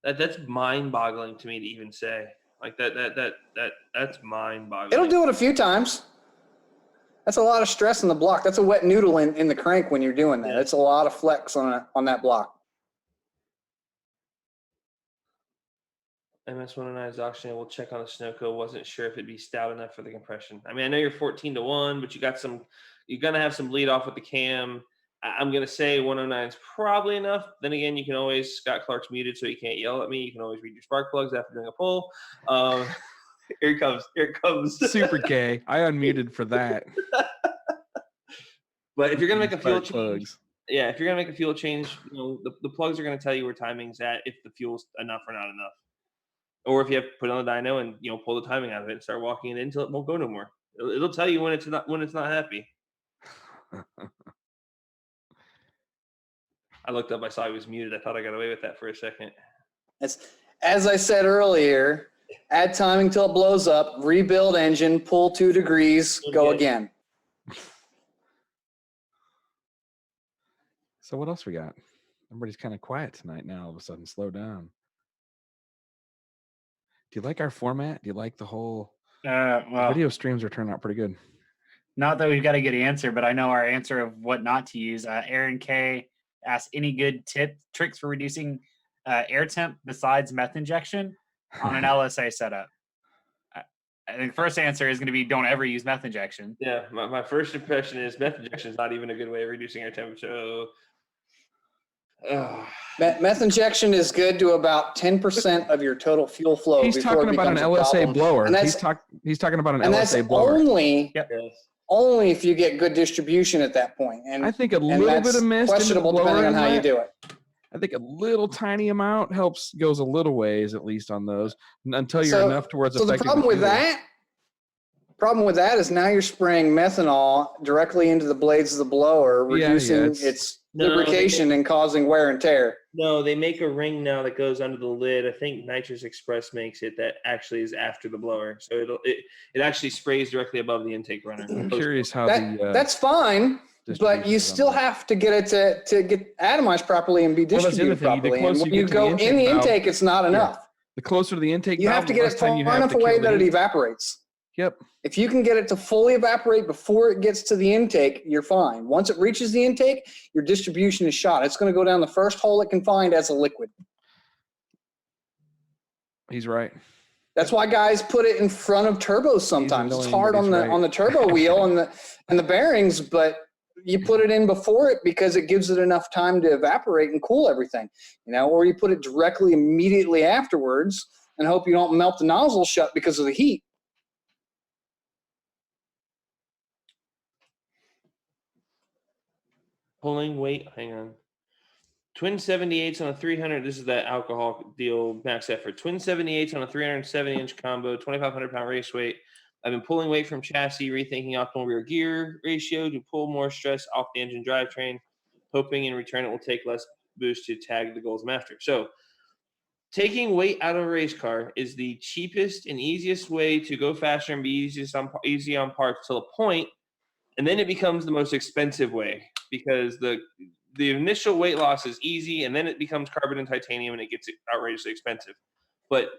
That's mind-boggling to me to even say. Like that's mind-boggling. It'll do it a few times. That's a lot of stress in the block. That's a wet noodle in the crank when you're doing that. It's a lot of flex on that block. MS-109's auction. We'll check on the Sunoco. Wasn't sure if it'd be stout enough for the compression. I mean, I know you're 14-1, but you're gonna have some bleed off with the cam. I'm going to say 109 is probably enough. Then again, you can always, Scott Clark's muted, so he can't yell at me. You can always read your spark plugs after doing a pull. Here it comes. Super gay. I unmuted for that. But if you're going to make a fuel change, plugs. if you're going to make a fuel change, the plugs are going to tell you where timing's at, if the fuel's enough or not enough. Or if you have to put it on the dyno and pull the timing out of it and start walking it until it won't go no more. It'll tell you when it's not happy. I looked up, I saw he was muted. I thought I got away with that for a second. As I said earlier, add timing till it blows up, rebuild engine, pull 2 degrees, go again. So what else we got? Everybody's kind of quiet tonight now. All of a sudden, slow down. Do you like our format? Do you like the whole video streams are turning out pretty good? Not that we've got a good answer, but I know our answer of what not to use. Aaron K asked, any good tricks for reducing air temp besides meth injection on an LSA setup? I think the first answer is going to be don't ever use meth injection. Yeah, my first impression is meth injection is not even a good way of reducing air temperature. Meth injection is good to about 10% of your total fuel flow. He's talking about an LSA blower. He's talking about an LSA blower. Only if you get good distribution at that point. And I think a little bit of mist questionable depending on how you do it. I think a little tiny amount goes a little ways, at least on those, until you're enough towards the problem with that is now you're spraying methanol directly into the blades of the blower, reducing its lubrication and causing wear and tear. No, they make a ring now that goes under the lid. I think Nitrous Express makes it that actually is after the blower, so it actually sprays directly above the intake runner. I'm curious how that's fine. But you still have to get it to get atomized properly and be distributed properly. And when you go in the intake, it's not enough. The closer to the intake, you have to get it far enough away that it evaporates. Yep. If you can get it to fully evaporate before it gets to the intake, you're fine. Once it reaches the intake, your distribution is shot. It's going to go down the first hole it can find as a liquid. He's right. That's why guys put it in front of turbos sometimes. It's hard on the turbo wheel and the bearings, but you put it in before it because it gives it enough time to evaporate and cool everything, or you put it directly immediately afterwards and hope you don't melt the nozzle shut because of the heat. Pulling weight, hang on. Twin 78s on a 300. This is that alcohol deal max effort. Twin 78s on a 370-inch combo, 2,500-pound race weight. I've been pulling weight from chassis, rethinking optimal rear gear ratio to pull more stress off the engine drivetrain, hoping in return it will take less boost to tag the goals I'm after. So taking weight out of a race car is the cheapest and easiest way to go faster and be easy on parts till a point, and then it becomes the most expensive way because the initial weight loss is easy, and then it becomes carbon and titanium, and it gets outrageously expensive. But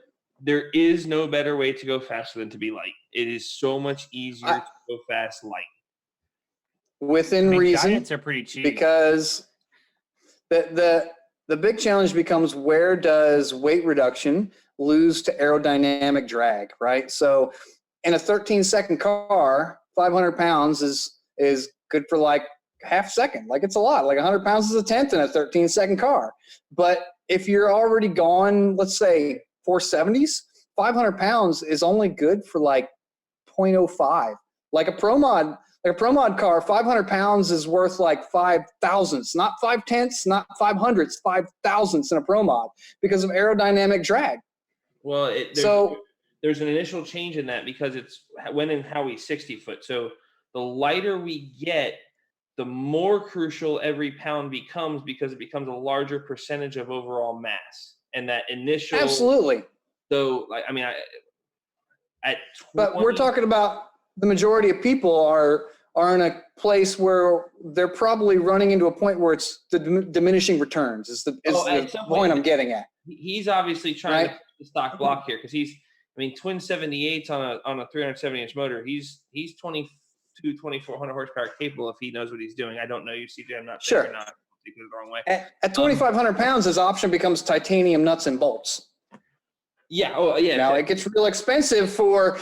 there is no better way to go faster than to be light. It is so much easier to go fast light. Within reason, diets are pretty cheap because the big challenge becomes where does weight reduction lose to aerodynamic drag, right? So in a 13-second car, 500 pounds is good for like half second. Like it's a lot. Like 100 pounds is a tenth in a 13-second car. But if you're already gone, let's say 470s, 500 pounds is only good for like 0.05. Like a pro mod car, 500 pounds is worth like 5 thousandths, not 5 tenths, not 5 hundredths, 5 thousandths in a pro mod because of aerodynamic drag. Well, there's an initial change in that because it's when and how we 60 foot. So the lighter we get, the more crucial every pound becomes because it becomes a larger percentage of overall mass. And that initial absolutely. So but we're talking about the majority of people are in a place where they're probably running into a point where it's the diminishing returns is the point I'm getting at. He's obviously trying to stock block here because twin 78s on a 370-inch motor. He's 2,400 horsepower capable if he knows what he's doing. I don't know you, CJ. I'm not sure. Or not. It the wrong way. At 2,500 pounds, his option becomes titanium nuts and bolts. Yeah. Oh, yeah. Now it gets real expensive for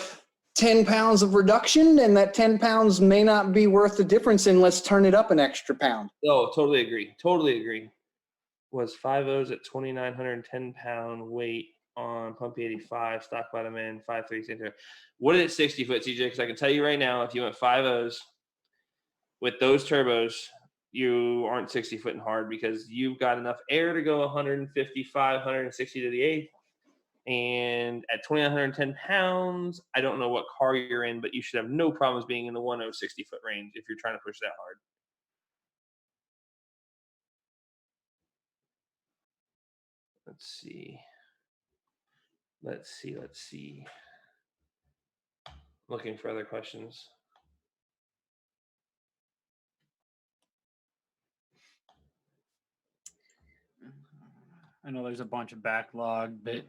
10 pounds of reduction, and that 10 pounds may not be worth the difference in let's turn it up an extra pound. Oh, totally agree. Was 5.0s at 2,910-pound weight on Pump 85, stock bottom end, 5.3. What is it 60 foot, CJ? Because I can tell you right now, if you went 5.0s with those turbos, you aren't 60 foot and hard because you've got enough air to go 155, 160 to the eighth. And at 2,910 pounds, I don't know what car you're in, but you should have no problems being in the 60-foot range if you're trying to push that hard. Let's see. Looking for other questions. I know there's a bunch of backlog, but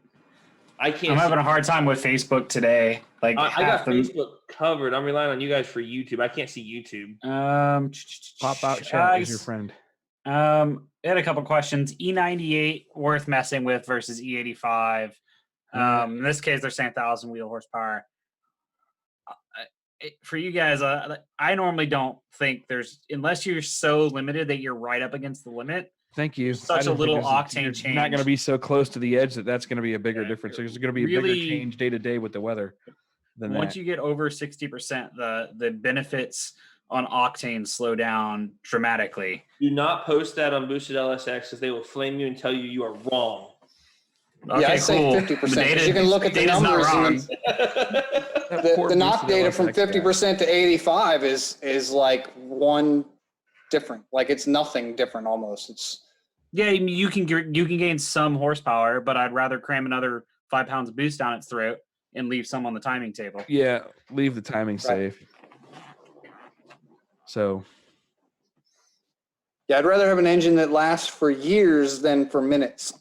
I'm having a hard time with Facebook today. Like I got Facebook covered. I'm relying on you guys for YouTube. I can't see YouTube. Pop out chat is your friend. I had a couple questions. E98 worth messing with versus E85. In this case, they're saying 1,000 wheel horsepower. For you guys, I normally don't think there's, unless you're so limited that you're right up against the limit. Thank you. Such a little octane change. You're not going to be so close to the edge that's going to be a bigger difference. There's going to be a bigger change day to day with the weather. Once you get over 60%, the benefits on octane slow down dramatically. Do not post that on Boosted LSX because they will flame you and tell you are wrong. Okay, I say 50% because you can look at the numbers. The knock data from 50% to 85 is like one different. Like it's nothing different almost. It's you can gain some horsepower, but I'd rather cram another 5 pounds of boost down its throat and leave some on the timing table. Yeah, leave the timing safe. So yeah, I'd rather have an engine that lasts for years than for minutes.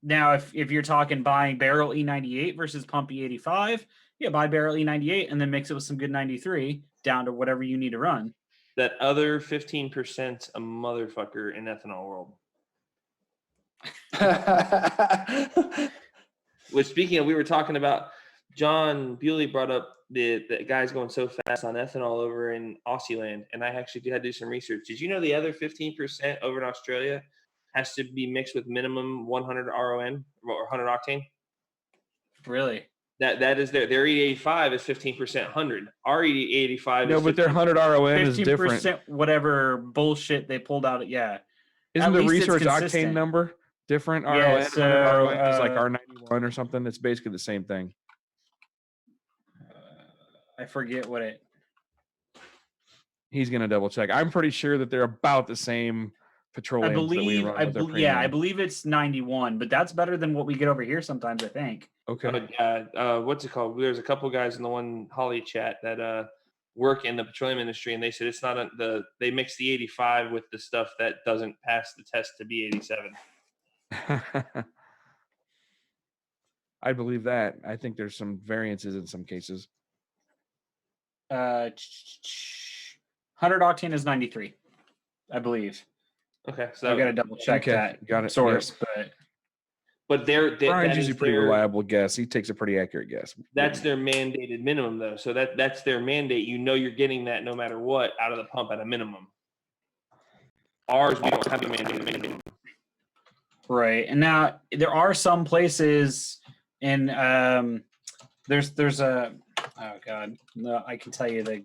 Now, if you're talking buying barrel E98 versus pump E85, buy barrel E98 and then mix it with some good 93 down to whatever you need to run. That other 15% a motherfucker in ethanol world. Which, speaking of, we were talking about, John Bewley brought up the guys going so fast on ethanol over in Aussie land, and I actually had to do some research. Did you know the other 15% over in Australia has to be mixed with minimum 100 RON or 100 octane? Really? That is their E85 is 15% 100. Our E85 no, but their 100 RON is different. 15% whatever bullshit they pulled out. Yeah. Isn't the research octane number different? RON, yeah, so, 100 RON is like R91 or something. It's basically the same thing. I forget what it. He's going to double check. I'm pretty sure that they're about the same petroleum. I believe it's 91, but that's better than what we get over here sometimes, I think. Okay. What's it called? There's a couple guys in the one Holly chat that work in the petroleum industry, and they said it's not they mix the 85 with the stuff that doesn't pass the test to be 87. I believe that. I think there's some variances in some cases. 100 octane is 93, I believe. Okay, so I got to double check that. Got it. Source, but Brian's usually a pretty reliable guess. He takes a pretty accurate guess. That's their mandated minimum, though. So that's their mandate. You're getting that no matter what out of the pump at a minimum. Ours, we don't have a mandated minimum. Right, and now there are some places in there's a I can tell you the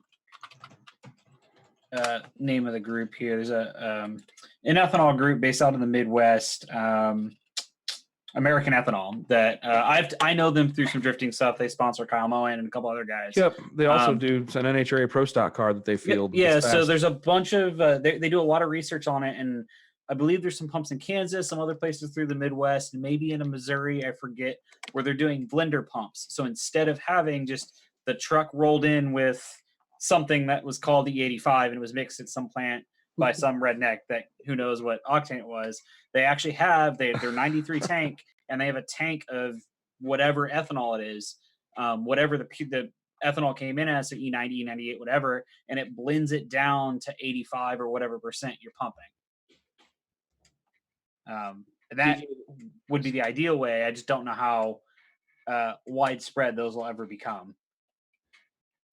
name of the group here. There's an ethanol group based out in the Midwest, American Ethanol, that I know them through some drifting stuff. They sponsor Kyle Moen and a couple other guys. Yep, they also do an NHRA Pro Stock car that they field. Yeah, so there's a bunch of they do a lot of research on it, and I believe there's some pumps in Kansas, some other places through the Midwest, and maybe in Missouri, I forget, where they're doing blender pumps. So instead of having just the truck rolled in with something that was called the E85 and it was mixed at some plant by some redneck that who knows what octane it was, they actually have their 93 tank, and they have a tank of whatever ethanol it is, whatever the ethanol came in as, so E90, E98, whatever, and it blends it down to 85 or whatever percent you're pumping. And that would be the ideal way. I just don't know how widespread those will ever become.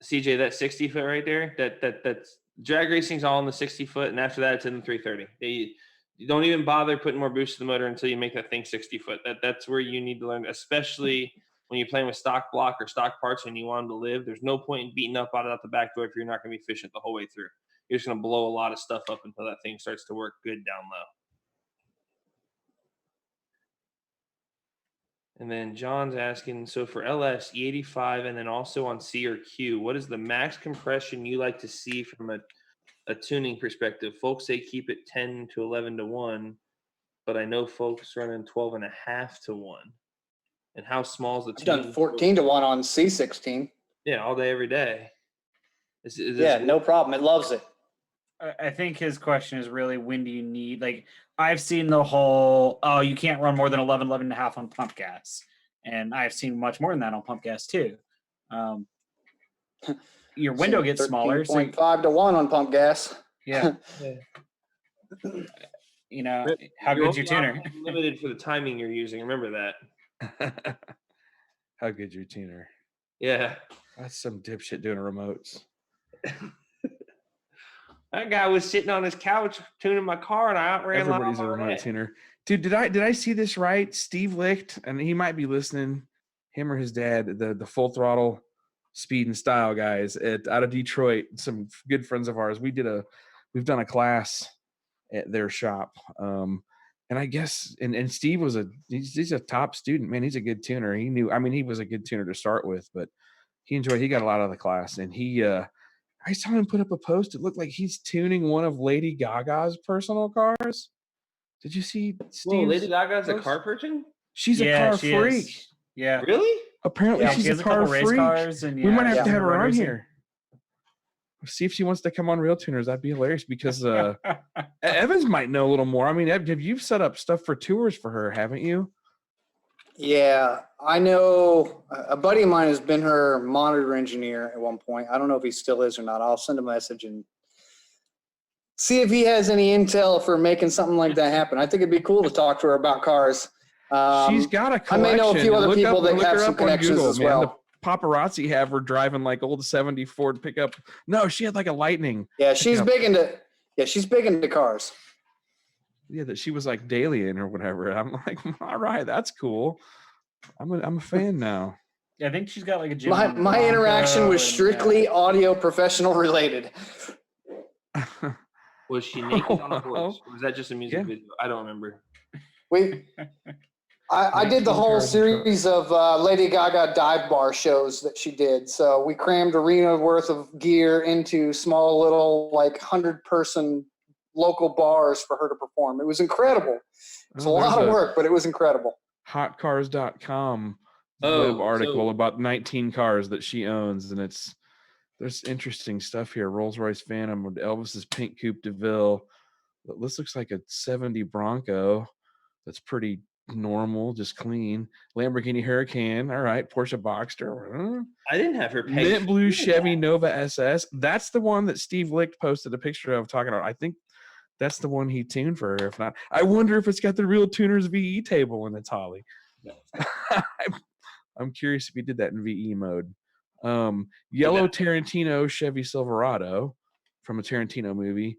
CJ, that 60 foot right there, that's drag racing's all in the 60 foot, and after that it's in the 330. You don't even bother putting more boost to the motor until you make that thing 60 foot. That's where you need to learn, especially when you're playing with stock block or stock parts and you want them to live. There's no point in beating up out the back door if you're not going to be efficient the whole way through. You're just going to blow a lot of stuff up until that thing starts to work good down low. And then John's asking, so for LS, E85, and then also on C or Q, what is the max compression you like to see from a tuning perspective? Folks say keep it 10 to 11 to 1, but I know folks running 12.5 to 1. And how small is the I've tuning? done 14 to 1 on C16. Yeah, all day, every day. Is Yeah, no problem. It loves it. I think his question is really, when do you need, like, I've seen the whole, oh, you can't run more than 11 and a half on pump gas. And I've seen much more than that on pump gas too. Your window gets smaller. 13.5 to 1 on pump gas. Yeah. You know, how good's your tuner? Limited for the timing you're using. Remember that. How good's your tuner? Yeah. That's some dipshit doing remotes. That guy was sitting on his couch tuning my car, and I outran. Everybody's a remote tuner. Dude, did I see this right? Steve Licht, and he might be listening, him or his dad, the Full Throttle Speed and Style guys out of Detroit, some good friends of ours. We've done a class at their shop. And I guess and Steve he's a top student, man. He's a good tuner. He was a good tuner to start with, but he got a lot out of the class, and I saw him put up a post. It looked like he's tuning one of Lady Gaga's personal cars. Did you see Steve? Whoa, Lady Gaga's a car person? She's a car freak. Is. Yeah. Really? Apparently she's a car freak. Race cars and, we might have to have her on here. See if she wants to come on RealTuners. That'd be hilarious because Evans might know a little more. I mean, you've set up stuff for tours for her, haven't you? Yeah, I know a buddy of mine has been her monitor engineer at one point. I don't know if he still is or not. I'll send a message and see if he has any intel for making something like that happen. I think it'd be cool to talk to her about cars. She's got a collection. I may know a few other people that have some connections as well. The paparazzi have her driving like old 70 Ford pickup. No, she had like a Lightning. Yeah, she's big into cars. Yeah, that she was like daily in or whatever. I'm like, all right, that's cool. I'm a fan now. Yeah, I think she's got like a gym. My interaction was strictly audio professional related. Was she naked on a horse? Or was that just a music video? I don't remember. I did the whole series of Lady Gaga dive bar shows that she did. So we crammed arena worth of gear into small little 100-person local bars for her to perform. It was incredible. It's a lot of work, but it was incredible. Hotcars.com web article about 19 cars that she owns, and there's interesting stuff here. Rolls-Royce Phantom with Elvis's pink Coupe de Ville. This looks like a 70 Bronco. That's pretty normal, just clean. Lamborghini Huracan. All right. Porsche Boxster. I didn't have her pegged. Mint blue Chevy Nova SS. That's the one that Steve Licht posted a picture of talking about. I think that's the one he tuned for her. If not, I wonder if it's got the RealTuners VE table in its Holly. I'm curious if he did that in VE mode. Yellow Tarantino Chevy Silverado from a Tarantino movie.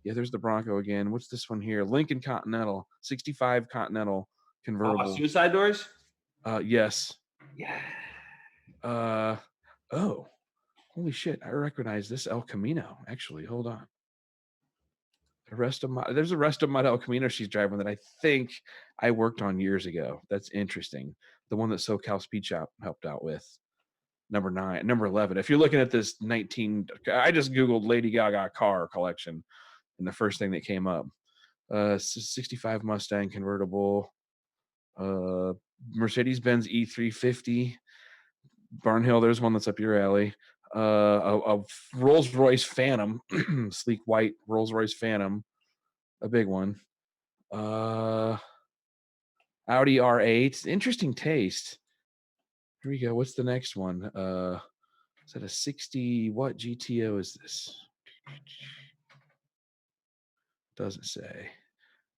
Yeah, there's the Bronco again. What's this one here? Lincoln Continental, 65 Continental convertible. Suicide doors? Yes. Yeah. Oh, holy shit. I recognize this El Camino, actually. Hold on. There's a rest of my El Camino she's driving that I think I worked on years ago. That's interesting. The one that SoCal Speed Shop helped out with. Number 11. If you're looking at this 19, I just Googled Lady Gaga car collection, and the first thing that came up, 65 Mustang convertible, Mercedes-Benz E350, Barnhill. There's one that's up your alley. A Rolls-Royce Phantom, sleek white Rolls-Royce Phantom, a big one. Audi R8, interesting taste. Here we go. What's the next one? Is that a 60? What GTO is this? Doesn't say.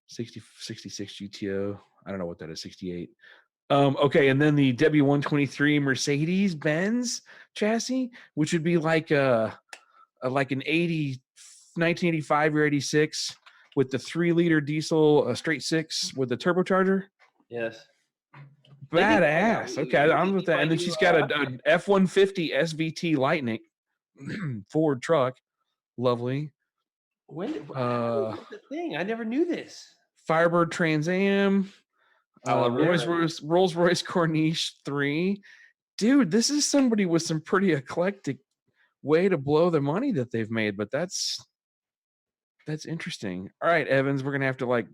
66 GTO. I don't know what that is. 68. Okay, and then the W123 Mercedes-Benz chassis, which would be like an 1985 or 86 with the 3-liter diesel straight six with the turbocharger. Yes. Badass. Okay, I'm with that. And then she's got an F-150 SVT Lightning Ford truck. Lovely. What's the thing? I never knew this. Firebird Trans Am. Rolls-Royce Corniche 3. Dude, this is somebody with some pretty eclectic way to blow the money that they've made, but that's interesting. All right, Evans, we're gonna have to like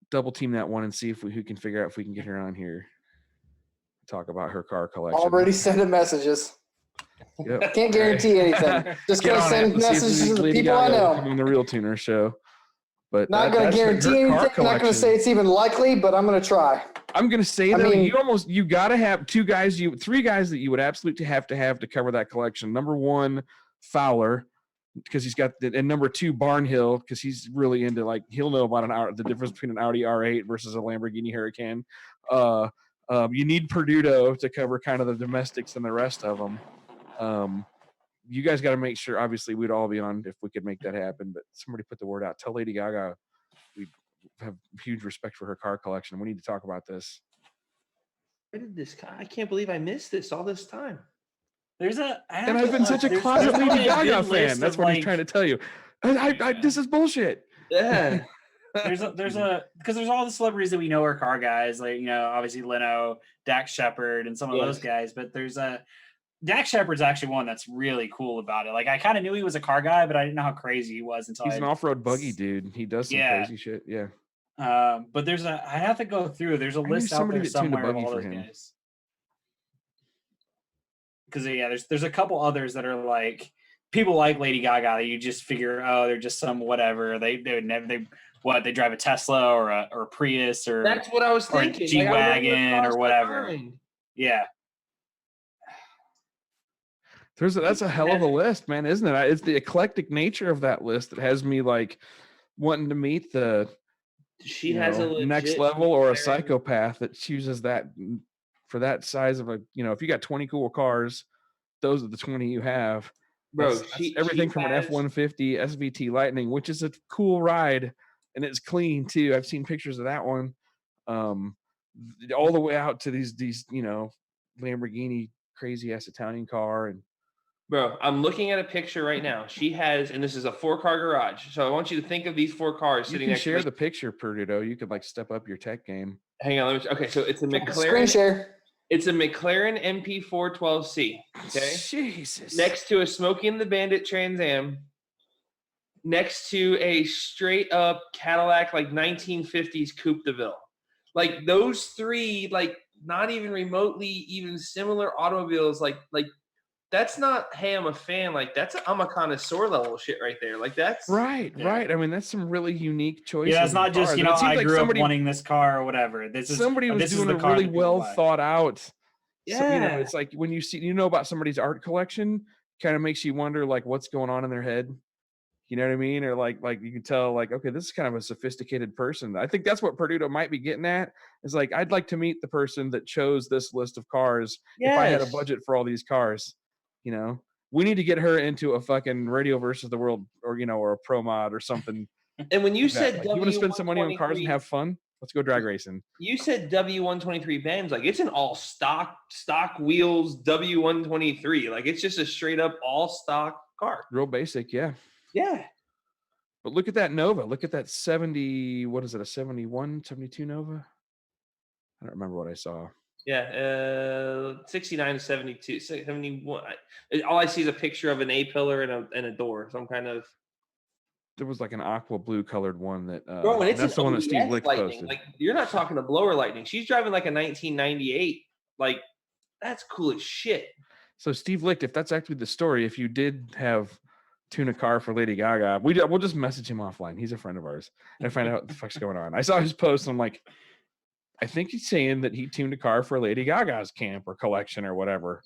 double team that one and see if who can figure out if we can get her on here. Talk about her car collection. Already sending messages. Yep. Can't guarantee anything. Just gonna send messages to the people I know. Come on the RealTuners show. But not going to guarantee anything. Not going to say it's even likely, but I'm going to try. I'm going to say you got to have three guys that you would absolutely have to cover that collection. Number one, Fowler, because he's got and number two, Barnhill, because he's really into he'll know about the difference between an Audi R8 versus a Lamborghini Huracan. You need Perduto to cover kind of the domestics and the rest of them. You guys got to make sure, obviously, we'd all be on if we could make that happen, but somebody put the word out. Tell Lady Gaga we have huge respect for her car collection. We need to talk about this. Where did this I can't believe I missed this all this time. I've been such a closet Lady Gaga fan. That's what he's trying to tell you. This is bullshit. Yeah. Because there's all the celebrities that we know are car guys, obviously Leno, Dax Shepard, and some of those guys, but there's Dax Shepard's actually one that's really cool about it. I kind of knew he was a car guy, but I didn't know how crazy he was until he's an off-road buggy dude. He does some crazy shit. Yeah. But I have to go through. There's a list out there somewhere of all those guys. Because there's a couple others that are people like Lady Gaga that you just figure, they're just some whatever. They drive a Tesla or a Prius or that's what I was thinking. G-Wagon or whatever. Yeah. That's a hell of a list, man, isn't it? It's the eclectic nature of that list that has me wanting to meet the next level or a psychopath that chooses that for that size of if you got 20 cool cars, those are the 20 you have. Bro, that's everything from an F-150 SVT Lightning, which is a cool ride and it's clean too. I've seen pictures of that one, all the way out to these Lamborghini crazy ass Italian car. And bro, I'm looking at a picture right now. She has, and this is a 4-car garage. So I want you to think of these 4 cars sitting next to share the picture, Perduto. You could step up your tech game. Hang on, okay, so it's a McLaren. Screen share. It's a McLaren MP412C. Okay. Jesus. Next to a Smokey and the Bandit Trans Am. Next to a straight up Cadillac 1950s Coupe de Ville. Those three, not even remotely even similar automobiles. That's not, hey, I'm a fan. I'm a connoisseur level shit right there. That's right. I mean, that's some really unique choices. Yeah, it's not just I grew up wanting this car or whatever. Somebody was doing a really well thought out. Yeah, it's when you see about somebody's art collection, kind of makes you wonder what's going on in their head. You know what I mean? Or you can tell okay, this is kind of a sophisticated person. I think that's what Perduto might be getting at. Is I'd like to meet the person that chose this list of cars. If I had a budget for all these cars. We need to get her into a fucking Radio versus the World or a pro mod or something. And when you said you want to spend some money on cars and have fun, let's go drag racing. You said W123 Benz, it's an all stock wheels W123. It's just a straight up all stock car. Real basic, yeah. Yeah. But look at that Nova. Look at that 70, what is it, a 71, 72 Nova? I don't remember what I saw. Yeah, 69 to 72, 71. All I see is a picture of an A-pillar and a door. Some kind of. There was an aqua blue colored one that. Bro, and that's the one that Steve Licht posted. You're not talking a blower Lightning. She's driving a 1998. That's cool as shit. So Steve Licht, if that's actually the story, if you did tune a car for Lady Gaga, we'll just message him offline. He's a friend of ours and find out what the fuck's going on. I saw his post. And I'm I think he's saying that he tuned a car for Lady Gaga's camp or collection or whatever.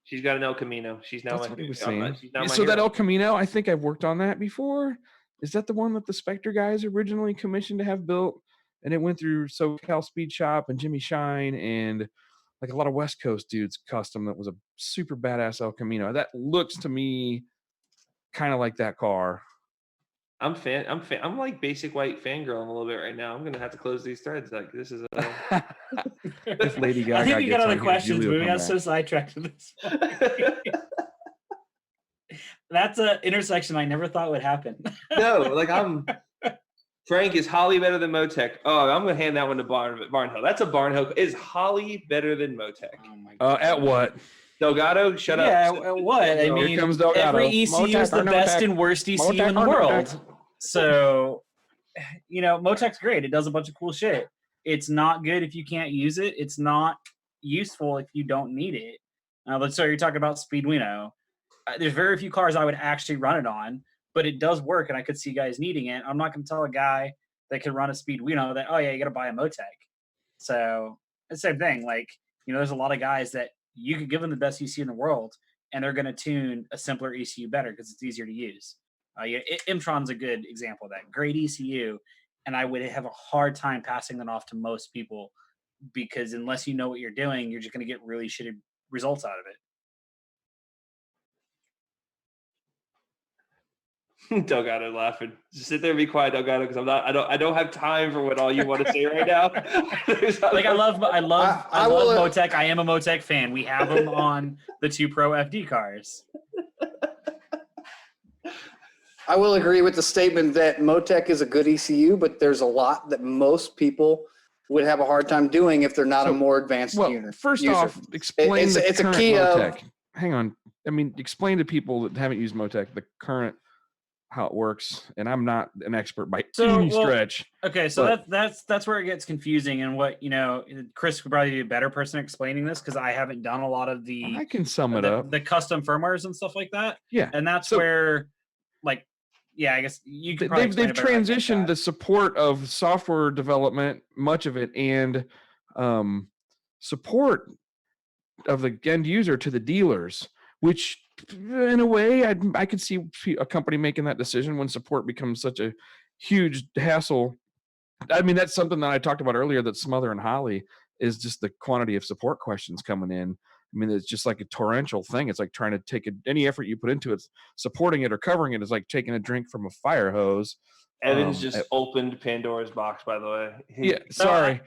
She's got an El Camino. She's now That's what he was saying. So that El Camino, I think I've worked on that before. Is that the one that the Spectre guys originally commissioned to have built? And it went through SoCal Speed Shop and Jimmy Shine and a lot of West Coast dudes custom. That was a super badass El Camino. That looks to me kind of like that car. I'm basic white fangirling a little bit right now. I'm gonna have to close these threads. This is if Lady Gaga. I think we got other questions, but we got so sidetracked to this. That's an intersection I never thought would happen. No, Frank, is Holly better than Motec? Oh, I'm going to hand that one to Barnhill. That's a Barnhill. Is Holly better than Motec? Oh my God. At what? Delgado, shut up. Yeah, what? I Here mean, comes Delgado. every ECU is Motec or the no best tech? and worst ECU Motec in the or no world. tech? So, Motec's great. It does a bunch of cool shit. It's not good if you can't use it. It's not useful if you don't need it. So you're talking about Speeduino. There's very few cars I would actually run it on, but it does work, and I could see guys needing it. I'm not going to tell a guy that can run a Speeduino that, oh yeah, you got to buy a Motec. So it's the same thing. Like, there's a lot of guys that you could give them the best ECU in the world, and they're going to tune a simpler ECU better because it's easier to use. Imtron's a good example of that. Great ECU, and I would have a hard time passing that off to most people because unless you know what you're doing, you're just going to get really shitty results out of it. Delgado laughing. Just sit there and be quiet, Delgado, because I don't have time for what all you want to say right now. Like I love Motec. I am a Motec fan. We have them on the 2 Pro FD cars. I will agree with the statement that Motec is a good ECU, but there's a lot that most people would have a hard time doing if they're not a more advanced user. First off, explain it's the current a key Motec. Hang on. Explain to people that haven't used Motec the current, how it works. And I'm not an expert by any stretch. Okay, so that's where it gets confusing, and what Chris would probably be a better person explaining this because I haven't done a lot of the. I can sum it up. The custom firmwares and stuff like that. Yeah, and that's where, I guess you could. They've transitioned the support of software development, much of it, and support of the end user to the dealers, which in a way I could see a company making that decision when support becomes such a huge hassle. I mean, that's something that I talked about earlier, that Smother and Holly is just the quantity of support questions coming in. I mean, it's just like a torrential thing. It's like trying to take any effort you put into it, supporting it or covering it is like taking a drink from a fire hose. Evans just opened Pandora's box, by the way. Yeah, sorry.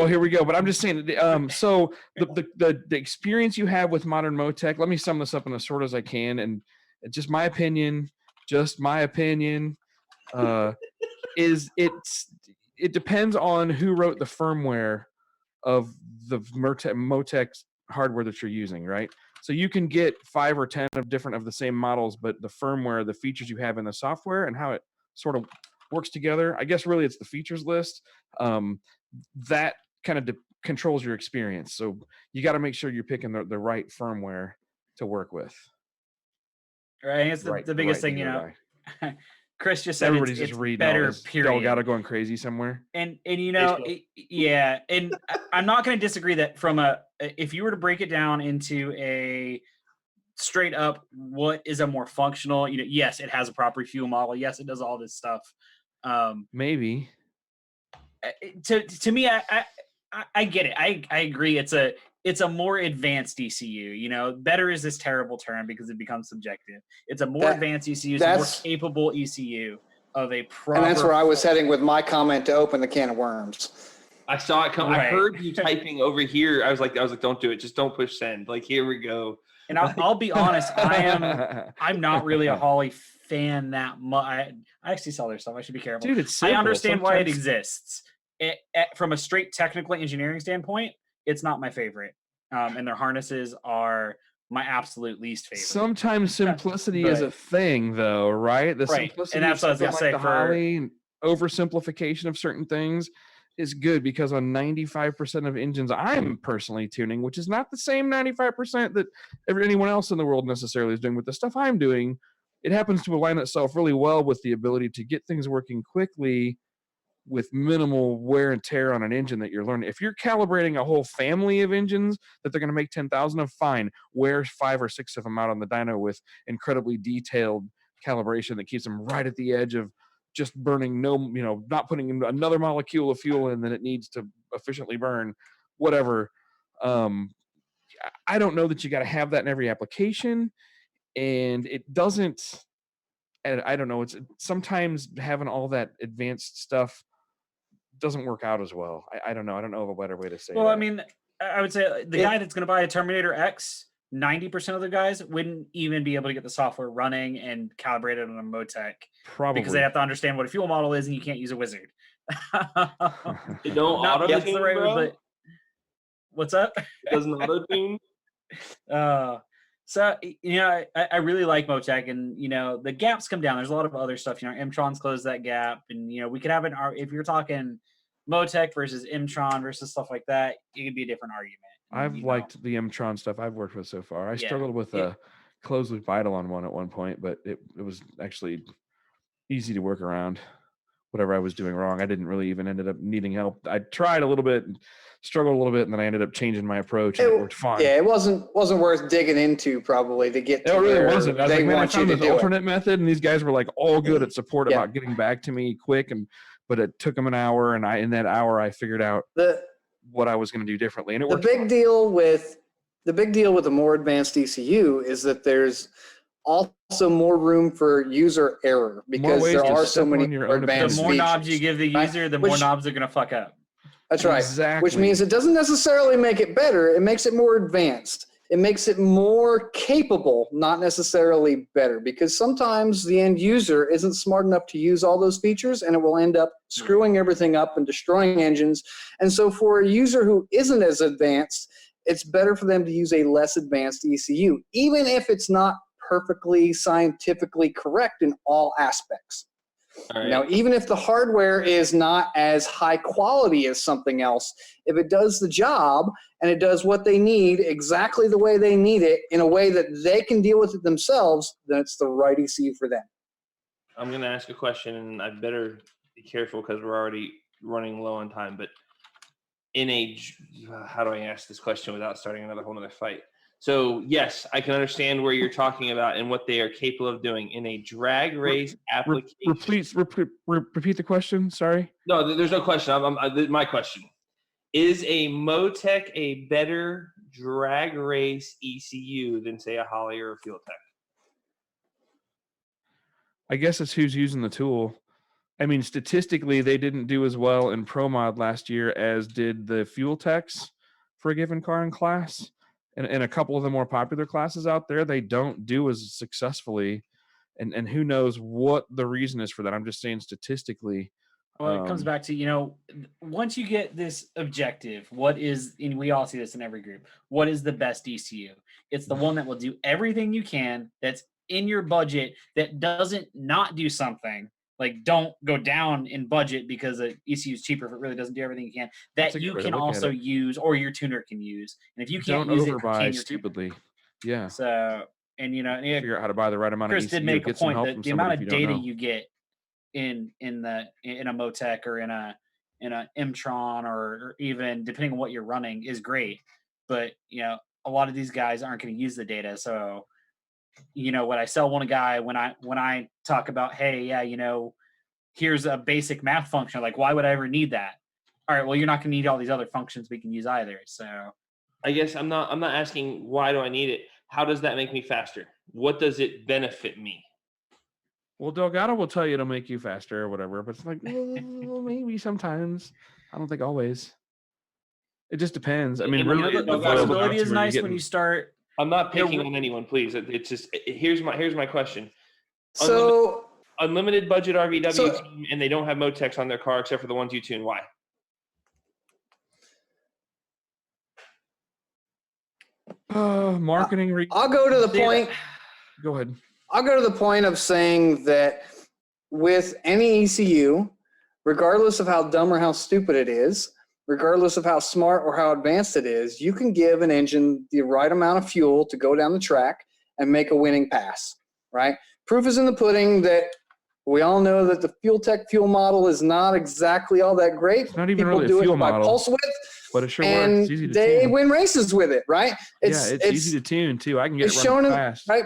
Here we go. But I'm just saying, so the experience you have with modern Motec, let me sum this up in as short as I can. And just my opinion, is it depends on who wrote the firmware of the Motec hardware that you're using, right? So you can get 5 or 10 of different of the same models, but the firmware, the features you have in the software and how it sort of works together, I guess really it's the features list, that kind of controls your experience. So you got to make sure you're picking the right firmware to work with. Right, it's the biggest thing, Chris just said everybody's it's just reading better, period. Delgado going crazy somewhere. And and I'm not going to disagree that if you were to break it down into a straight up, what is a more functional, yes, it has a proper fuel model. Yes, it does all this stuff. Maybe. To me, I get it. I agree. It's a more advanced ECU. Better is this terrible term because it becomes subjective. It's a more advanced ECU, it's a more capable ECU of a proper. And that's where I was heading with my comment to open the can of worms. I saw it come. Right. I heard you typing over here. I was like, don't do it. Just don't push send. Like, here we go. And I'll be honest, I'm not really a Holly fan that much. I actually sell their stuff. I should be careful. Dude, it's simple. I understand why it exists. From a straight technical engineering standpoint, it's not my favorite. And their harnesses are my absolute least favorite. Sometimes simplicity is a thing, though, right? Simplicity, and that's what I was going to say. Holly, oversimplification of certain things is good, because on 95% of engines I'm personally tuning, which is not the same 95% that anyone else in the world necessarily is doing with the stuff I'm doing, it happens to align itself really well with the ability to get things working quickly with minimal wear and tear on an engine that you're learning. If you're calibrating a whole family of engines that they're going to make 10,000 of, fine, wear 5 or 6 of them out on the dyno with incredibly detailed calibration that keeps them right at the edge of just burning not putting in another molecule of fuel in than it needs to efficiently burn, whatever. I don't know that you got to have that in every application, and it doesn't. I don't know. It's sometimes having all that advanced stuff doesn't work out as well. I don't know. I don't know of a better way to say. Well, that. I mean, I would say the guy that's going to buy a Terminator X 90% of the guys wouldn't even be able to get the software running and calibrated on a Motec. Probably. Because they have to understand what a fuel model is, and you can't use a wizard. It don't Not auto that's tune, the right bro. word, but what's up? It doesn't auto tune. So I really like Motec, and the gaps come down. There's a lot of other stuff. Mtron's closed that gap, and we could have if you're talking Motec versus Mtron versus stuff like that, it could be a different argument. I've liked the Mtron stuff I've worked with so far. I struggled with a closed loop Eidolon one at one point, but it was actually easy to work around whatever I was doing wrong. I didn't really even ended up needing help. I tried a little bit, struggled a little bit, and then I ended up changing my approach, and it worked fine. Yeah, it wasn't worth digging into probably to get to it really where wasn't. I was they like, man, I want you found to this do alternate method, and these guys were like all good at support Yeah. about getting back to me quick, but it took them an hour, and in that hour I figured out what I was going to do differently, and it worked. The big deal with a more advanced ECU is that there's also more room for user error because there are so many advanced The more knobs you give the user, the more knobs are going to fuck up. That's right. Exactly. Which means it doesn't necessarily make it better. It makes it more advanced. It makes it more capable, not necessarily better, because sometimes the end user isn't smart enough to use all those features, and it will end up screwing everything up and destroying engines. And so for a user who isn't as advanced, it's better for them to use a less advanced ECU, even if it's not perfectly scientifically correct in all aspects. Right. Now, even if the hardware is not as high quality as something else, if it does the job and it does what they need exactly the way they need it in a way that they can deal with it themselves, then it's the right ECU for them. I'm going to ask a question, and I better be careful because we're already running low on time. But how do I ask this question without starting another whole other fight? So, yes, I can understand where you're talking about and what they are capable of doing in a drag race application. Please repeat the question. Sorry. No, there's no question. My question. Is a Motec a better drag race ECU than, say, a Holley or a Fuel Tech? I guess it's who's using the tool. I mean, statistically, they didn't do as well in ProMod last year as did the Fuel Techs for a given car and class. And a couple of the more popular classes out there, they don't do as successfully. And who knows what the reason is for that. I'm just saying statistically. Well, it comes back to, once you get this objective, and we all see this in every group, what is the best ECU? It's the one that will do everything you can, that's in your budget, that doesn't not do something. Like, don't go down in budget because the ECU is cheaper if it really doesn't do everything you can. That you can also use, or your tuner can use. And if you can't use it, you can stupidly. Yeah. So, and figure out how to buy the right amount of ECU. Chris did make a point that the amount of data you get in a Motec or in a Mtron or even depending on what you're running is great. But a lot of these guys aren't going to use the data, so. What I sell one guy when I talk about, hey, yeah, here's a basic math function. Like, why would I ever need that? All right, well, you're not going to need all these other functions we can use either. So, I guess I'm not asking why do I need it. How does that make me faster? What does it benefit me? Well, Delgado will tell you it'll make you faster or whatever, but it's like, well, maybe sometimes. I don't think always. It just depends. I mean, really, the flexibility is nice when you start. I'm not picking on anyone, please. It's just here's my question. So unlimited budget RVW team, and they don't have Motecs on their car except for the ones you tune. Why? Marketing. I'll go to the point. Go ahead. I'll go to the point of saying that with any ECU, regardless of how dumb or how stupid it is, regardless of how smart or how advanced it is, you can give an engine the right amount of fuel to go down the track and make a winning pass, right? Proof is in the pudding that we all know that the Fuel Tech fuel model is not exactly all that great. It's not even People really do a fuel it by model, pulse width, but it sure and works. It's easy to they tune. win races with it, right? It's easy to tune too. I can get it running fast. Right?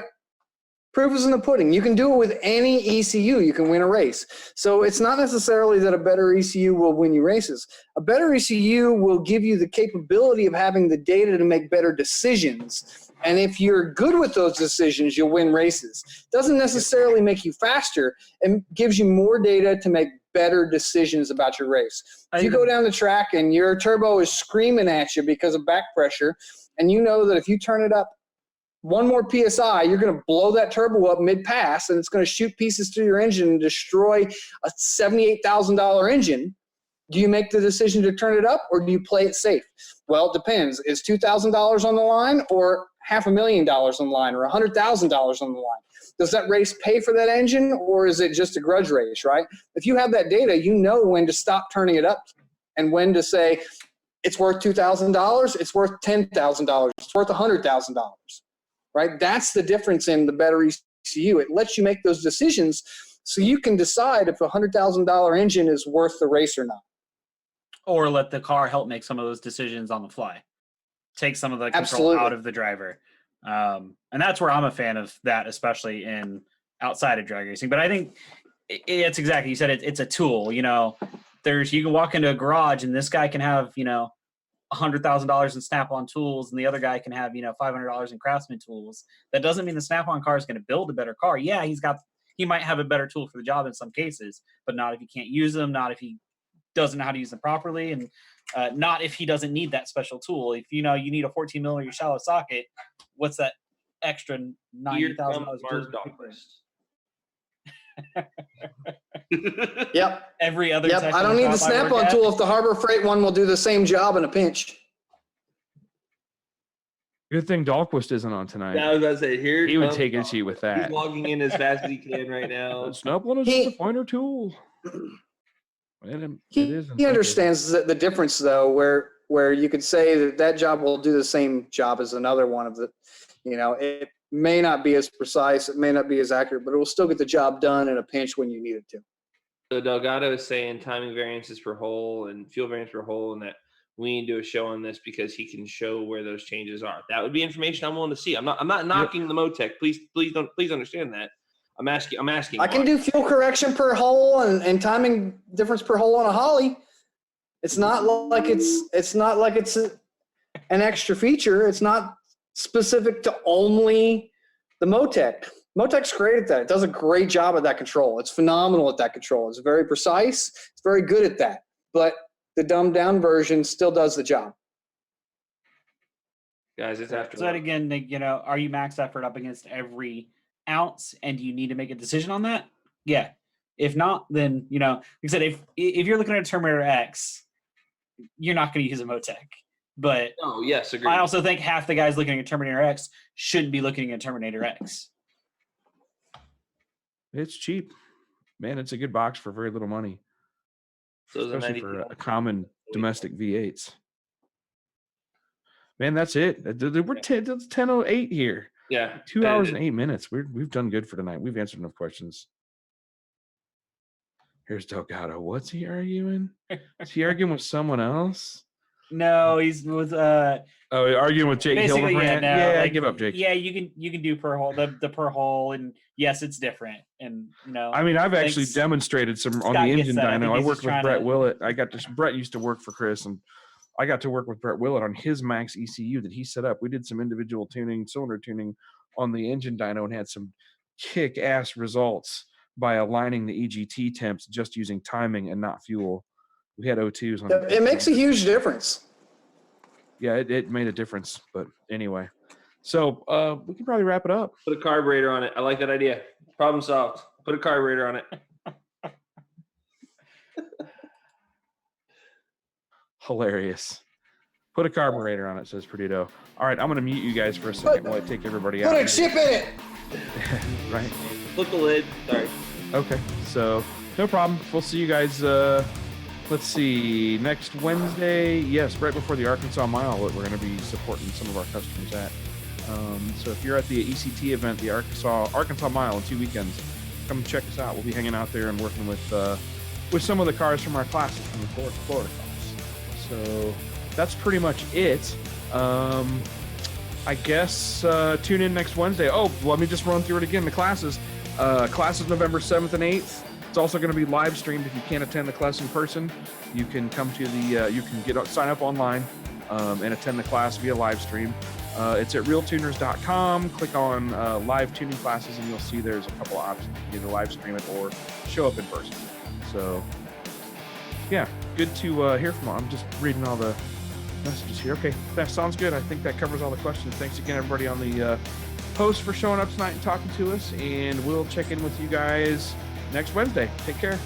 Proof is in the pudding. You can do it with any ECU. You can win a race. So it's not necessarily that a better ECU will win you races. A better ECU will give you the capability of having the data to make better decisions. And if you're good with those decisions, you'll win races. Doesn't necessarily make you faster. It gives you more data to make better decisions about your race. If you go down the track and your turbo is screaming at you because of back pressure, and you know that if you turn it up one more PSI, you're going to blow that turbo up mid-pass, and it's going to shoot pieces through your engine and destroy a $78,000 engine. Do you make the decision to turn it up, or do you play it safe? Well, it depends. Is $2,000 on the line, or $500,000 on the line, or $100,000 on the line? Does that race pay for that engine, or is it just a grudge race, right? If you have that data, you know when to stop turning it up and when to say, it's worth $2,000, it's worth $10,000, it's worth $100,000, right? That's the difference in the better ECU. It lets you make those decisions so you can decide if a $100,000 engine is worth the race or not. Or let the car help make some of those decisions on the fly. Take some of the control out of the driver. And that's where I'm a fan of that, especially in outside of drag racing. But I think it's exactly, you said it's a tool. You know, you can walk into a garage and this guy can have, you know, $100,000 in Snap-on tools, and the other guy can have, you know, $500 in Craftsman tools. That doesn't mean the Snap-on car is going to build a better car. Yeah, he might have a better tool for the job in some cases, but not if he can't use them, not if he doesn't know how to use them properly, and not if he doesn't need that special tool. If you know you need a 14 millimeter shallow socket, what's that extra $90,000? Yep. Every other. Yep. I don't need the Snap-on tool if the Harbor Freight one will do the same job in a pinch. Good thing Dahlquist isn't on tonight. Yeah, I was about to say, he would take issue with that. He's logging in as fast as he can right now. Snap-on is just a pointer tool. He understands the difference, though, where you could say that job will do the same job as another one of the, you know, it may not be as precise, it may not be as accurate, but it will still get the job done in a pinch when you need it to. So Delgado is saying timing variances per hole and fuel variance per hole, and that we need to do a show on this because he can show where those changes are. That would be information I'm willing to see. I'm not knocking the Motec. Please understand that. I'm asking. I can do fuel correction per hole and timing difference per hole on a Holly. It's not like it's an extra feature. It's not specific to only the Motec. Motec's great at that. It does a great job at that control. It's phenomenal at that control. It's very precise. It's very good at that. But the dumbed down version still does the job. Guys, it's after. So that again, you know, are you max effort up against every ounce, and do you need to make a decision on that? Yeah. If not, then, you know, like I said, if you're looking at a Terminator X, you're not going to use a Motec. But yes, agreed. I also think half the guys looking at Terminator X shouldn't be looking at Terminator X. It's cheap, man. It's a good box for very little money, so especially for a common domestic V8s. Man, that's it. We're 10:08 here. Yeah, 2 hours and 8 minutes. We've done good for tonight. We've answered enough questions. Here's Delgado. What's he arguing? Is he arguing with someone else? No, he's with arguing with Jake Hildebrand. I give up, Jake. Yeah, you can do per hole the per hole, and yes, it's different. And you know, I mean, I've actually demonstrated some on the engine dyno. I worked with Brett Willett. Brett used to work for Chris, and I got to work with Brett Willett on his max ECU that he set up. We did some individual tuning, cylinder tuning on the engine dyno, and had some kick-ass results by aligning the EGT temps just using timing and not fuel. We had O2s on it. It makes a huge difference. Yeah, it made a difference. But anyway, so we can probably wrap it up. Put a carburetor on it. I like that idea. Problem solved. Put a carburetor on it. Hilarious. Put a carburetor on it, says Perdido. All right, I'm going to mute you guys for a second while I take everybody out. Put a chip in it. Right. Flip the lid. Sorry. Okay, so no problem. We'll see you guys. Let's see, next Wednesday, yes, right before the Arkansas Mile, we're going to be supporting some of our customers at. So if you're at the ECT event, the Arkansas Mile in 2 weekends, come check us out. We'll be hanging out there and working with some of the cars from our classes from the Florida class. So that's pretty much it. I guess tune in next Wednesday. Oh, let me just run through it again. The classes November 7th and 8th. It's also going to be live streamed. If you can't attend the class in person, you can come to you can sign up online and attend the class via live stream. It's at RealTuners.com. Click on live tuning classes, and you'll see there's a couple of options. You can either live stream it or show up in person. So, yeah, good to hear from them. I'm just reading all the messages here. Okay, that sounds good. I think that covers all the questions. Thanks again, everybody on the post for showing up tonight and talking to us. And we'll check in with you guys next Wednesday. Take care.